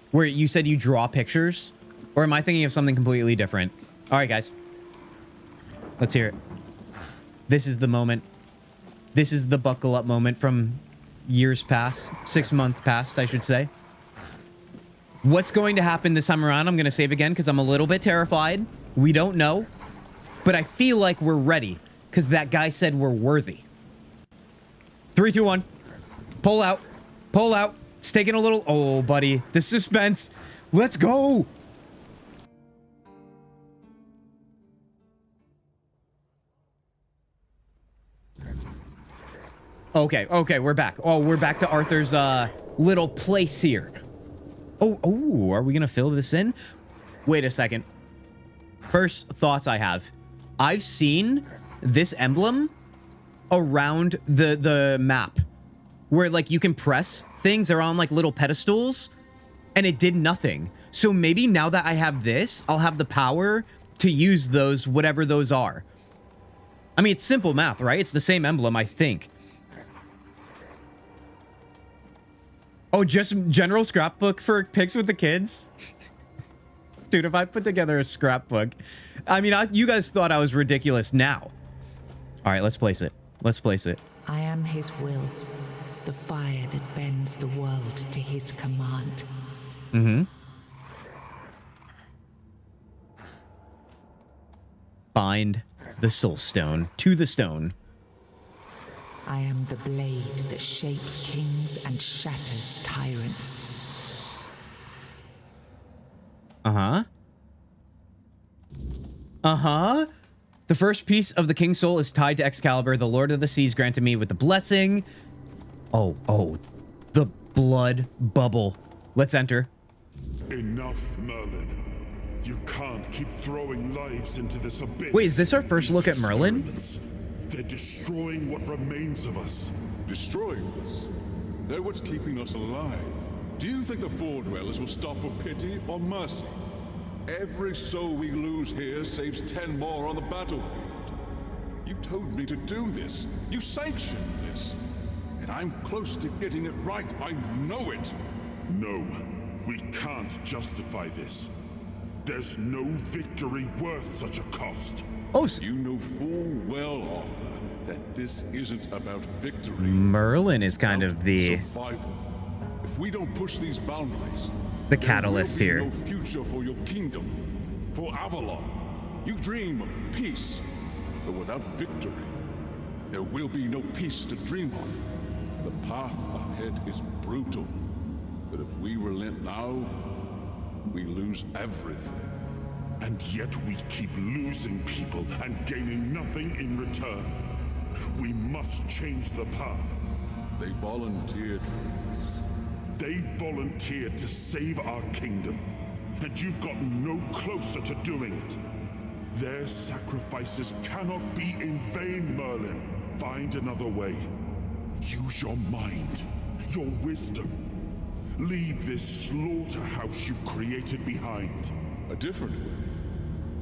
Where you said you draw pictures? Or am I thinking of something completely different? All right, guys. Let's hear it. This is the moment. This is the buckle up moment from years past. 6 months past, I should say. What's going to happen this time around? I'm going to save again because I'm a little bit terrified. We don't know. But I feel like we're ready because that guy said we're worthy. 3, 2, 1. Pull out. Pull out. It's taking a little... Oh, buddy. The suspense. Let's go. Okay, okay, we're back. Oh, we're back to Arthur's little place here. Oh, are we gonna fill this in? Wait a second. First thoughts I have. I've seen this emblem around the map where like you can press things. They're on like little pedestals and it did nothing. So maybe now that I have this, I'll have the power to use those, whatever those are. I mean, it's simple math, right? It's the same emblem, I think. Oh, just general scrapbook for pics with the kids? Dude, if I put together a scrapbook... I mean, you guys thought I was ridiculous now. All right, let's place it. Let's place it. I am his will, the fire that bends the world to his command. Mm-hmm. Bind the soul stone to the stone. I am the blade that shapes kings and shatters tyrants. Uh-huh. Uh-huh. The first piece of the King's Soul is tied to Excalibur, the Lord of the Seas granted me with the blessing. Oh, the blood bubble. Let's enter. Enough, Merlin. You can't keep throwing lives into this abyss. Wait, is this our first look at Merlin? They're destroying what remains of us. Destroying us? They're what's keeping us alive. Do you think the Four Dwellers will stop for pity or mercy? Every soul we lose here saves 10 more on the battlefield. You told me to do this. You sanctioned this. And I'm close to getting it right. I know it. No, we can't justify this. There's no victory worth such a cost. Oh, you know full well, Arthur, that this isn't about victory. Merlin is kind of the survival. If we don't push these boundaries, the catalyst there will here. be no future for your kingdom, for Avalon. You dream of peace, but without victory, there will be no peace to dream of. The path ahead is brutal, but if we relent now, we lose everything. And yet we keep losing people and gaining nothing in return. We must change the path. They volunteered for this. They volunteered to save our kingdom, and you've gotten no closer to doing it. Their sacrifices cannot be in vain, Merlin. Find another way. Use your mind, your wisdom. Leave this slaughterhouse you've created behind. A different way.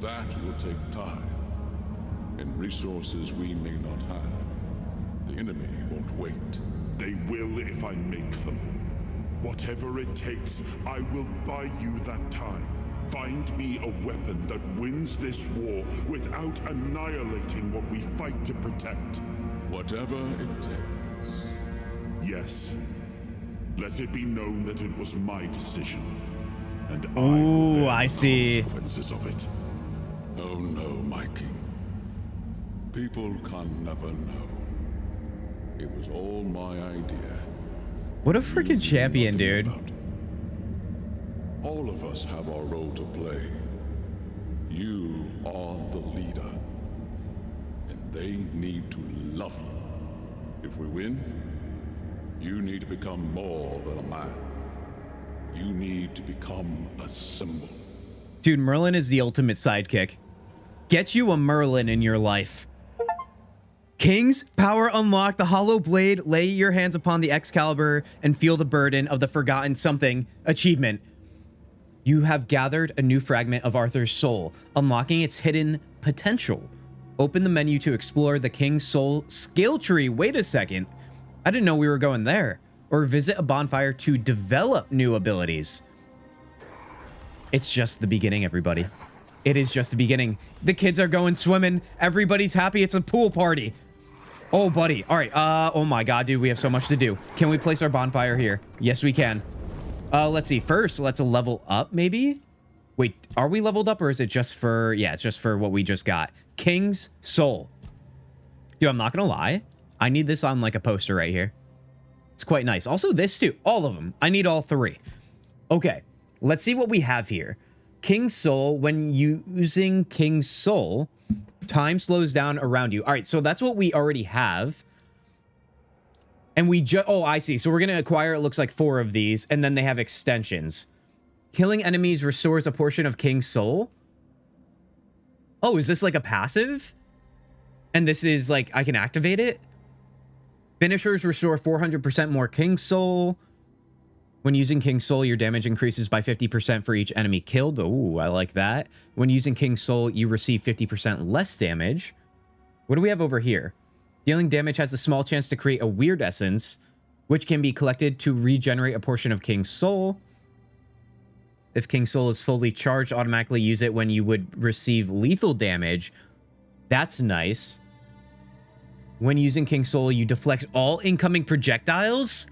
That will take time, and resources we may not have. The enemy won't wait. They will if I make them. Whatever it takes, I will buy you that time. Find me a weapon that wins this war without annihilating what we fight to protect. Whatever it takes. Yes. Let it be known that it was my decision. And Ooh, I see. Consequences of it. Oh no, my king. People can never know. It was all my idea. What a freaking champion, dude. All of us have our role to play. You are the leader. And they need to love you. If we win, you need to become more than a man. You need to become a symbol. Dude, Merlin is the ultimate sidekick. Get you a Merlin in your life. King's power unlocked. The hollow blade. Lay your hands upon the Excalibur and feel the burden of the forgotten something. Achievement. You have gathered a new fragment of Arthur's soul, unlocking its hidden potential. Open the menu to explore the King's soul skill tree. Wait a second. I didn't know we were going there. Or visit a bonfire to develop new abilities. It's just the beginning, everybody. It is just the beginning. The kids are going swimming. Everybody's happy. It's a pool party. Oh, buddy. All right. Oh my God, dude. We have so much to do. Can we place our bonfire here? Yes, we can. Let's see. First, let's level up, maybe. Wait, are we leveled up or is it just for... Yeah, it's just for what we just got. King's Soul. Dude, I'm not going to lie. I need this on like a poster right here. It's quite nice. Also this too. All of them. I need all three. Okay. Let's see what we have here. King's Soul. When using King's Soul, time slows down around you. All right. So that's what we already have. And we just... Oh, I see. So we're going to acquire, it looks like 4 of these, and then they have extensions. Killing enemies restores a portion of King's Soul. Oh, is this like a passive? And this is like, I can activate it? Finishers restore 400% more King's Soul. When using King's Soul, your damage increases by 50% for each enemy killed. Ooh, I like that. When using King's Soul, you receive 50% less damage. What do we have over here? Dealing damage has a small chance to create a weird essence, which can be collected to regenerate a portion of King's Soul. If King's Soul is fully charged, automatically use it when you would receive lethal damage. That's nice. When using King's Soul, you deflect all incoming projectiles.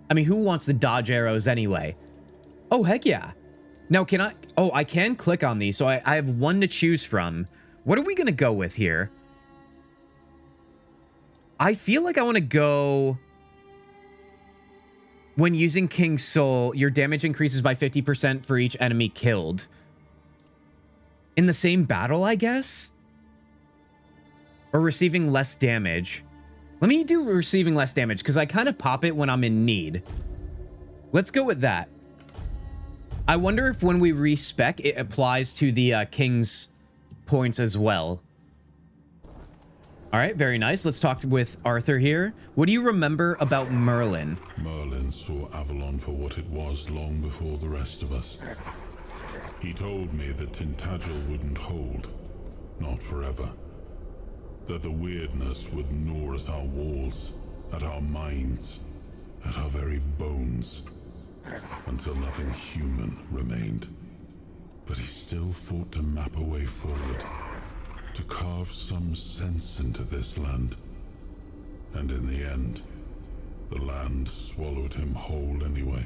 I mean, who wants to dodge arrows anyway? Oh, heck yeah. Now, can I... Oh, I can click on these, so I have one to choose from. What are we going to go with here? I feel like I want to go... When using King's Soul, your damage increases by 50% for each enemy killed. In the same battle, I guess? Or receiving less damage. Let me do receiving less damage, because I kind of pop it when I'm in need. Let's go with that. I wonder if when we respec, it applies to the King's points as well. All right, very nice. Let's talk with Arthur here. What do you remember about Merlin? Merlin saw Avalon for what it was long before the rest of us. He told me that Tintagel wouldn't hold, not forever. That the weirdness would gnaw at our walls, at our minds, at our very bones, until nothing human remained. But he still fought to map a way forward, to carve some sense into this land. And in the end, the land swallowed him whole anyway.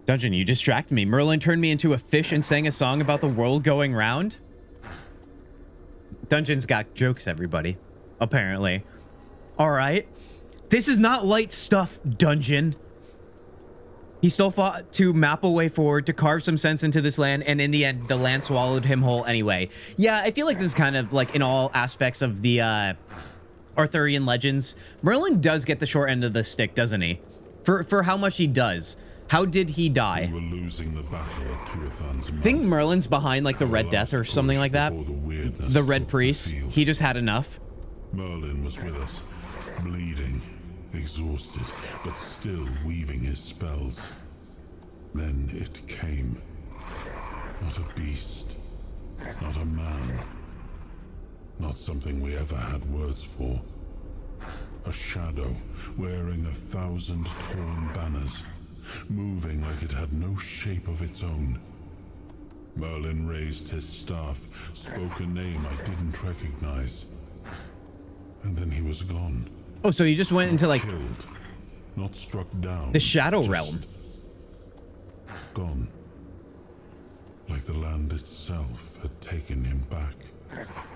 Dungeon, you distracted me. Merlin turned me into a fish and sang a song about the world going round. Dungeon's got jokes, everybody. Apparently. All right. This is not light stuff, Dungeon. He still fought to map a way forward, to carve some sense into this land, and in the end, the land swallowed him whole anyway. Yeah, I feel like this is kind of like in all aspects of the Arthurian legends. Merlin does get the short end of the stick, doesn't he? For how much he does. How did he die? We were losing the battle at Tuathan's mouth. I think Merlin's behind like the Red Death or something like that. The Red Priest. He just had enough. Merlin was with us, bleeding, exhausted, but still weaving his spells. Then it came. Not a beast, not a man, not something we ever had words for. A shadow wearing 1,000 torn banners, moving like it had no shape of its own. Merlin raised his staff, spoke a name I didn't recognize, and then he was gone. Oh, so you just went into like killed, not struck down. The Shadow Realm. Gone. Like the land itself had taken him back.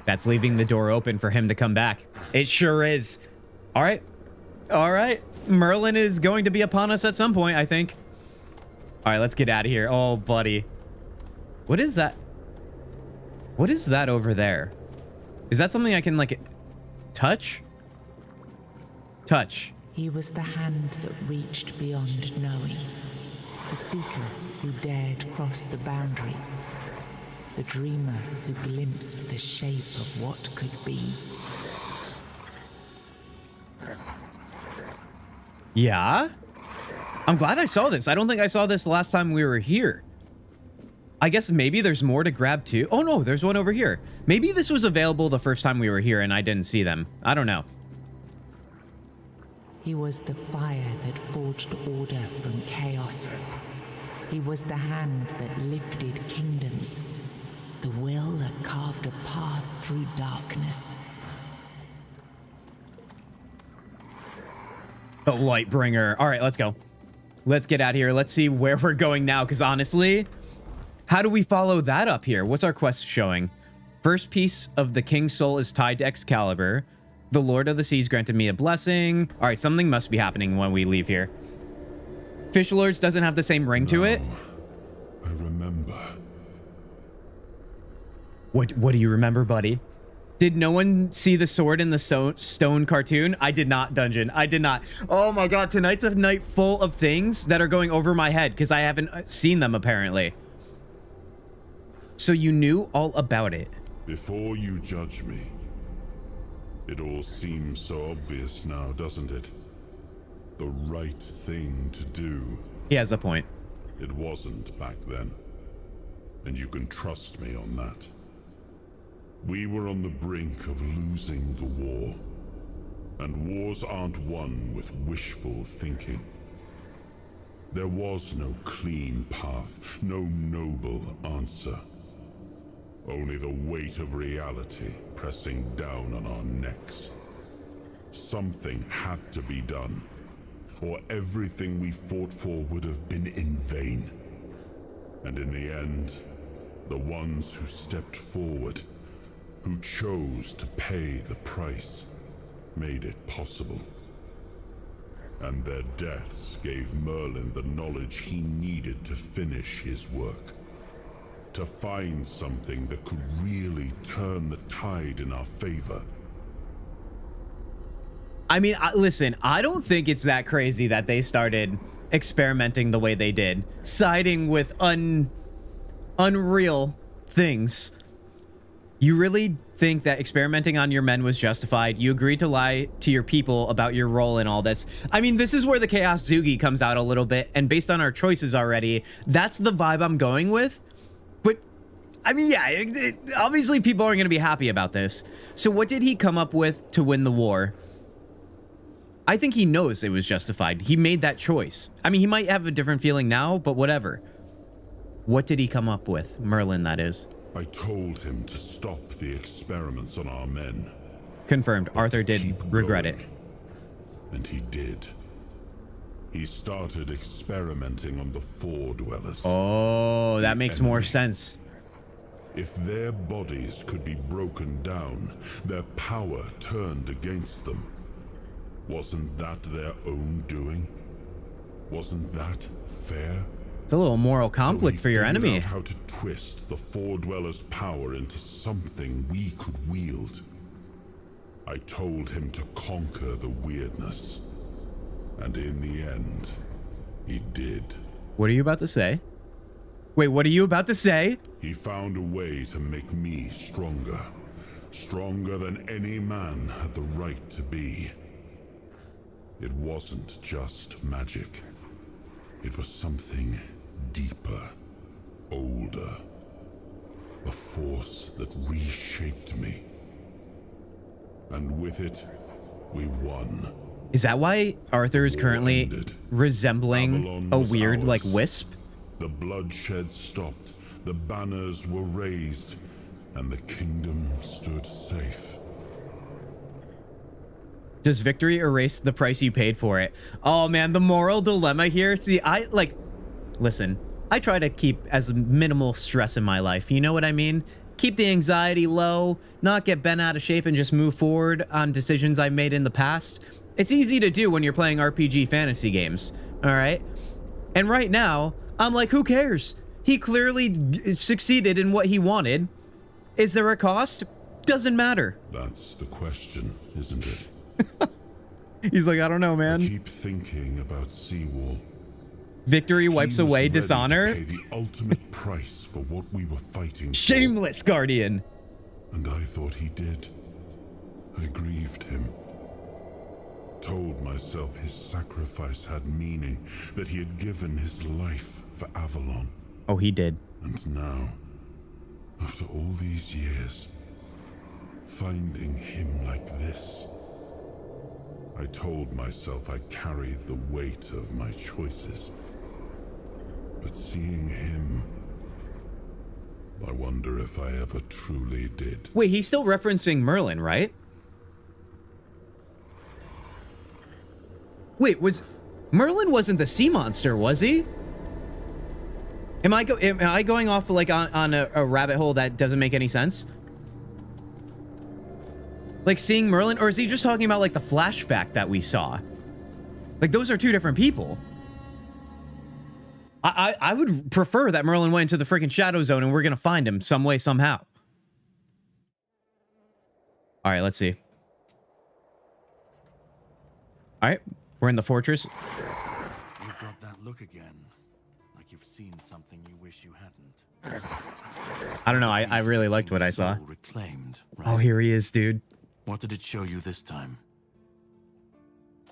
That's leaving the door open for him to come back. It sure is. All right. All right. Merlin is going to be upon us at some point, I think. All right, let's get out of here. Oh, buddy. What is that? What is that over there? Is that something I can, like, touch? Touch. He was the hand that reached beyond knowing. The seeker who dared cross the boundary. The dreamer who glimpsed the shape of what could be. Yeah? I'm glad I saw this. I don't think I saw this last time we were here. I guess maybe there's more to grab too. Oh no, there's one over here. Maybe this was available the first time we were here and I didn't see them. I don't know. He was the fire that forged order from chaos. He was the hand that lifted kingdoms. The will that carved a path through darkness. The Lightbringer. All right, let's go. Let's get out of here. Let's see where we're going now, because honestly, how do we follow that up here? What's our quest showing? First piece of the King's Soul is tied to Excalibur. The Lord of the Seas granted me a blessing. All right, something must be happening when we leave here. Fish Lords doesn't have the same ring to it. I remember. What do you remember, buddy? Did no one see the sword in the stone cartoon? I did not, Dungeon. I did not. Oh my god, tonight's a night full of things that are going over my head because I haven't seen them, apparently. So you knew all about it. Before you judge me, it all seems so obvious now, doesn't it? The right thing to do. He has a point. It wasn't back then. And you can trust me on that. We were on the brink of losing the war. And wars aren't won with wishful thinking. There was no clean path, no noble answer. Only the weight of reality pressing down on our necks. Something had to be done, or everything we fought for would have been in vain. And in the end, the ones who stepped forward, who chose to pay the price, made it possible. And their deaths gave Merlin the knowledge he needed to finish his work. To find something that could really turn the tide in our favor. I mean, listen, I don't think it's that crazy that they started experimenting the way they did. Siding with unreal things. You really think that experimenting on your men was justified? You agreed to lie to your people about your role in all this. I mean, this is where the Kintzugi comes out a little bit, and based on our choices already, that's the vibe I'm going with. But, I mean, yeah, obviously people aren't going to be happy about this. So what did he come up with to win the war? I think he knows it was justified. He made that choice. I mean, he might have a different feeling now, but whatever. What did he come up with? Merlin, that is. I told him to stop the experiments on our men. Confirmed. Arthur did regret it. And he did. He started experimenting on the Four Dwellers. Oh, that makes more sense. If their bodies could be broken down, their power turned against them. Wasn't that their own doing? Wasn't that fair? It's a little moral conflict for your enemy. Out how to twist the Four Dwellers' power into something we could wield. I told him to conquer the weirdness. And in the end, he did. What are you about to say? Wait, what are you about to say? He found a way to make me stronger. Stronger than any man had the right to be. It wasn't just magic. It was something deeper, older. A force that reshaped me. And with it, we won. Is that why Arthur is currently resembling a weird, like, wisp? The bloodshed stopped, the banners were raised, and the kingdom stood safe. Does victory erase the price you paid for it? Oh man, the moral dilemma here. See, listen, I try to keep as minimal stress in my life. You know what I mean? Keep the anxiety low, not get bent out of shape and just move forward on decisions I've made in the past. It's easy to do when you're playing RPG fantasy games, all right? And right now, I'm like, who cares? He clearly succeeded in what he wanted. Is there a cost? Doesn't matter. That's the question, isn't it? He's like, I don't know, man. I keep thinking about Seawall. Victory wipes away dishonor. To pay the ultimate price for what we were fighting Shameless for. Guardian. And I thought he did. I grieved him. Told myself his sacrifice had meaning, that he had given his life for Avalon. Oh, he did. And now, after all these years, finding him like this, I told myself I carried the weight of my choices. But seeing him, I wonder if I ever truly did. Wait, he's still referencing Merlin, right? Wait, Merlin wasn't the sea monster, was he? Am I going off like on a rabbit hole that doesn't make any sense? Like seeing Merlin, or is he just talking about like the flashback that we saw? Like those are two different people. I would prefer that Merlin went into the freaking Shadow Zone and we're gonna find him some way, somehow. All right, let's see. All right, we're in the fortress. You've got that look again, like you've seen something you wish you hadn't. I don't know. I really liked what I saw. Reclaimed, right? Oh, here he is, dude. What did it show you this time?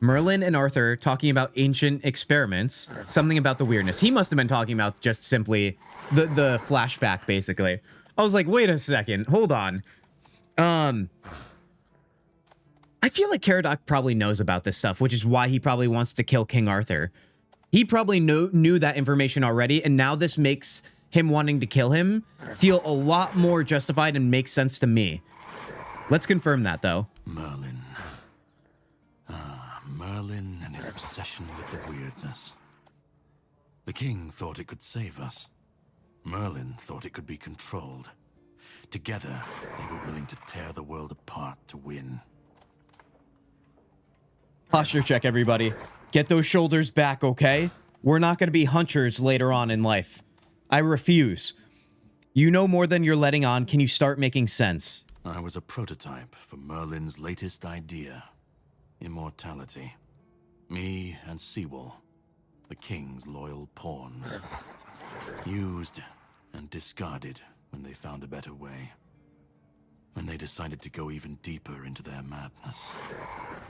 Merlin and Arthur talking about ancient experiments. Something about the weirdness. He must have been talking about just simply the flashback, basically. I was like, wait a second. Hold on. I feel like Caradoc probably knows about this stuff, which is why he probably wants to kill King Arthur. He probably knew that information already, and now this makes him wanting to kill him feel a lot more justified and makes sense to me. Let's confirm that, though. Merlin. Merlin and his obsession with the weirdness. The king thought it could save us. Merlin thought it could be controlled. Together, they were willing to tear the world apart to win. Posture check, everybody. Get those shoulders back, okay? We're not going to be hunchers later on in life. I refuse. You know more than you're letting on. Can you start making sense? I was a prototype for Merlin's latest idea. Immortality. Me and Sewell, the king's loyal pawns. Used and discarded when they found a better way. When they decided to go even deeper into their madness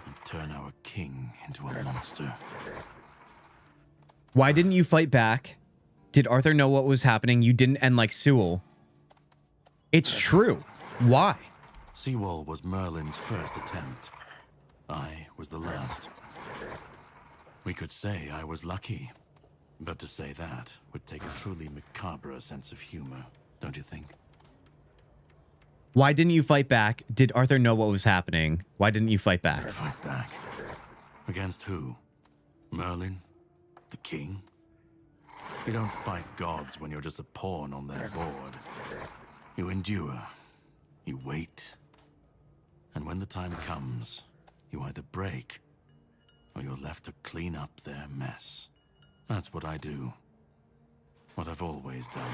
and turn our king into a monster. Why didn't you fight back? Did Arthur know what was happening? You didn't end like Sewell. It's true. Why? Sewell was Merlin's first attempt. I was the last. We could say I was lucky, but to say that would take a truly macabre sense of humor, don't you think? Why didn't you fight back? Did Arthur know what was happening? Why didn't you fight back? Fight back? Against who? Merlin? The king? You don't fight gods when you're just a pawn on their board. You endure. You wait. And when the time comes, you either break, or you're left to clean up their mess. That's what I do. What I've always done.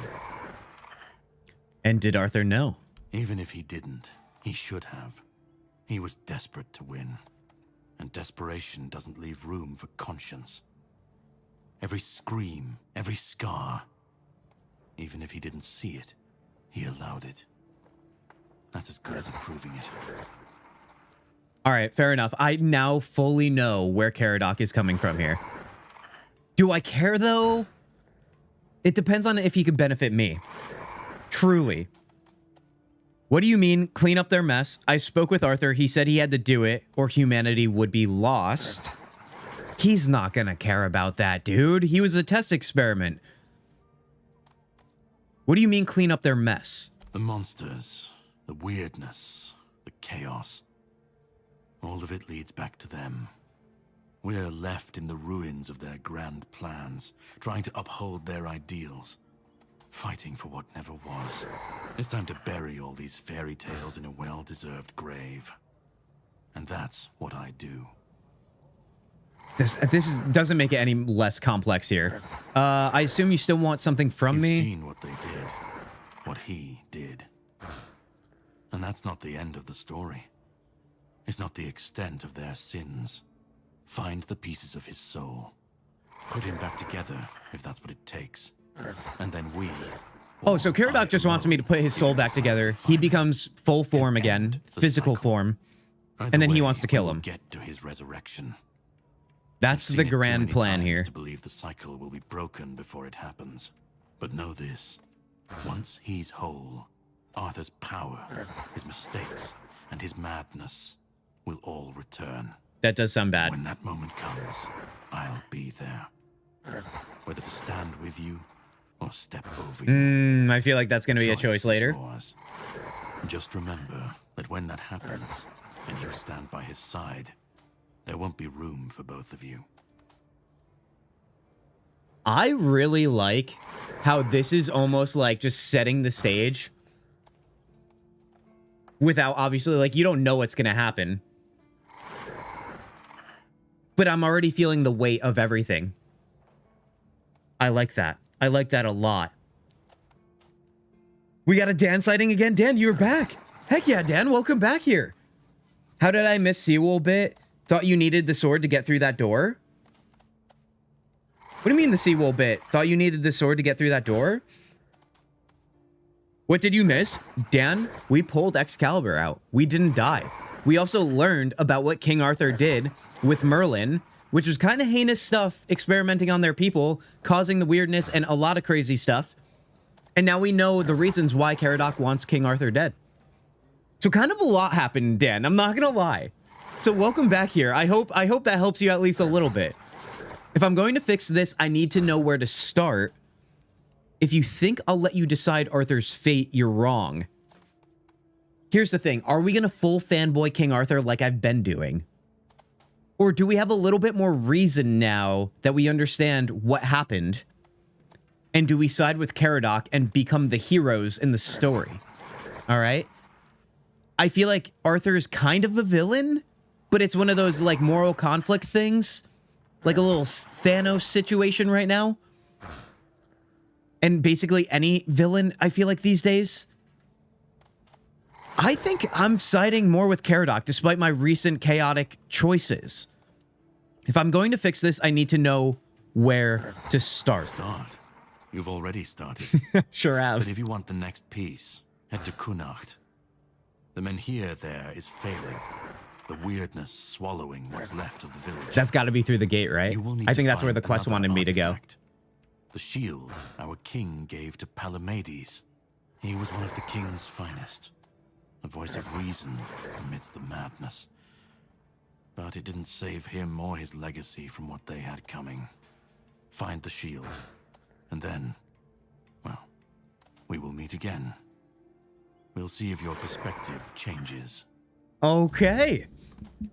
And did Arthur know? Even if he didn't, he should have. He was desperate to win. And desperation doesn't leave room for conscience. Every scream, every scar. Even if he didn't see it, he allowed it. That's as good as approving it. All right, fair enough. I now fully know where Caradoc is coming from here. Do I care, though? It depends on if he could benefit me. Truly. What do you mean, clean up their mess? I spoke with Arthur. He said he had to do it, or humanity would be lost. He's not gonna care about that, dude. He was a test experiment. What do you mean, clean up their mess? The monsters, the weirdness, the chaos. All of it leads back to them. We're left in the ruins of their grand plans, trying to uphold their ideals, fighting for what never was. It's time to bury all these fairy tales in a well-deserved grave. And that's what I do. Doesn't make it any less complex here. I assume you still want something from me? You've seen what they did, what he did. And that's not the end of the story. It's not the extent of their sins. Find the pieces of his soul. Put him back together, if that's what it takes. And then we... Oh, so Caradoc just wants me to put his soul back together. He becomes full form again, physical form. And then he wants to kill him. Get to his resurrection. That's the grand plan here. To believe the cycle will be broken before it happens. But know this. Once he's whole, Arthur's power, his mistakes, and his madness will all return. That does sound bad. When that moment comes, I'll be there. Whether to stand with you or step over you. I feel like that's going to be a choice later. Yours. Just remember that when that happens, and you stand by his side, there won't be room for both of you. I really like how this is almost like just setting the stage without obviously, like, you don't know what's going to happen. But I'm already feeling the weight of everything. I like that. I like that a lot. We got a Dan sighting again. Dan, you're back. Heck yeah, Dan. Welcome back here. How did I miss Seawool bit? Thought you needed the sword to get through that door? What do you mean the Seawool bit? Thought you needed the sword to get through that door? What did you miss? Dan, we pulled Excalibur out. We didn't die. We also learned about what King Arthur did with Merlin, which was kind of heinous stuff, experimenting on their people, causing the weirdness and a lot of crazy stuff. And now we know the reasons why Caradoc wants King Arthur dead. So kind of a lot happened, Dan. I'm not gonna lie. So welcome back here. I hope that helps you at least a little bit. If I'm going to fix this, I need to know where to start. If you think I'll let you decide Arthur's fate, you're wrong. Here's the thing. Are we gonna full fanboy King Arthur like I've been doing? Or do we have a little bit more reason now that we understand what happened? And do we side with Caradoc and become the heroes in the story? All right. I feel like Arthur is kind of a villain, but it's one of those like moral conflict things, like a little Thanos situation right now. And basically any villain, I feel like these days. I think I'm siding more with Caradoc despite my recent chaotic choices. If I'm going to fix this, I need to know where to start. You've already started. Sure have. But if you want the next piece, head to Kunacht. The menhir there is failing. The weirdness swallowing what's left of the village. That's got to be through the gate, right? I think that's where the quest wanted me to go. The shield our king gave to Palamades. He was one of the king's finest. A voice of reason amidst the madness. But it didn't save him or his legacy from what they had coming. Find the shield. And then, well, we will meet again. We'll see if your perspective changes. Okay.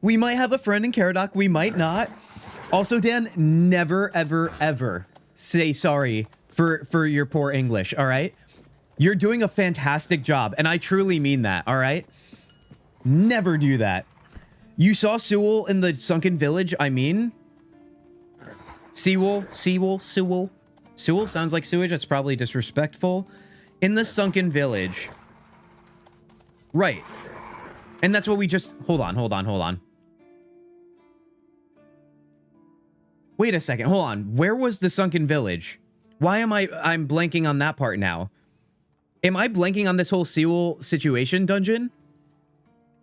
We might have a friend in Caradoc, we might not. Also, Dan, never, ever, ever say sorry for your poor English, all right? You're doing a fantastic job, and I truly mean that, all right? Never do that. You saw Sewell in the sunken village, I mean? Sewell? Sewell sounds like sewage, that's probably disrespectful. In the sunken village. Right. And that's what we just... Hold on. Wait a second, hold on. Where was the sunken village? Why am I'm blanking on that part now? Am I blanking on this whole Sewell situation dungeon?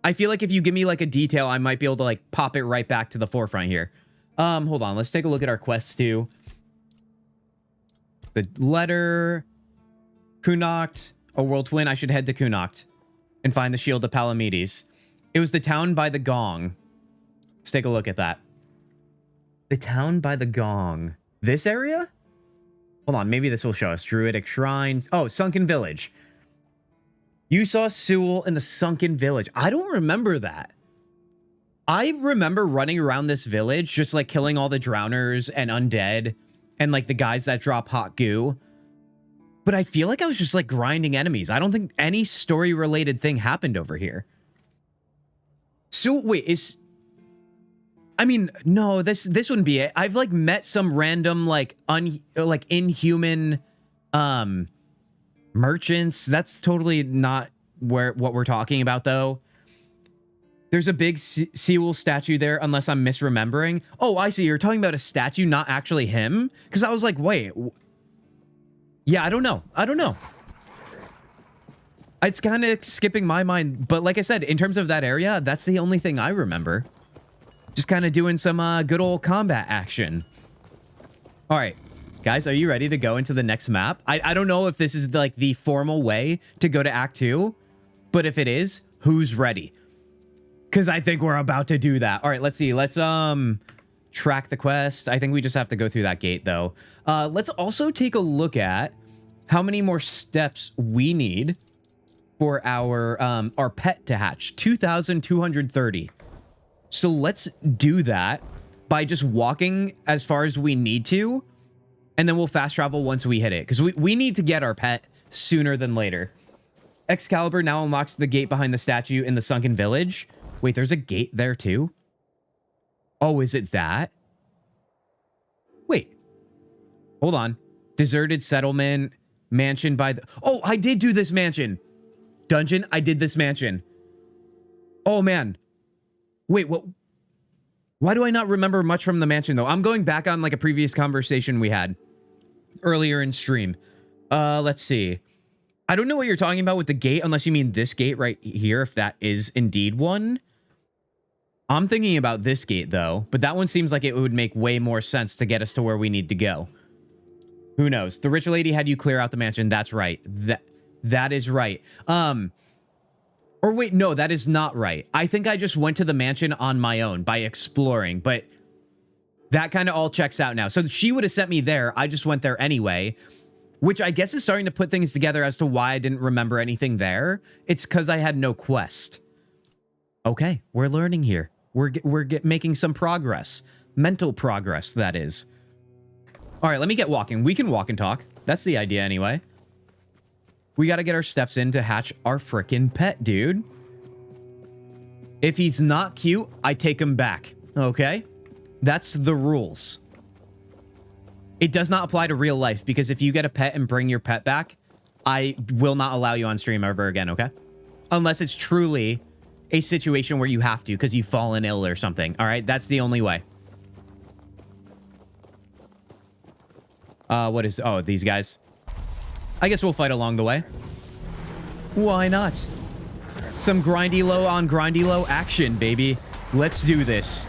I feel like if you give me like a detail, I might be able to like pop it right back to the forefront here. Hold on, let's take a look at our quests too. The letter, Kunacht, a world twin. I should head to Kunacht and find the shield of Palamedes. It was the town by the gong. Let's take a look at that. The town by the gong. This area? Hold on, maybe this will show us. Druidic shrines. Oh, sunken village. You saw Sewell in the sunken village. I don't remember that. I remember running around this village, just like killing all the drowners and undead and like the guys that drop hot goo. But I feel like I was just like grinding enemies. I don't think any story related thing happened over here. So wait, I mean, no, this wouldn't be it. I've like met some random like inhuman merchants. That's totally not what we're talking about though. There's a big Sewell statue there, unless I'm misremembering. Oh, I see. You're talking about a statue, not actually him? Because I was like, wait. Yeah, I don't know. It's kind of skipping my mind. But like I said, in terms of that area, that's the only thing I remember. Just kind of doing some good old combat action. All right, guys, are you ready to go into the next map? I don't know if this is like the formal way to go to Act 2, but if it is, who's ready? Because I think we're about to do that. All right, let's see. Let's track the quest. I think we just have to go through that gate, though. Let's also take a look at how many more steps we need for our pet to hatch. 2,230. So let's do that by just walking as far as we need to, and then we'll fast travel once we hit it, because we need to get our pet sooner than later. Excalibur now unlocks the gate behind the statue in the sunken village. Wait, there's a gate there too? Oh, is it that? Wait. Hold on. Deserted settlement. Mansion by the... Oh, I did do this mansion. Dungeon, I did this mansion. Oh, man. Wait, what? Why do I not remember much from the mansion, though? I'm going back on, like, a previous conversation we had earlier in stream. Let's see. I don't know what you're talking about with the gate, unless you mean this gate right here, if that is indeed one. I'm thinking about this gate, though, but that one seems like it would make way more sense to get us to where we need to go. Who knows? The rich lady had you clear out the mansion. That's right. That is right. Or wait, no, that is not right. I think I just went to the mansion on my own by exploring, but that kind of all checks out now. So she would have sent me there. I just went there anyway, which I guess is starting to put things together as to why I didn't remember anything there. It's because I had no quest. Okay, we're learning here. We're making some progress. Mental progress, that is. All right, let me get walking. We can walk and talk. That's the idea anyway. We got to get our steps in to hatch our frickin' pet, dude. If he's not cute, I take him back. Okay? That's the rules. It does not apply to real life, because if you get a pet and bring your pet back, I will not allow you on stream ever again, okay? Unless it's truly a situation where you have to, because you've fallen ill or something. All right? That's the only way. What is... Oh, these guys. I guess we'll fight along the way. Why not? Some grindy low on grindy low action, baby. Let's do this.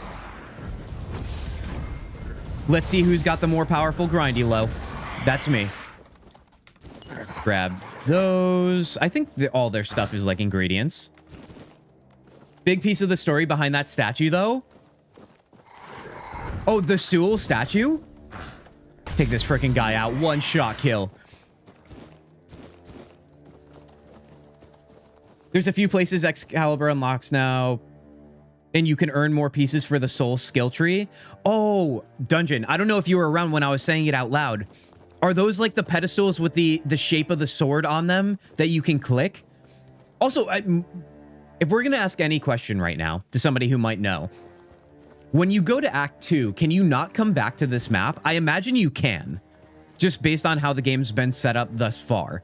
Let's see who's got the more powerful grindy low. That's me. Grab those. I think all their stuff is like ingredients. Big piece of the story behind that statue, though. Oh, the Sewell statue? Take this freaking guy out. One shot kill. There's a few places Excalibur unlocks now, and you can earn more pieces for the soul skill tree. Oh, dungeon. I don't know if you were around when I was saying it out loud. Are those like the pedestals with the shape of the sword on them that you can click? Also, if we're going to ask any question right now to somebody who might know, when you go to Act 2, can you not come back to this map? I imagine you can, just based on how the game's been set up thus far.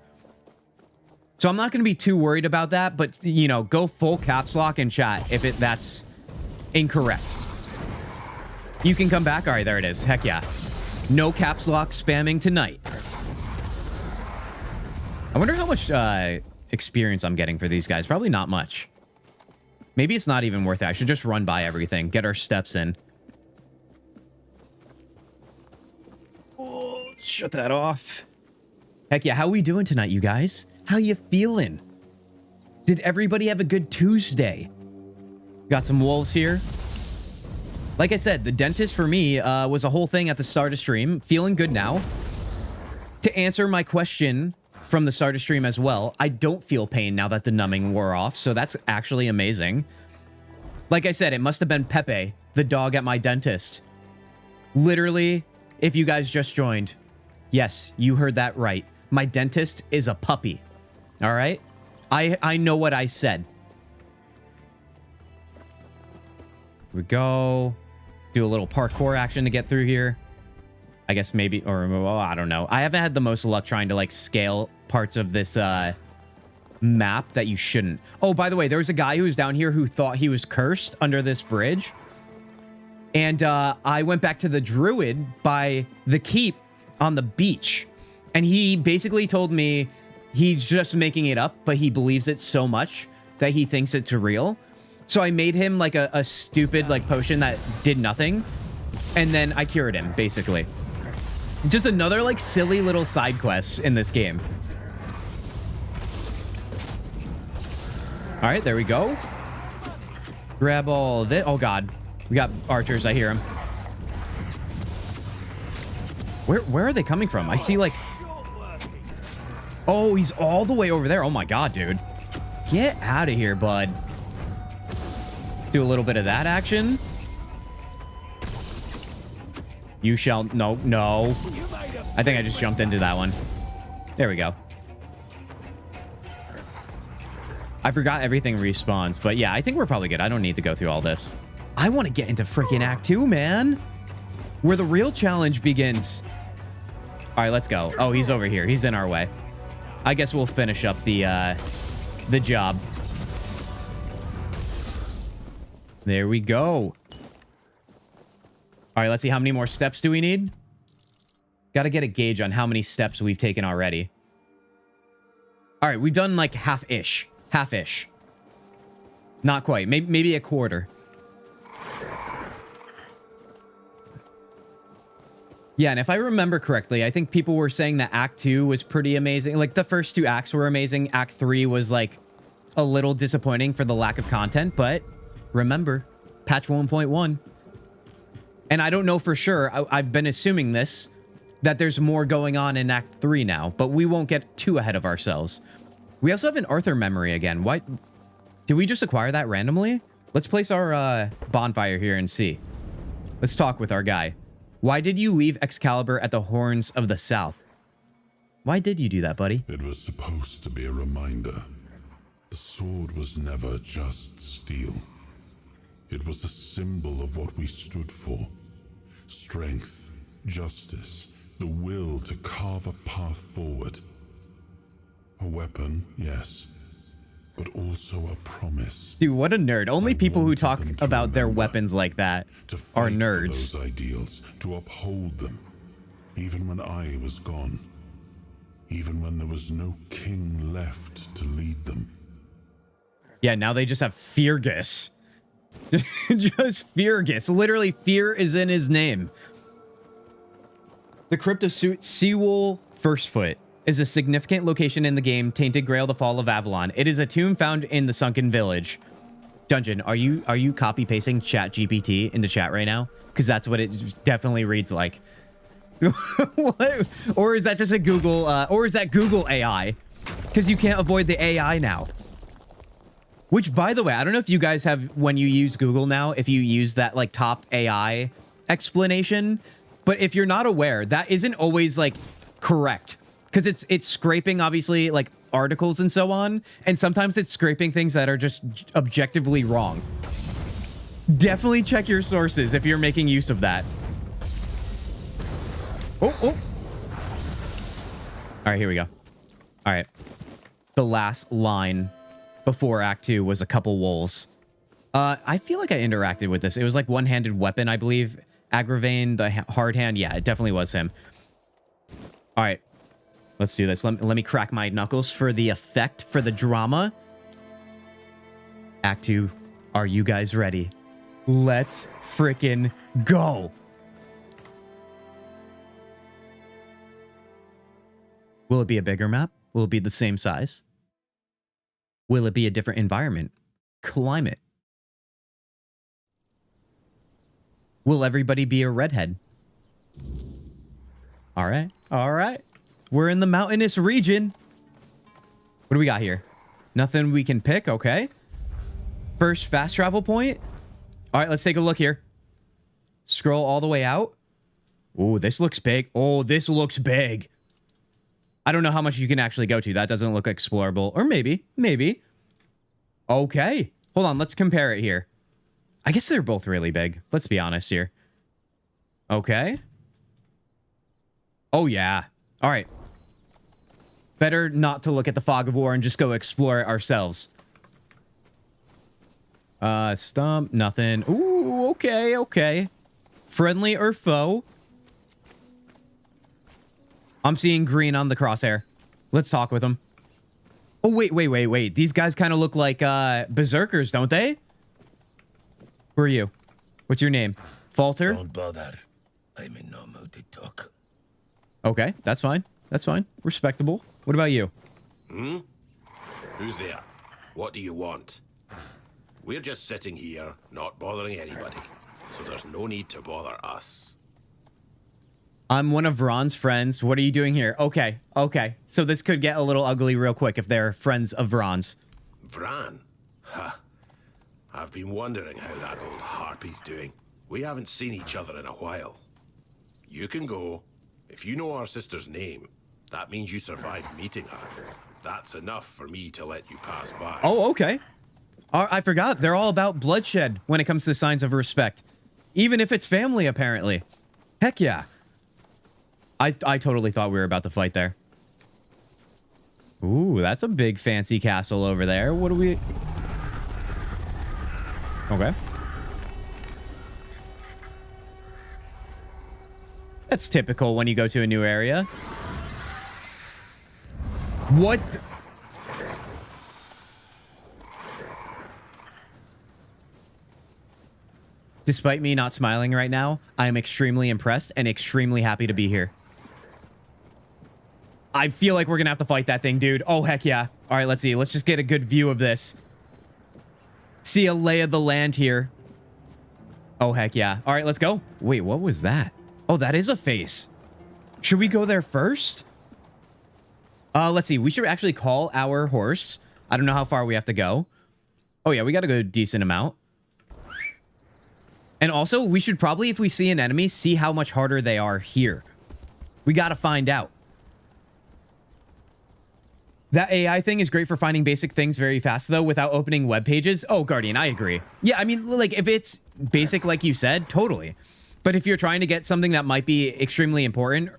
So I'm not going to be too worried about that, but, you know, go full caps lock in chat if that's incorrect. You can come back? All right, there it is. Heck yeah. No caps lock spamming tonight. I wonder how much experience I'm getting for these guys. Probably not much. Maybe it's not even worth it. I should just run by everything. Get our steps in. Oh, shut that off. Heck yeah. How are we doing tonight, you guys? How you feeling? Did everybody have a good Tuesday? Got some wolves here. Like I said, the dentist for me was a whole thing at the start of stream. Feeling good now. To answer my question from the start of stream as well, I don't feel pain now that the numbing wore off, so that's actually amazing. Like I said, it must have been Pepe, the dog at my dentist. Literally, if you guys just joined, yes, you heard that right. My dentist is a puppy. All right? I know what I said. Here we go. Do a little parkour action to get through here. I guess maybe, or well, I don't know. I haven't had the most luck trying to like scale parts of this map that you shouldn't. Oh, by the way, there was a guy who was down here who thought he was cursed under this bridge. And I went back to the druid by the keep on the beach. And he basically told me he's just making it up, but he believes it so much that he thinks it's real. So I made him like a stupid like potion that did nothing. And then I cured him, basically. Just another like silly little side quest in this game. All right, there we go. Grab all this. Oh God, we got archers. I hear him. Where are they coming from? I see like... Oh, he's all the way over there. Oh my God, dude. Get out of here, bud. Do a little bit of that action. You shall... No, no. I think I just jumped into that one. There we go. I forgot everything respawns, but yeah, I think we're probably good. I don't need to go through all this. I want to get into freaking Act 2, man. Where the real challenge begins. All right, let's go. Oh, he's over here. He's in our way. I guess we'll finish up the job. There we go. All right, let's see. How many more steps do we need? Got to get a gauge on how many steps we've taken already. All right, we've done like half-ish. Half-ish. Not quite. Maybe a quarter. Yeah, and if I remember correctly, I think people were saying that Act 2 was pretty amazing. Like, the first 2 acts were amazing. Act 3 was, like, a little disappointing for the lack of content. But remember, patch 1.1. And I don't know for sure. I've been assuming this, that there's more going on in Act 3 now. But we won't get too ahead of ourselves. We also have an Arthur memory again. Why? Did we just acquire that randomly? Let's place our bonfire here and see. Let's talk with our guy. Why did you leave Excalibur at the Horns of the South? Why did you do that, buddy? It was supposed to be a reminder. The sword was never just steel. It was a symbol of what we stood for. Strength, justice, the will to carve a path forward. A weapon, yes, but also a promise. Dude, what a nerd. Only people who talk about their weapons like that are nerds. To fight for those ideals, to uphold them, even when I was gone. Even when there was no king left to lead them. Yeah, now they just have Feargus. Just Feargus. Literally, fear is in his name. The Crypt of Seawool Firstfoot is a significant location in the game Tainted Grail: The Fall of Avalon. It is a tomb found in the Sunken Village. Dungeon, are you copy pasting ChatGPT into chat right now? Because that's what it definitely reads like. What? Or is that just a Google or is that Google AI? Because you can't avoid the AI now. Which, by the way, I don't know if you guys have, when you use Google now, if you use that like top AI explanation, but if you're not aware, that isn't always like correct. Because it's scraping, obviously, like, articles and so on. And sometimes it's scraping things that are just objectively wrong. Definitely check your sources if you're making use of that. Oh. All right, here we go. All right. The last line before Act 2 was a couple wolves. I feel like I interacted with this. It was like one-handed weapon, I believe. Agravain, the hard hand. Yeah, it definitely was him. All right. Let's do this. Let me crack my knuckles for the effect, for the drama. Act 2, are you guys ready? Let's frickin' go. Will it be a bigger map? Will it be the same size? Will it be a different environment? Climate? Will everybody be a redhead? All right. All right. We're in the mountainous region. What do we got here? Nothing we can pick. Okay. First fast travel point. All right, let's take a look here. Scroll all the way out. Oh, this looks big. Oh, this looks big. I don't know how much you can actually go to. That doesn't look explorable. Or maybe. Okay. Hold on. Let's compare it here. I guess they're both really big. Let's be honest here. Okay. Oh, yeah. All right. Better not to look at the Fog of War and just go explore it ourselves. Stump, nothing. Ooh, okay. Friendly or foe? I'm seeing green on the crosshair. Let's talk with them. Oh, wait. These guys kind of look like berserkers, don't they? Who are you? What's your name? Falter? Don't bother. I'm in no mood to talk. Okay, that's fine. Respectable. What about you? Who's there? What do you want? We're just sitting here, not bothering anybody. So there's no need to bother us. I'm one of Ron's friends. What are you doing here? Okay. So this could get a little ugly real quick if they're friends of Ron's. Bran? Ha. I've been wondering how that old harpy's doing. We haven't seen each other in a while. You can go. If you know our sister's name, that means you survived meeting her. That's enough for me to let you pass by. Oh, okay. I forgot. They're all about bloodshed when it comes to signs of respect. Even if it's family, apparently. Heck yeah. I totally thought we were about to fight there. Ooh, that's a big fancy castle over there. What do we... Okay. That's typical when you go to a new area. What? Despite me not smiling right now, I am extremely impressed and extremely happy to be here. I feel like we're gonna have to fight that thing, dude. Oh, heck yeah. All right, let's see. Let's just get a good view of this. See a lay of the land here. Oh, heck yeah. All right, let's go. Wait, what was that? Oh, that is a face. Should we go there first? Let's see. We should actually call our horse. I don't know how far we have to go. Oh, yeah, we got to go a decent amount. And also, we should probably, if we see an enemy, see how much harder they are here. We got to find out. That AI thing is great for finding basic things very fast, though, without opening web pages. Oh, Guardian, I agree. Yeah, I mean, like, if it's basic, like you said, totally. But if you're trying to get something that might be extremely important,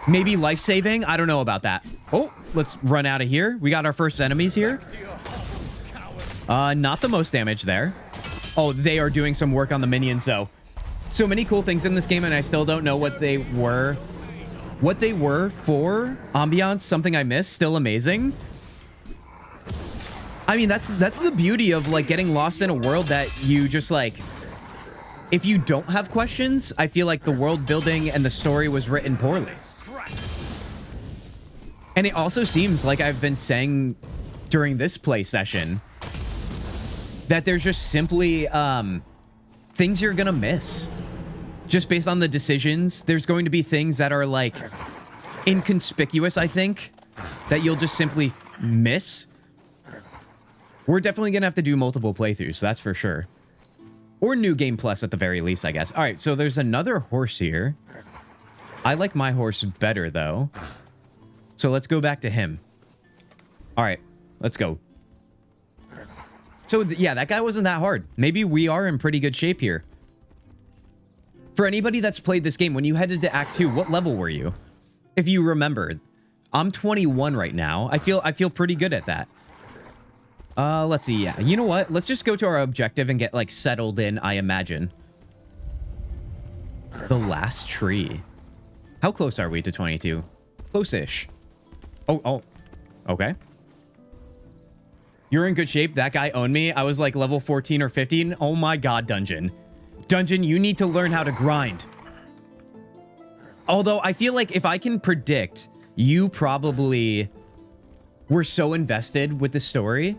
maybe life-saving, I don't know about that. Oh, let's run out of here. We got our first enemies here. Not the most damage there. Oh, they are doing some work on the minions, though. So many cool things in this game, and I still don't know what they were. What they were for ambiance, something I missed, still amazing. I mean, that's the beauty of like getting lost in a world that you just like, if you don't have questions, I feel like the world building and the story was written poorly. And it also seems like I've been saying during this play session that there's just simply things you're gonna miss. Just based on the decisions, there's going to be things that are like inconspicuous, I think, that you'll just simply miss. We're definitely going to have to do multiple playthroughs, that's for sure. Or New Game Plus at the very least, I guess. All right, so there's another horse here. I like my horse better, though. So let's go back to him. All right, let's go. So, yeah, that guy wasn't that hard. Maybe we are in pretty good shape here. For anybody that's played this game, when you headed to Act 2, what level were you? If you remember. I'm 21 right now. I feel pretty good at that. Let's see. Yeah, you know what? Let's just go to our objective and get, like, settled in, I imagine. The last tree. How close are we to 22? Close-ish. Oh. Okay. You're in good shape. That guy owned me. I was, like, level 14 or 15. Oh, my God, Dungeon. Dungeon, you need to learn how to grind. Although I feel like if I can predict, you probably were so invested with the story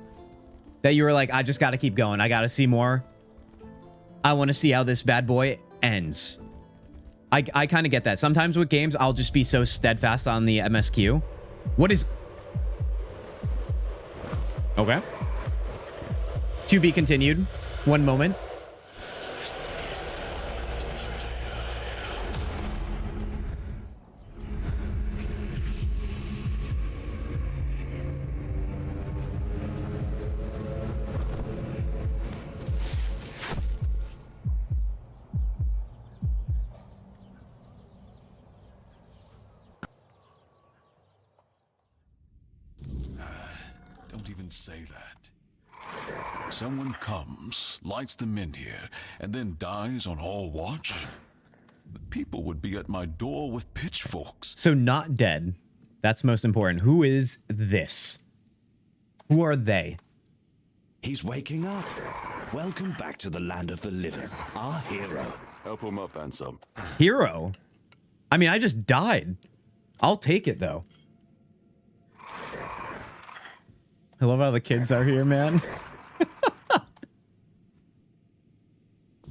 that you were like, I just got to keep going. I got to see more. I want to see how this bad boy ends. I kind of get that. Sometimes with games, I'll just be so steadfast on the MSQ. What is... Okay. To be continued. One moment. Don't even say that. Someone comes, lights them in here, and then dies on our watch? The people would be at my door with pitchforks. So not dead. That's most important. Who is this? Who are they? He's waking up. Welcome back to the land of the living. Our hero. Help him up, Ansem. Hero? I mean, I just died. I'll take it, though. I love how the kids are here, man.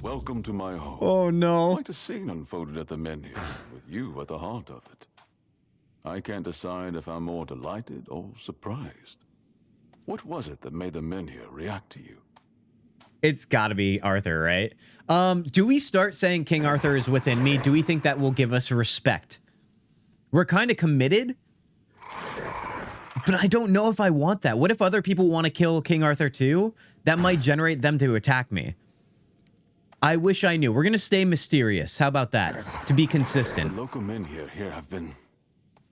Welcome to my home. Oh, no. Quite a scene unfolded at the menu, with you at the heart of it. I can't decide if I'm more delighted or surprised. What was it that made the men here react to you? It's gotta be Arthur, right? Do we start saying King Arthur is within me? Do we think that will give us respect? We're kind of committed, but I don't know if I want that. What if other people want to kill King Arthur too? That might generate them to attack me. I wish I knew. We're gonna stay mysterious. How about that? To be consistent. The local men here have been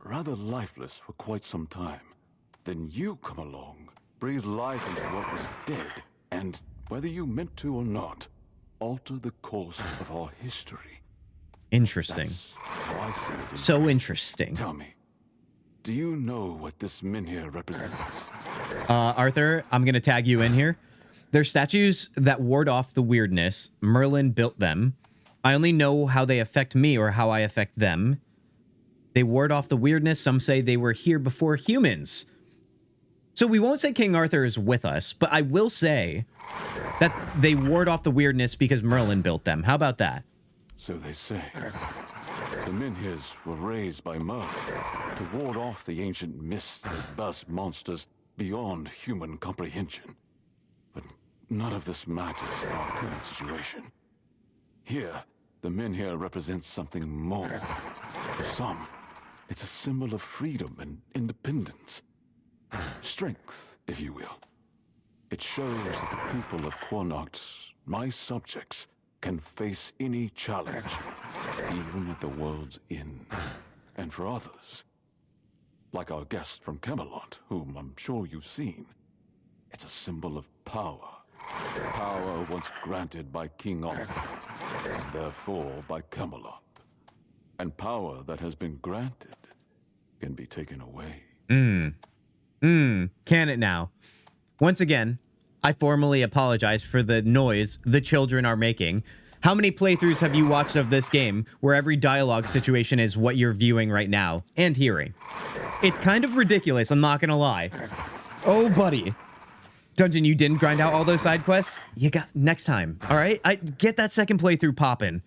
rather lifeless for quite some time. Then you come along, breathe life into what was dead, and whether you meant to or not, alter the course of our history. Interesting. That's how I see it. So interesting. Tell me, do you know what this Minhir represents? Arthur, I'm going to tag you in here. They're statues that ward off the weirdness. Merlin built them. I only know how they affect me or how I affect them. They ward off the weirdness. Some say they were here before humans. So we won't say King Arthur is with us, but I will say that they ward off the weirdness because Merlin built them. How about that? So they say. The Minhirs were raised by Merlin to ward off the ancient mists that bust monsters beyond human comprehension. But none of this matters in our current situation. Here, the Minhir represents something more. For some, it's a symbol of freedom and independence. Strength, if you will. It shows that the people of Quanacht, my subjects, can face any challenge, even at the world's end. And for others, like our guest from Camelot, whom I'm sure you've seen, it's a symbol of power. Power once granted by King Arthur, and therefore by Camelot. And power that has been granted can be taken away. Can it now? Once again, I formally apologize for the noise the children are making. How many playthroughs have you watched of this game where every dialogue situation is what you're viewing right now and hearing? It's kind of ridiculous, I'm not gonna lie. Oh, buddy. Dungeon, you didn't grind out all those side quests? You got next time, all right? Get that second playthrough popping.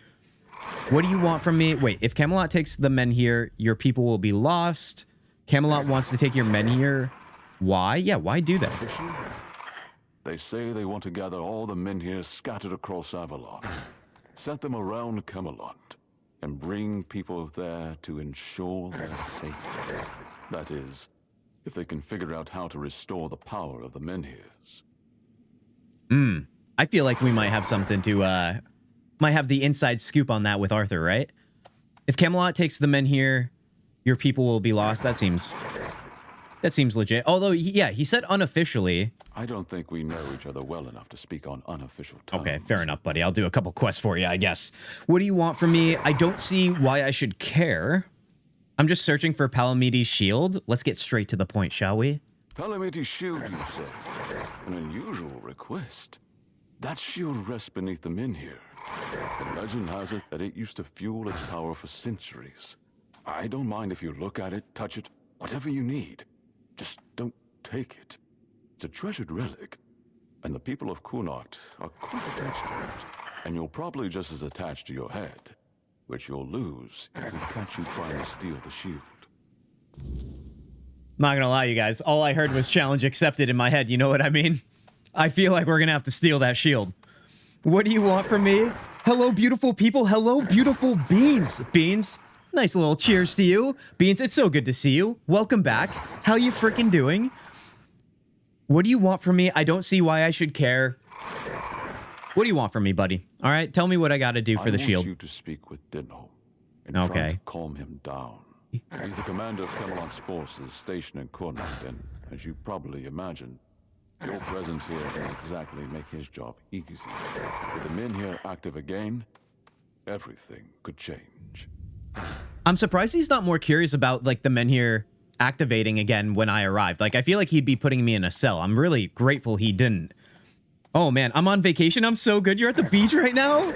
What do you want from me? Wait, if Camelot takes the men here, your people will be lost. Camelot wants to take your men here. Why? Yeah, why do that? They say they want to gather all the Minhirs scattered across Avalon, set them around Camelot, and bring people there to ensure their safety. That is, if they can figure out how to restore the power of the Minhirs. I feel like we might have something to, might have the inside scoop on that with Arthur, right? If Camelot takes the men here, your people will be lost. That seems legit. Although, yeah, he said unofficially. I don't think we know each other well enough to speak on unofficial terms. Okay, fair enough, buddy. I'll do a couple quests for you, I guess. What do you want from me? I don't see why I should care. I'm just searching for Palamides' shield. Let's get straight to the point, shall we? Palamides' shield, you say? An unusual request. That shield rests beneath the Minhir. The legend has it that it used to fuel its power for centuries. I don't mind if you look at it, touch it, whatever you need. Just don't take it. It's a treasured relic, and the people of Kunart are quite attached to it. And you're probably just as attached to your head, which you'll lose if we catch you trying to steal the shield. Not gonna lie, you guys. All I heard was challenge accepted in my head. You know what I mean? I feel like we're gonna have to steal that shield. What do you want from me? Hello, beautiful people. Hello, beautiful beans. Beans, nice little cheers to you. Beans, it's so good to see you. Welcome back. How you freaking doing? What do you want from me? I don't see why I should care. What do you want from me, buddy? All right, tell me what I gotta do for the shield. I want you to speak with Denholm and try to calm him down. He's the commander of Camelot's forces stationed in Kunart, and as you probably imagine, your presence here can exactly make his job easy. With the men here active again, everything could change. I'm surprised he's not more curious about, like, the men here activating again when I arrived. Like, I feel like he'd be putting me in a cell. I'm really grateful he didn't. Oh, man, I'm on vacation. I'm so good. You're at the beach right now?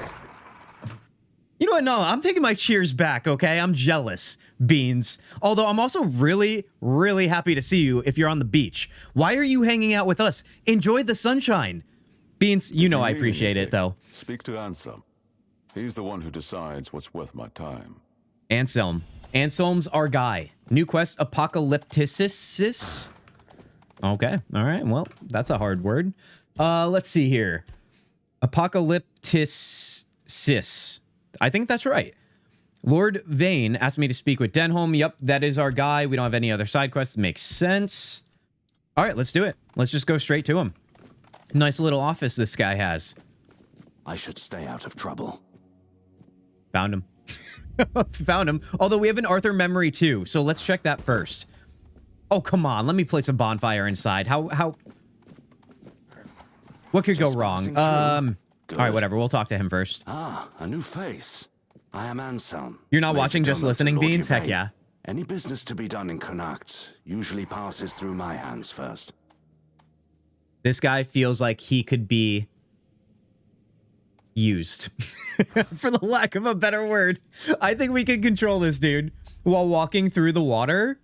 You know what? No, I'm taking my cheers back, okay? I'm jealous, Beans. Although I'm also really, really happy to see you if you're on the beach. Why are you hanging out with us? Enjoy the sunshine. Beans, you know I appreciate it, though. Speak to Anselm. He's the one who decides what's worth my time. Anselm. Anselm's our guy. New quest, Apocalypticis. Okay, all right. Well, that's a hard word. Let's see here. Apocalypticis. I think that's right. Lord Vane asked me to speak with Denholm. Yep, that is our guy. We don't have any other side quests. Makes sense. All right, let's do it. Let's just go straight to him. Nice little office this guy has. I should stay out of trouble. Found him. Found him. Although we have an Arthur memory too, so let's check that first. Oh, come on. Let me place a bonfire inside. How... What could go wrong? All right, whatever. We'll talk to him first. Ah, a new face. I am Anselm. You're not Major watching, just Domo to listening, Lord Beans? Heck Yvain. yeah. Any business to be done in Connacht usually passes through my hands first. This guy feels like he could be used, for the lack of a better word. I think we can control this dude while walking through the water.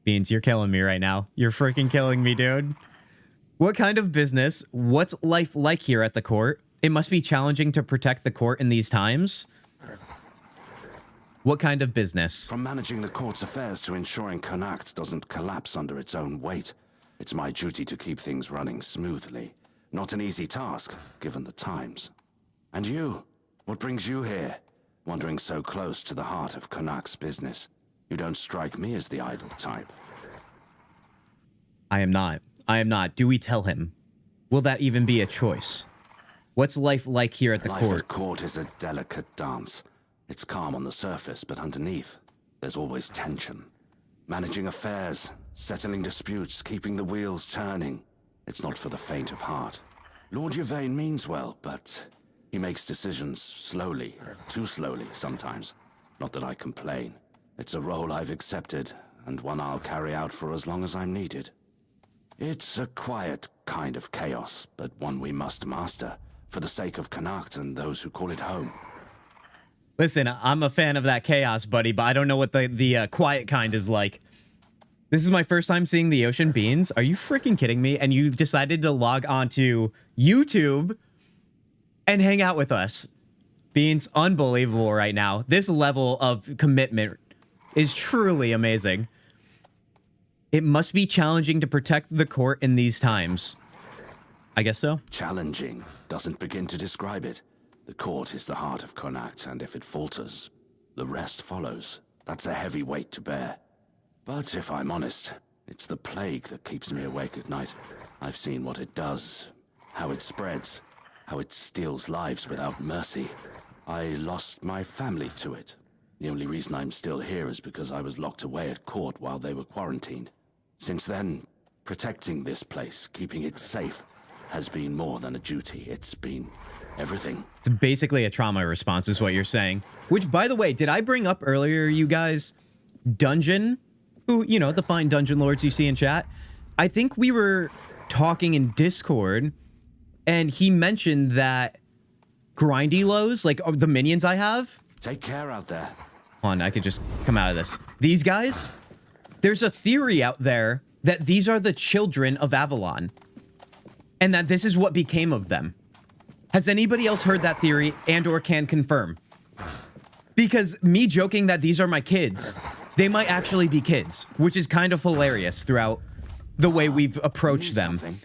Beans, you're killing me right now. You're freaking killing me, dude. What kind of business? What's life like here at the court? It must be challenging to protect the court in these times. What kind of business? From managing the court's affairs to ensuring Connacht doesn't collapse under its own weight, it's my duty to keep things running smoothly. Not an easy task, given the times. And you? What brings you here? Wandering so close to the heart of Connacht's business. You don't strike me as the idle type. I am not. I am not. Do we tell him? Will that even be a choice? What's life like here at the court? Life at court is a delicate dance. It's calm on the surface, but underneath, there's always tension. Managing affairs, settling disputes, keeping the wheels turning. It's not for the faint of heart. Lord Yvain means well, but he makes decisions slowly, too slowly sometimes. Not that I complain. It's a role I've accepted, and one I'll carry out for as long as I'm needed. It's a quiet kind of chaos, but one we must master, for the sake of Connacht and those who call it home. Listen, I'm a fan of that chaos, buddy, but I don't know what the quiet kind is like. This is my first time seeing the ocean. Beans. Are you freaking kidding me? And you decided to log onto YouTube and hang out with us. Beans, unbelievable right now. This level of commitment is truly amazing. It must be challenging to protect the court in these times. I guess so. Challenging doesn't begin to describe it. The court is the heart of Connacht, and if it falters, the rest follows. That's a heavy weight to bear. But if I'm honest, it's the plague that keeps me awake at night. I've seen what it does, how it spreads, how it steals lives without mercy. I lost my family to it. The only reason I'm still here is because I was locked away at court while they were quarantined. Since then, protecting this place, keeping it safe, has been more than a duty. It's been everything. It's basically a trauma response is what you're saying. Which, by the way, did I bring up earlier, you guys, Dungeon? Who, you know, the fine dungeon lords you see in chat. I think we were talking in Discord, and he mentioned that grindy lows, like the minions I have. Take care out there. Hold on, I could just come out of this. These guys, there's a theory out there that these are the children of Avalon, and that this is what became of them. Has anybody else heard that theory and or can confirm? Because me joking that these are my kids, they might actually be kids, which is kind of hilarious throughout the way we've approached them.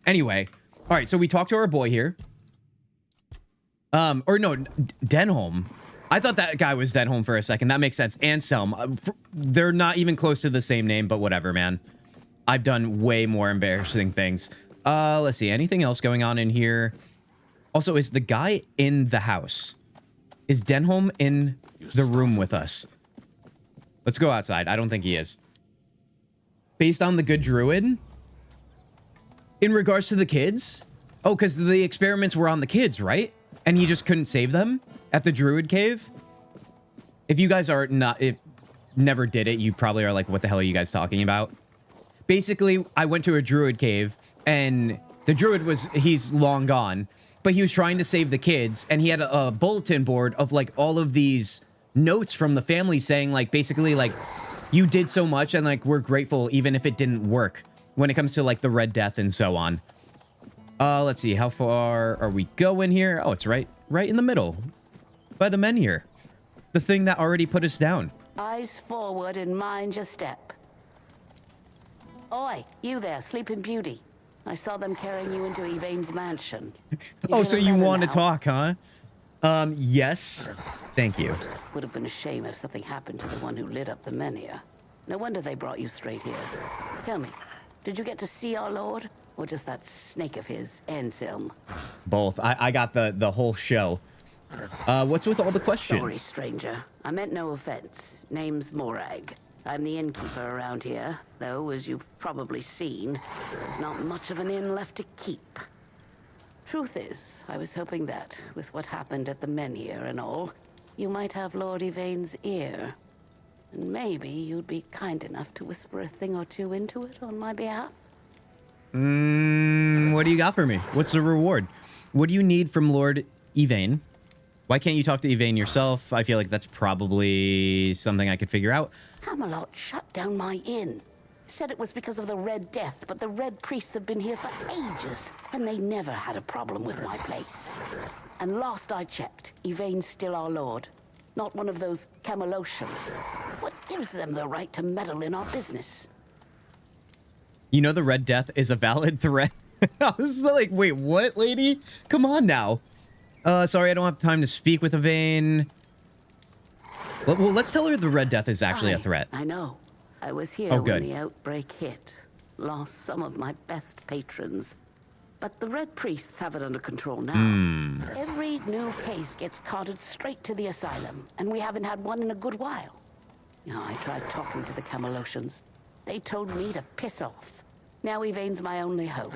Anyway, all right, so we talked to our boy here. Or no, Denholm. I thought that guy was Denholm for a second. That makes sense. Anselm. They're not even close to the same name, but whatever, man. I've done way more embarrassing things. Let's see. Anything else going on in here? Also, is the guy in the house? Is Denholm in the room with us? Let's go outside. I don't think he is. Based on the good druid? In regards to the kids? Oh, because the experiments were on the kids, right? And he just couldn't save them at the druid cave? If you guys are not... If never did it, you probably are like, what the hell are you guys talking about? Basically, I went to a druid cave, and the druid was... He's long gone. But he was trying to save the kids, and he had a bulletin board of, like, all of these notes from the family saying, like, basically, like, you did so much, and, like, we're grateful even if it didn't work when it comes to, like, the Red Death and so on. Let's see. How far are we going here? Oh, it's right in the middle. By the men here. The thing that already put us down. Eyes forward and mind your step. Oi, you there, Sleeping Beauty. I saw them carrying you into Yvain's mansion. Oh, so you want to talk, huh? Yes. Thank you. Would have been a shame if something happened to the one who lit up the menhir. No wonder they brought you straight here. Tell me, did you get to see our lord? Or just that snake of his, Anselm? Both. I got the whole show. What's with all the questions? Sorry, stranger. I meant no offense. Name's Morag. I'm the innkeeper around here, though, as you've probably seen, there's not much of an inn left to keep. truth is, I was hoping that, with what happened at the Menhir and all, you might have Lord Yvain's ear. And maybe you'd be kind enough to whisper a thing or two into it on my behalf? What do you got for me? What's the reward? What do you need from Lord Yvain? Why can't you talk to Yvain yourself? I feel like that's probably something I could figure out. Camelot shut down my inn. Said it was because of the Red Death, but the Red Priests have been here for ages, and they never had a problem with my place. And last I checked, Yvain's still our lord. Not one of those Camelocians. What gives them the right to meddle in our business? You know the Red Death is a valid threat. I was like, wait, what, lady? Come on now. Sorry, I don't have time to speak with Yvain. Well, let's tell her the Red Death is actually a threat. I know. I was here when the outbreak hit. Lost some of my best patrons. But the Red Priests have it under control now. Every new case gets carted straight to the asylum, and we haven't had one in a good while. I tried talking to the Camelocians. They told me to piss off. Now Yvain's my only hope.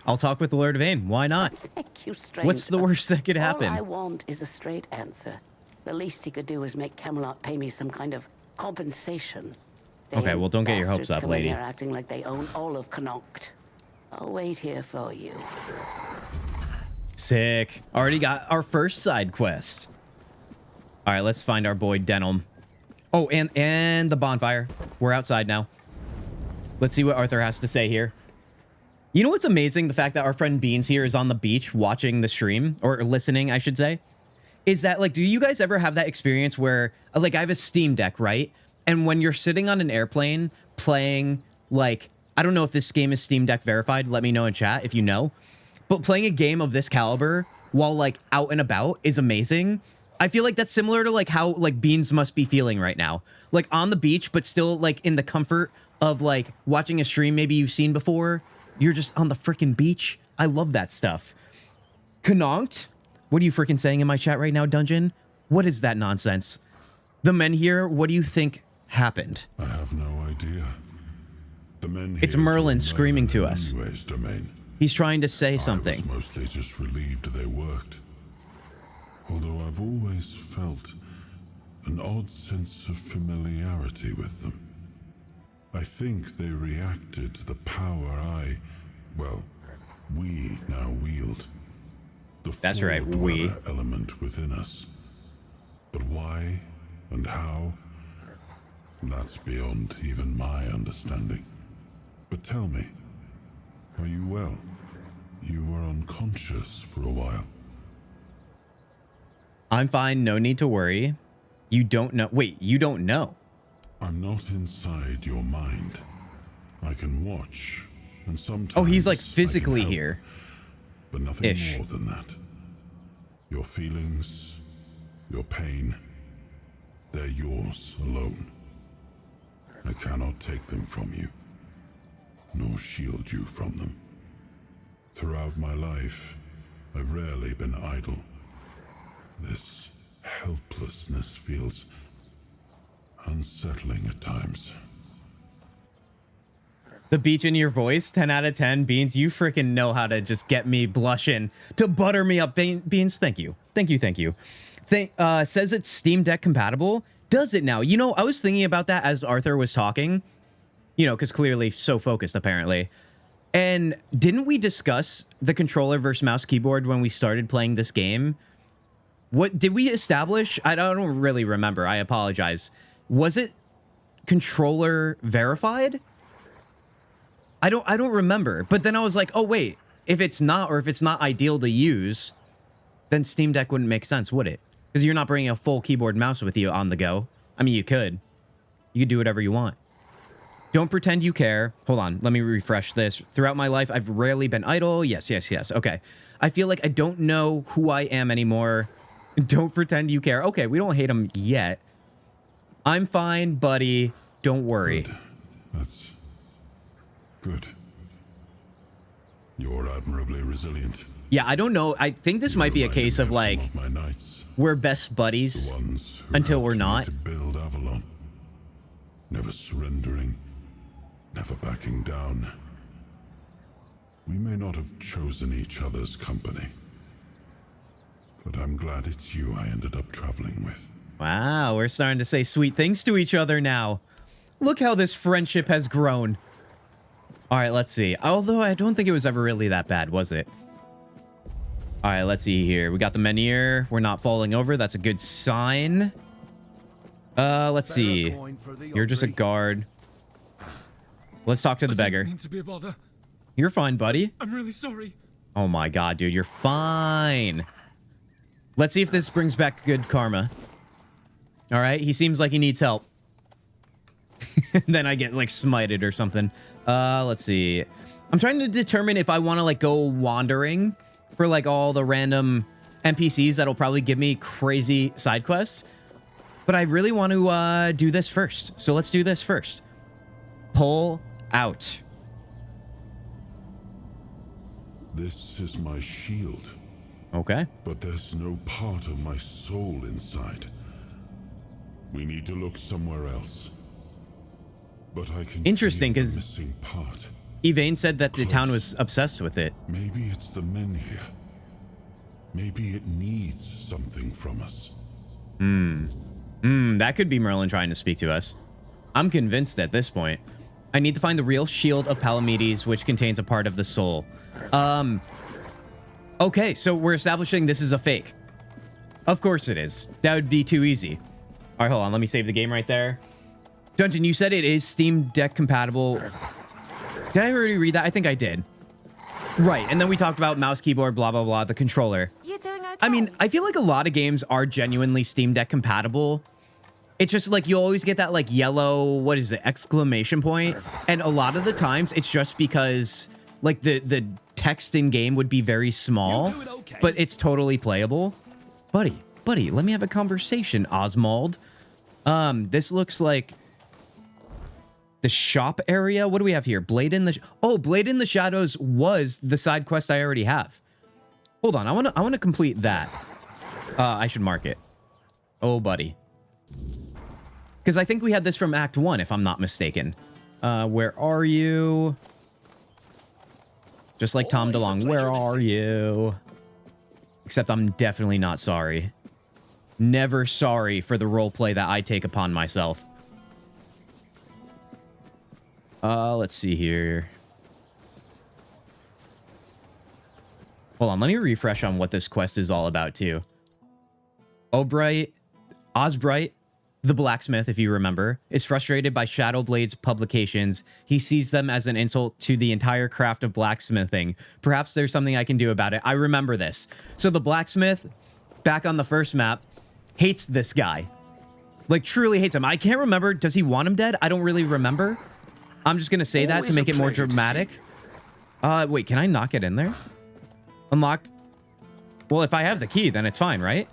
I'll talk with Lord Yvain. Why not? Thank you, stranger. What's the worst that could happen? All I want is a straight answer. The least he could do is make Camelot pay me some kind of compensation. Okay, well, don't get your hopes up, lady. They're acting like they own all of Connacht. I'll wait here for you. Sick. Already got our first side quest. All right, let's find our boy Denholm. Oh, and the bonfire. We're outside now. Let's see what Arthur has to say here. You know what's amazing? The fact that our friend Beans here is on the beach watching the stream, or listening, I should say, is that, like, do you guys ever have that experience where, like, I have a Steam Deck, right? And when you're sitting on an airplane playing, like, I don't know if this game is Steam Deck verified. Let me know in chat if you know. But playing a game of this caliber while, like, out and about is amazing. I feel like that's similar to, like, how, like, Beans must be feeling right now. Like, on the beach, but still, like, in the comfort of, like, watching a stream maybe you've seen before. You're just on the freaking beach. I love that stuff. Connacht? What are you freaking saying in my chat right now, Dungeon? What is that nonsense? The Menhir, what do you think happened? I have no idea. The men It's Merlin screaming to us. Domain. He's trying to say something. I was mostly just relieved they worked. Although I've always felt an odd sense of familiarity with them. I think they reacted to the power we now wield. That's right, we. Element within us. But why and how? That's beyond even my understanding. But tell me, are you well? You were unconscious for a while. I'm fine, no need to worry. You don't know. Wait, you don't know. I'm not inside your mind. I can watch, and sometimes... Oh, he's like physically help, here. But nothing more than that. Your feelings, your pain, they're yours alone. I cannot take them from you, nor shield you from them. Throughout my life, I've rarely been idle. This helplessness feels unsettling at times. The beach in your voice, 10 out of 10. Beans, you freaking know how to just get me blushing, to butter me up. Beans, thank you. Thank you. Says it's Steam Deck compatible. Does it now? You know, I was thinking about that as Arthur was talking. You know, because clearly so focused, apparently. And didn't we discuss the controller versus mouse keyboard when we started playing this game? What did we establish? I don't really remember. I apologize. Was it controller verified? I don't remember. But then I was like, oh wait, if it's not, or if it's not ideal to use, then Steam Deck wouldn't make sense, would it? Because you're not bringing a full keyboard mouse with you on the go. I mean, you could do whatever you want. Don't pretend you care. Hold on, let me refresh this. Throughout my life, I've rarely been idle. Yes. Okay. I feel like I don't know who I am anymore. Don't pretend you care. Okay, we don't hate him yet. I'm fine, buddy. Don't worry. Good. That's good. You're admirably resilient. Yeah, I don't know. I think this might be a case of like we're best buddies until we're not. To build Avalon. Never surrendering, never backing down. We may not have chosen each other's company, but I'm glad it's you I ended up traveling with. Wow, we're starting to say sweet things to each other now. Look how this friendship has grown. All right, let's see. Although I don't think it was ever really that bad, was it? All right, let's see here. We got the menhir. We're not falling over. That's a good sign. Let's see. You're just a guard. Let's talk to the beggar. I didn't mean to be a bother. You're fine, buddy. I'm really sorry. Oh my god, dude. You're fine. Let's see if this brings back good karma. All right. He seems like he needs help. Then I get like smited or something. Let's see. I'm trying to determine if I want to like go wandering for like all the random NPCs that'll probably give me crazy side quests. But I really want to do this first. So let's do this first. Pull out. This is my shield. Okay. But there's no part of my soul inside. We need to look somewhere else. But I can interesting, because missing part. Yvain said that the town was obsessed with it. Maybe it's the men here. Maybe it needs something from us. That could be Merlin trying to speak to us. I'm convinced at this point. I need to find the real shield of Palamedes, which contains a part of the soul. Okay, so we're establishing this is a fake. Of course it is. That would be too easy. All right, hold on. Let me save the game right there. Dungeon, you said it is Steam Deck compatible. Did I already read that? I think I did. Right, and then we talked about mouse, keyboard, blah, blah, blah, the controller. You doing okay? I mean, I feel like a lot of games are genuinely Steam Deck compatible. It's just like you always get that like yellow, what is it, exclamation point. And a lot of the times it's just because like the text in game would be very small, but it's totally playable. Buddy, let me have a conversation, Oswald. This looks like the shop area. What do we have here? Blade in the Shadows was the side quest I already have. Hold on, I want to complete that. I should mark it. Oh, buddy. Because I think we had this from Act 1, if I'm not mistaken. Where are you? Just like Tom DeLonge, where are you? Except I'm definitely not sorry. Never sorry for the roleplay that I take upon myself. Let's see here. Hold on, let me refresh on what this quest is all about, too. Osbright, the blacksmith, if you remember, is frustrated by Shadowblade's publications. He sees them as an insult to the entire craft of blacksmithing. Perhaps there's something I can do about it. I remember this. So the blacksmith, back on the first map, hates this guy. Like, truly hates him. I can't remember. Does he want him dead? I don't really remember. I'm just going to say that to make it more dramatic. Wait, can I not get in there? Unlock. Well, if I have the key, then it's fine, right?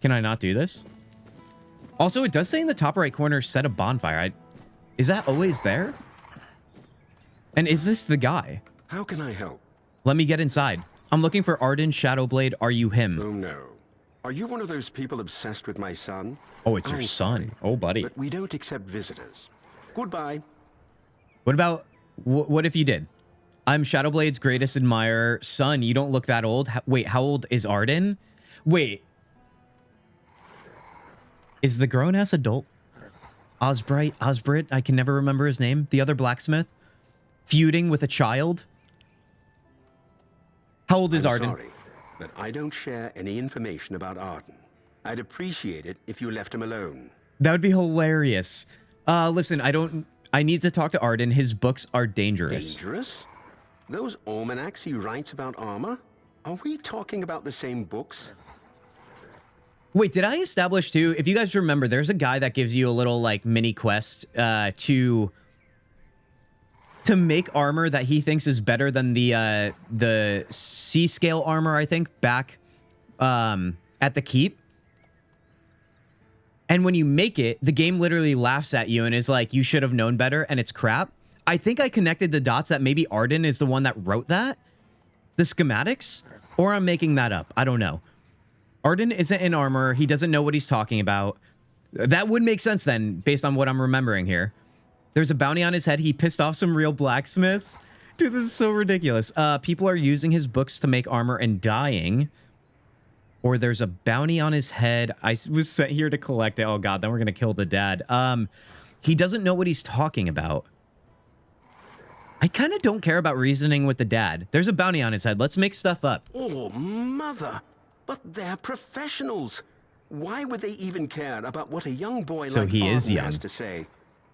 Can I not do this? Also, it does say in the top right corner, set a bonfire. Is that always there? And is this the guy? How can I help? Let me get inside. I'm looking for Arden Shadowblade. Are you him? Oh, no. Are you one of those people obsessed with my son? Oh, it's your son. Oh, buddy. But we don't accept visitors. Goodbye. What about... What if you did? I'm Shadowblade's greatest admirer. Son, you don't look that old. Wait, how old is Arden? Wait. Is the grown-ass adult Osbright, I can never remember his name, the other blacksmith, feuding with a child? How old is Arden? Sorry, but I don't share any information about Arden. I'd appreciate it if you left him alone. That would be hilarious. Listen, I need to talk to Arden. His books are dangerous. Dangerous? Those almanacs he writes about armor? Are we talking about the same books? Wait, did I establish too? If you guys remember, there's a guy that gives you a little like mini quest to make armor that he thinks is better than the C scale armor, I think, back at the keep. And when you make it, the game literally laughs at you and is like, you should have known better, and it's crap. I think I connected the dots that maybe Arden is the one that wrote that, the schematics, or I'm making that up. I don't know. Arden isn't in armor. He doesn't know what he's talking about. That would make sense then, based on what I'm remembering here. There's a bounty on his head. He pissed off some real blacksmiths. Dude, this is so ridiculous. People are using his books to make armor and dying. Or there's a bounty on his head. I was sent here to collect it. Oh god, then we're gonna kill the dad. He doesn't know what he's talking about. I kind of don't care about reasoning with the dad. There's a bounty on his head. Let's make stuff up. Oh, mother. But they're professionals. Why would they even care about what a young boy like he is Arden young. has to say?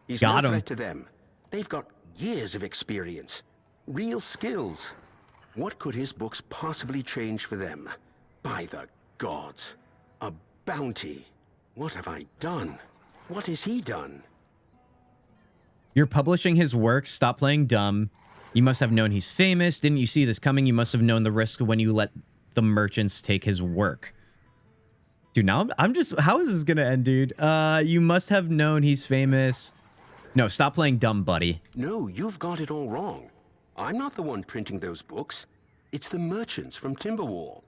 He's Got no him. threat to them. They've got years of experience. Real skills. What could his books possibly change for them? By the gods. A bounty. What have I done? What has he done? You're publishing his work. Stop playing dumb. You must have known he's famous. Didn't you see this coming? You must have known the risk when you let the merchants take his work. Dude, now I'm just... How is this gonna end, dude? You must have known he's famous. No, stop playing dumb, buddy. No, you've got it all wrong. I'm not the one printing those books. It's the merchants from Timberwall.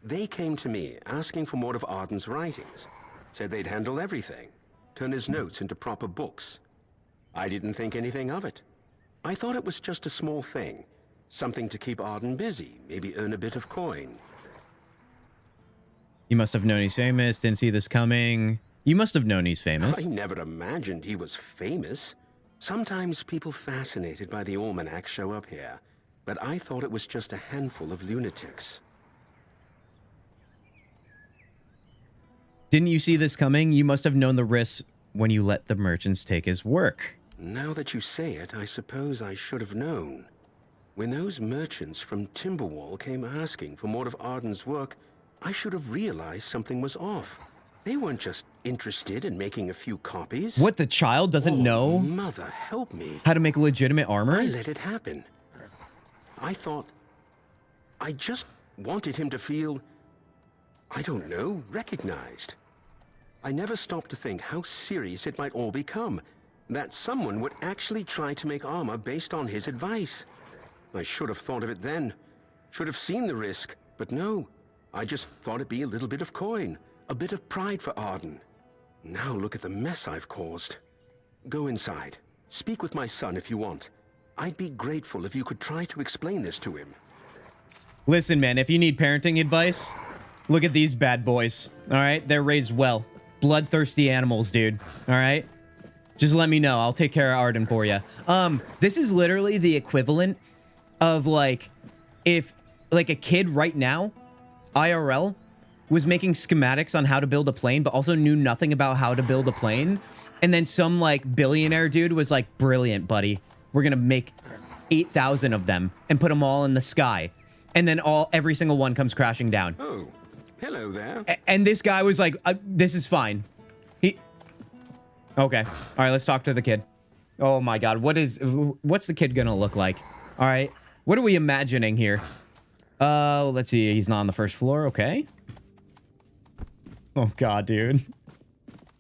They came to me asking for more of Arden's writings. Said they'd handle everything. Turn his notes into proper books. I didn't think anything of it. I thought it was just a small thing. Something to keep Arden busy, maybe earn a bit of coin. You must have known he's famous. Didn't see this coming. You must have known he's famous. I never imagined he was famous. Sometimes people fascinated by the almanac show up here, but I thought it was just a handful of lunatics. Didn't you see this coming? You must have known the risks when you let the merchants take his work. Now that you say it, I suppose I should have known. When those merchants from Timberwall came asking for more of Arden's work, I should have realized something was off. They weren't just interested in making a few copies. What, the child doesn't know? Mother, help me. How to make legitimate armor? I let it happen. I thought... I just wanted him to feel... I don't know, recognized. I never stopped to think how serious it might all become. That someone would actually try to make armor based on his advice. I should have thought of it then. Should have seen the risk. But no, I just thought it'd be a little bit of coin. A bit of pride for Arden. Now look at the mess I've caused. Go inside. Speak with my son if you want. I'd be grateful if you could try to explain this to him. Listen, man, if you need parenting advice, look at these bad boys. All right? They're raised well. Bloodthirsty animals, dude. All right? Just let me know. I'll take care of Arden for you. This is literally the equivalent of, like, if, like, a kid right now, IRL, was making schematics on how to build a plane, but also knew nothing about how to build a plane. And then some, like, billionaire dude was like, brilliant, buddy. We're gonna make 8,000 of them and put them all in the sky. And then every single one comes crashing down. Oh, hello there. And this guy was like, this is fine. Okay. All right, let's talk to the kid. Oh my God. What's the kid gonna look like? All right. What are we imagining here? Let's see. He's not on the first floor. Okay. Oh God, dude.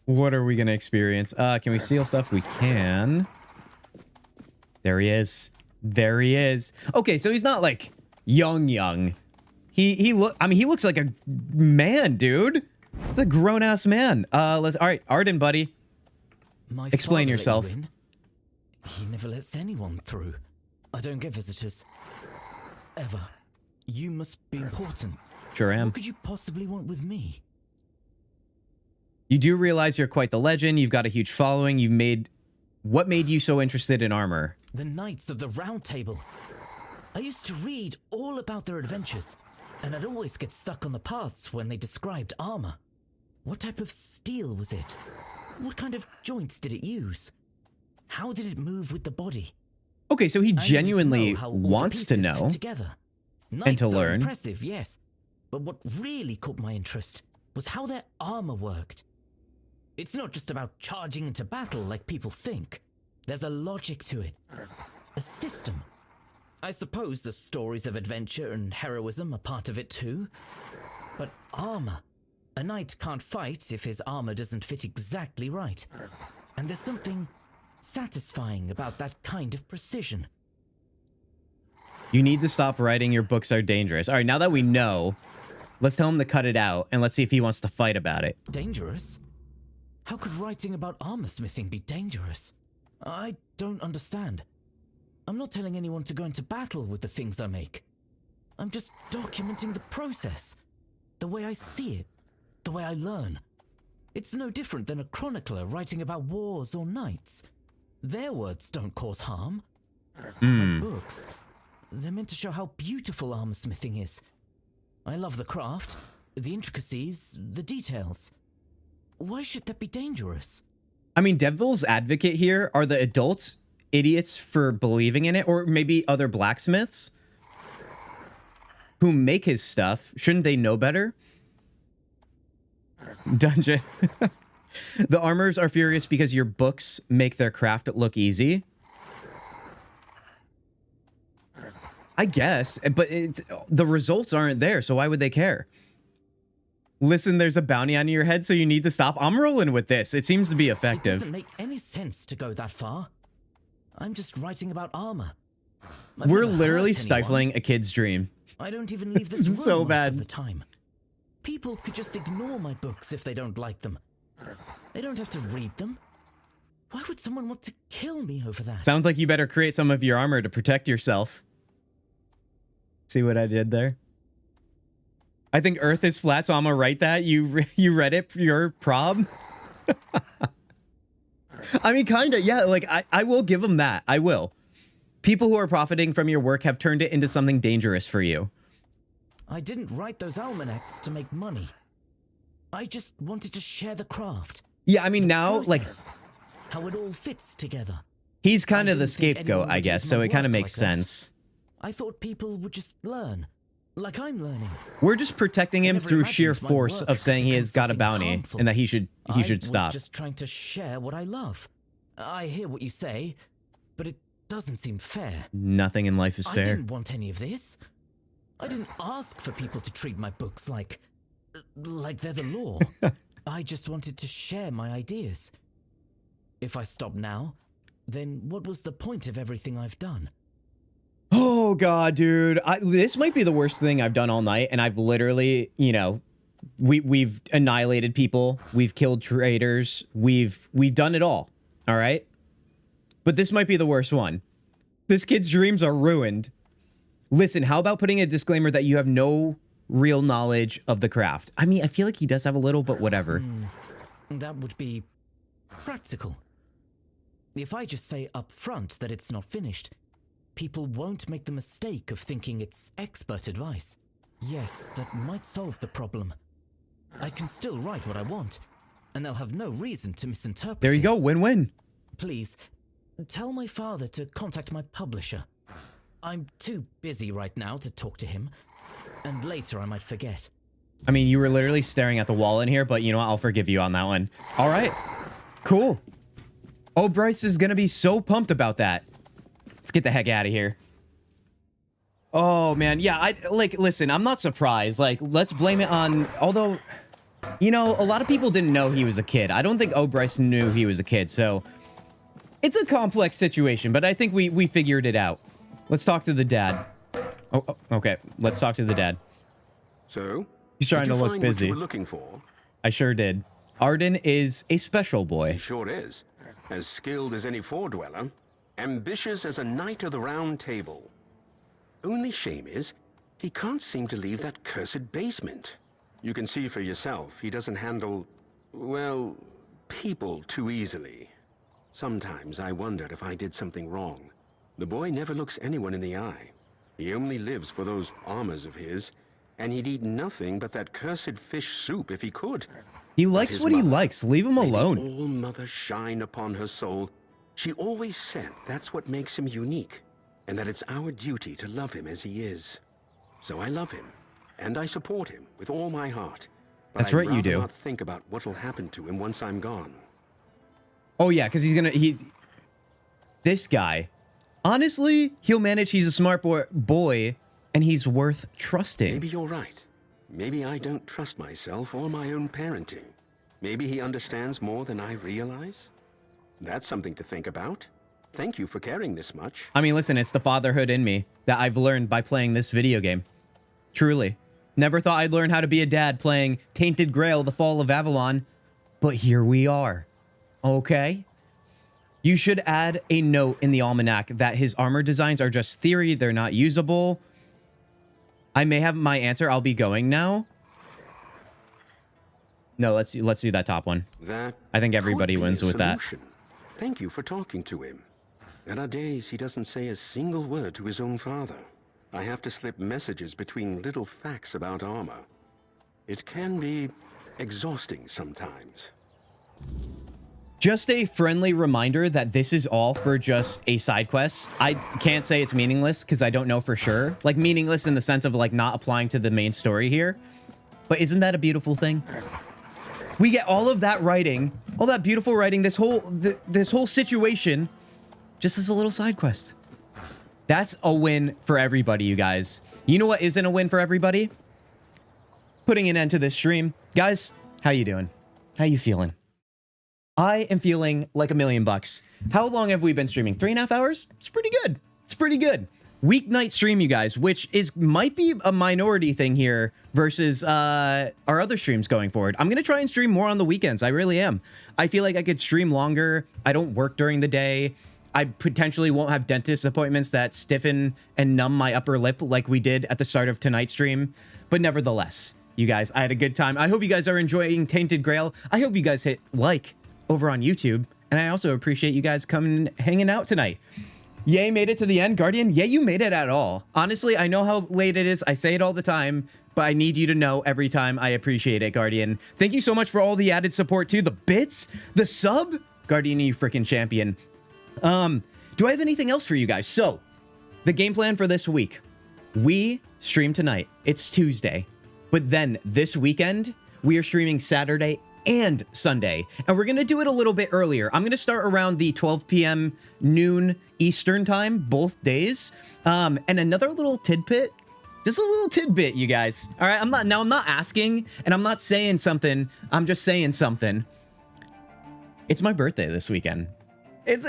What are we gonna experience? Can we steal stuff? We can. There he is. There he is. Okay, so he's not like young. He looks like a man, dude. He's a grown-ass man. All right, Arden, buddy. Explain yourself. He never lets anyone through. I don't get visitors. Ever. You must be important. Sure am. What could you possibly want with me? You do realize you're quite the legend. You've got a huge following. What made you so interested in armor? The Knights of the Round Table. I used to read all about their adventures, and I'd always get stuck on the paths when they described armor. What type of steel was it? What kind of joints did it use? How did it move with the body? Okay, so he genuinely wants to know and to learn. Impressive, yes. But what really caught my interest was how their armor worked. It's not just about charging into battle like people think. There's a logic to it. A system. I suppose the stories of adventure and heroism are part of it too. But armor. A knight can't fight if his armor doesn't fit exactly right. And there's something satisfying about that kind of precision. You need to stop writing your books are dangerous. All right, now that we know, let's tell him to cut it out, and let's see if he wants to fight about it. Dangerous? How could writing about armor smithing be dangerous? I don't understand. I'm not telling anyone to go into battle with the things I make. I'm just documenting the process. The way I see it. The way I learn. It's no different than a chronicler writing about wars or knights. Their words don't cause harm. My books, they're meant to show how beautiful armorsmithing is. I love the craft, the intricacies, the details. Why should that be dangerous? I mean, Devil's advocate here are the adults idiots for believing in it, or maybe other blacksmiths who make his stuff. Shouldn't they know better? Dungeon. The armors are furious because your books make their craft look easy. I guess, but the results aren't there, so why would they care? Listen, there's a bounty on your head, so you need to stop. I'm rolling with this. It seems to be effective. It doesn't make any sense to go that far. I'm just writing about armor. We're literally stifling a kid's dream. I don't even leave this room so most bad. of the time. People could just ignore my books if they don't like them. They don't have to read them. Why would someone want to kill me over that? Sounds like you better create some of your armor to protect yourself. See what I did there? I think Earth is flat, so I'm gonna write that. You read it for your prob? I mean, kind of, yeah, like, I will give them that. I will. People who are profiting from your work have turned it into something dangerous for you. I didn't write those almanacs to make money. I just wanted to share the craft. Yeah, I mean, now, process, like, how it all fits together. He's kind of the scapegoat, I guess, so it kind of makes sense. I thought people would just learn, like I'm learning. We're just protecting him through sheer force of saying he has got a bounty and that he should stop. I was just trying to share what I love. I hear what you say, but it doesn't seem fair. Nothing in life is fair. I didn't want any of this. I didn't ask for people to treat my books like they're the law. I just wanted to share my ideas. If I stop now, then what was the point of everything I've done? Oh god, dude. This might be the worst thing I've done all night, and I've literally, you know, we've annihilated people, we've killed traitors, we've done it all. All right? But this might be the worst one. This kid's dreams are ruined. Listen, how about putting a disclaimer that you have no real knowledge of the craft? I mean, I feel like he does have a little, but whatever. That would be practical. If I just say up front that it's not finished, people won't make the mistake of thinking it's expert advice. Yes, that might solve the problem. I can still write what I want, and they'll have no reason to misinterpret it. There you go, win-win. Please, tell my father to contact my publisher. I'm too busy right now to talk to him, and later I might forget. I mean, you were literally staring at the wall in here, but you know what? I'll forgive you on that one. All right, cool. Oh, Bryce is gonna be so pumped about that. Let's get the heck out of here. Oh, man. Yeah, listen, I'm not surprised. Like, let's blame it on... Although, you know, a lot of people didn't know he was a kid. I don't think Bryce knew he was a kid, so... It's a complex situation, but I think we figured it out. Let's talk to the dad. Oh, okay. Let's talk to the dad. So? He's trying to look busy. What you were looking for? I sure did. Arden is a special boy. He sure is. As skilled as any four-dweller. Ambitious as a knight of the round table. Only shame is, he can't seem to leave that cursed basement. You can see for yourself, he doesn't handle, well, people too easily. Sometimes I wondered if I did something wrong. The boy never looks anyone in the eye. He only lives for those armors of his, and he'd eat nothing but that cursed fish soup if he could. He likes what he likes. Leave him alone. May the All-Mother shine upon her soul. She always said that's what makes him unique, and that it's our duty to love him as he is. So I love him, and I support him with all my heart. But That's right, you do. I'd rather not think about what'll happen to him once I'm gone. Oh, yeah, because he's... This guy. Honestly, he'll manage. He's a smart boy, and he's worth trusting. Maybe you're right. Maybe I don't trust myself or my own parenting. Maybe he understands more than I realize. That's something to think about. Thank you for caring this much. I mean, listen, it's the fatherhood in me that I've learned by playing this video game. Truly. Never thought I'd learn how to be a dad playing Tainted Grail, The Fall of Avalon. But here we are. Okay? You should add a note in the almanac that his armor designs are just theory. They're not usable. I may have my answer. I'll be going now. No, let's do that top one. That I think everybody wins with that. Thank you for talking to him. There are days he doesn't say a single word to his own father. I have to slip messages between little facts about armor. It can be exhausting sometimes. Just a friendly reminder that this is all for just a side quest. I can't say it's meaningless because I don't know for sure. Like meaningless in the sense of like not applying to the main story here. But isn't that a beautiful thing? We get all of that writing, all that beautiful writing, this whole situation, just as a little side quest. That's a win for everybody, you guys. You know what isn't a win for everybody? Putting an end to this stream. Guys, how you doing? How you feeling? I am feeling like $1,000,000. How long have we been streaming? 3.5 hours? It's pretty good. It's pretty good. Weeknight stream, you guys, which might be a minority thing here versus our other streams going forward. I'm going to try and stream more on the weekends. I really am. I feel like I could stream longer. I don't work during the day. I potentially won't have dentist appointments that stiffen and numb my upper lip like we did at the start of tonight's stream. But nevertheless, you guys, I had a good time. I hope you guys are enjoying Tainted Grail. I hope you guys hit like over on YouTube. And I also appreciate you guys coming hanging out tonight. Yay, made it to the end, Guardian. Yeah, you made it at all. Honestly, I know how late it is. I say it all the time, but I need you to know every time I appreciate it, Guardian. Thank you so much for all the added support too. The bits, the sub, Guardian, you freaking champion. Do I have anything else for you guys? So, the game plan for this week. We stream tonight. It's Tuesday. But then this weekend, we are streaming Saturday and Sunday. And we're going to do it a little bit earlier. I'm going to start around the 12 p.m. noon Eastern time, both days. And another little tidbit, just a little tidbit, you guys. All right, I'm not asking and I'm not saying something. I'm just saying something. It's my birthday this weekend. It's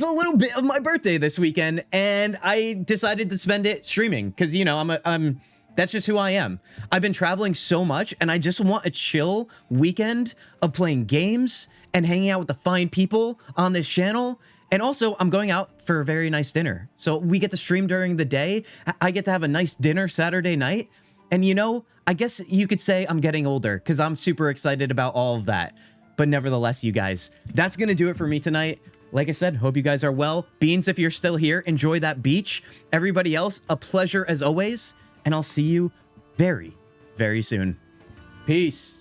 a little bit of my birthday this weekend, and I decided to spend it streaming because, you know, that's just who I am. I've been traveling so much, and I just want a chill weekend of playing games and hanging out with the fine people on this channel. And also, I'm going out for a very nice dinner. So we get to stream during the day. I get to have a nice dinner Saturday night. And, you know, I guess you could say I'm getting older because I'm super excited about all of that. But nevertheless, you guys, that's going to do it for me tonight. Like I said, hope you guys are well. Beans, if you're still here, enjoy that beach. Everybody else, a pleasure as always. And I'll see you very, very soon. Peace.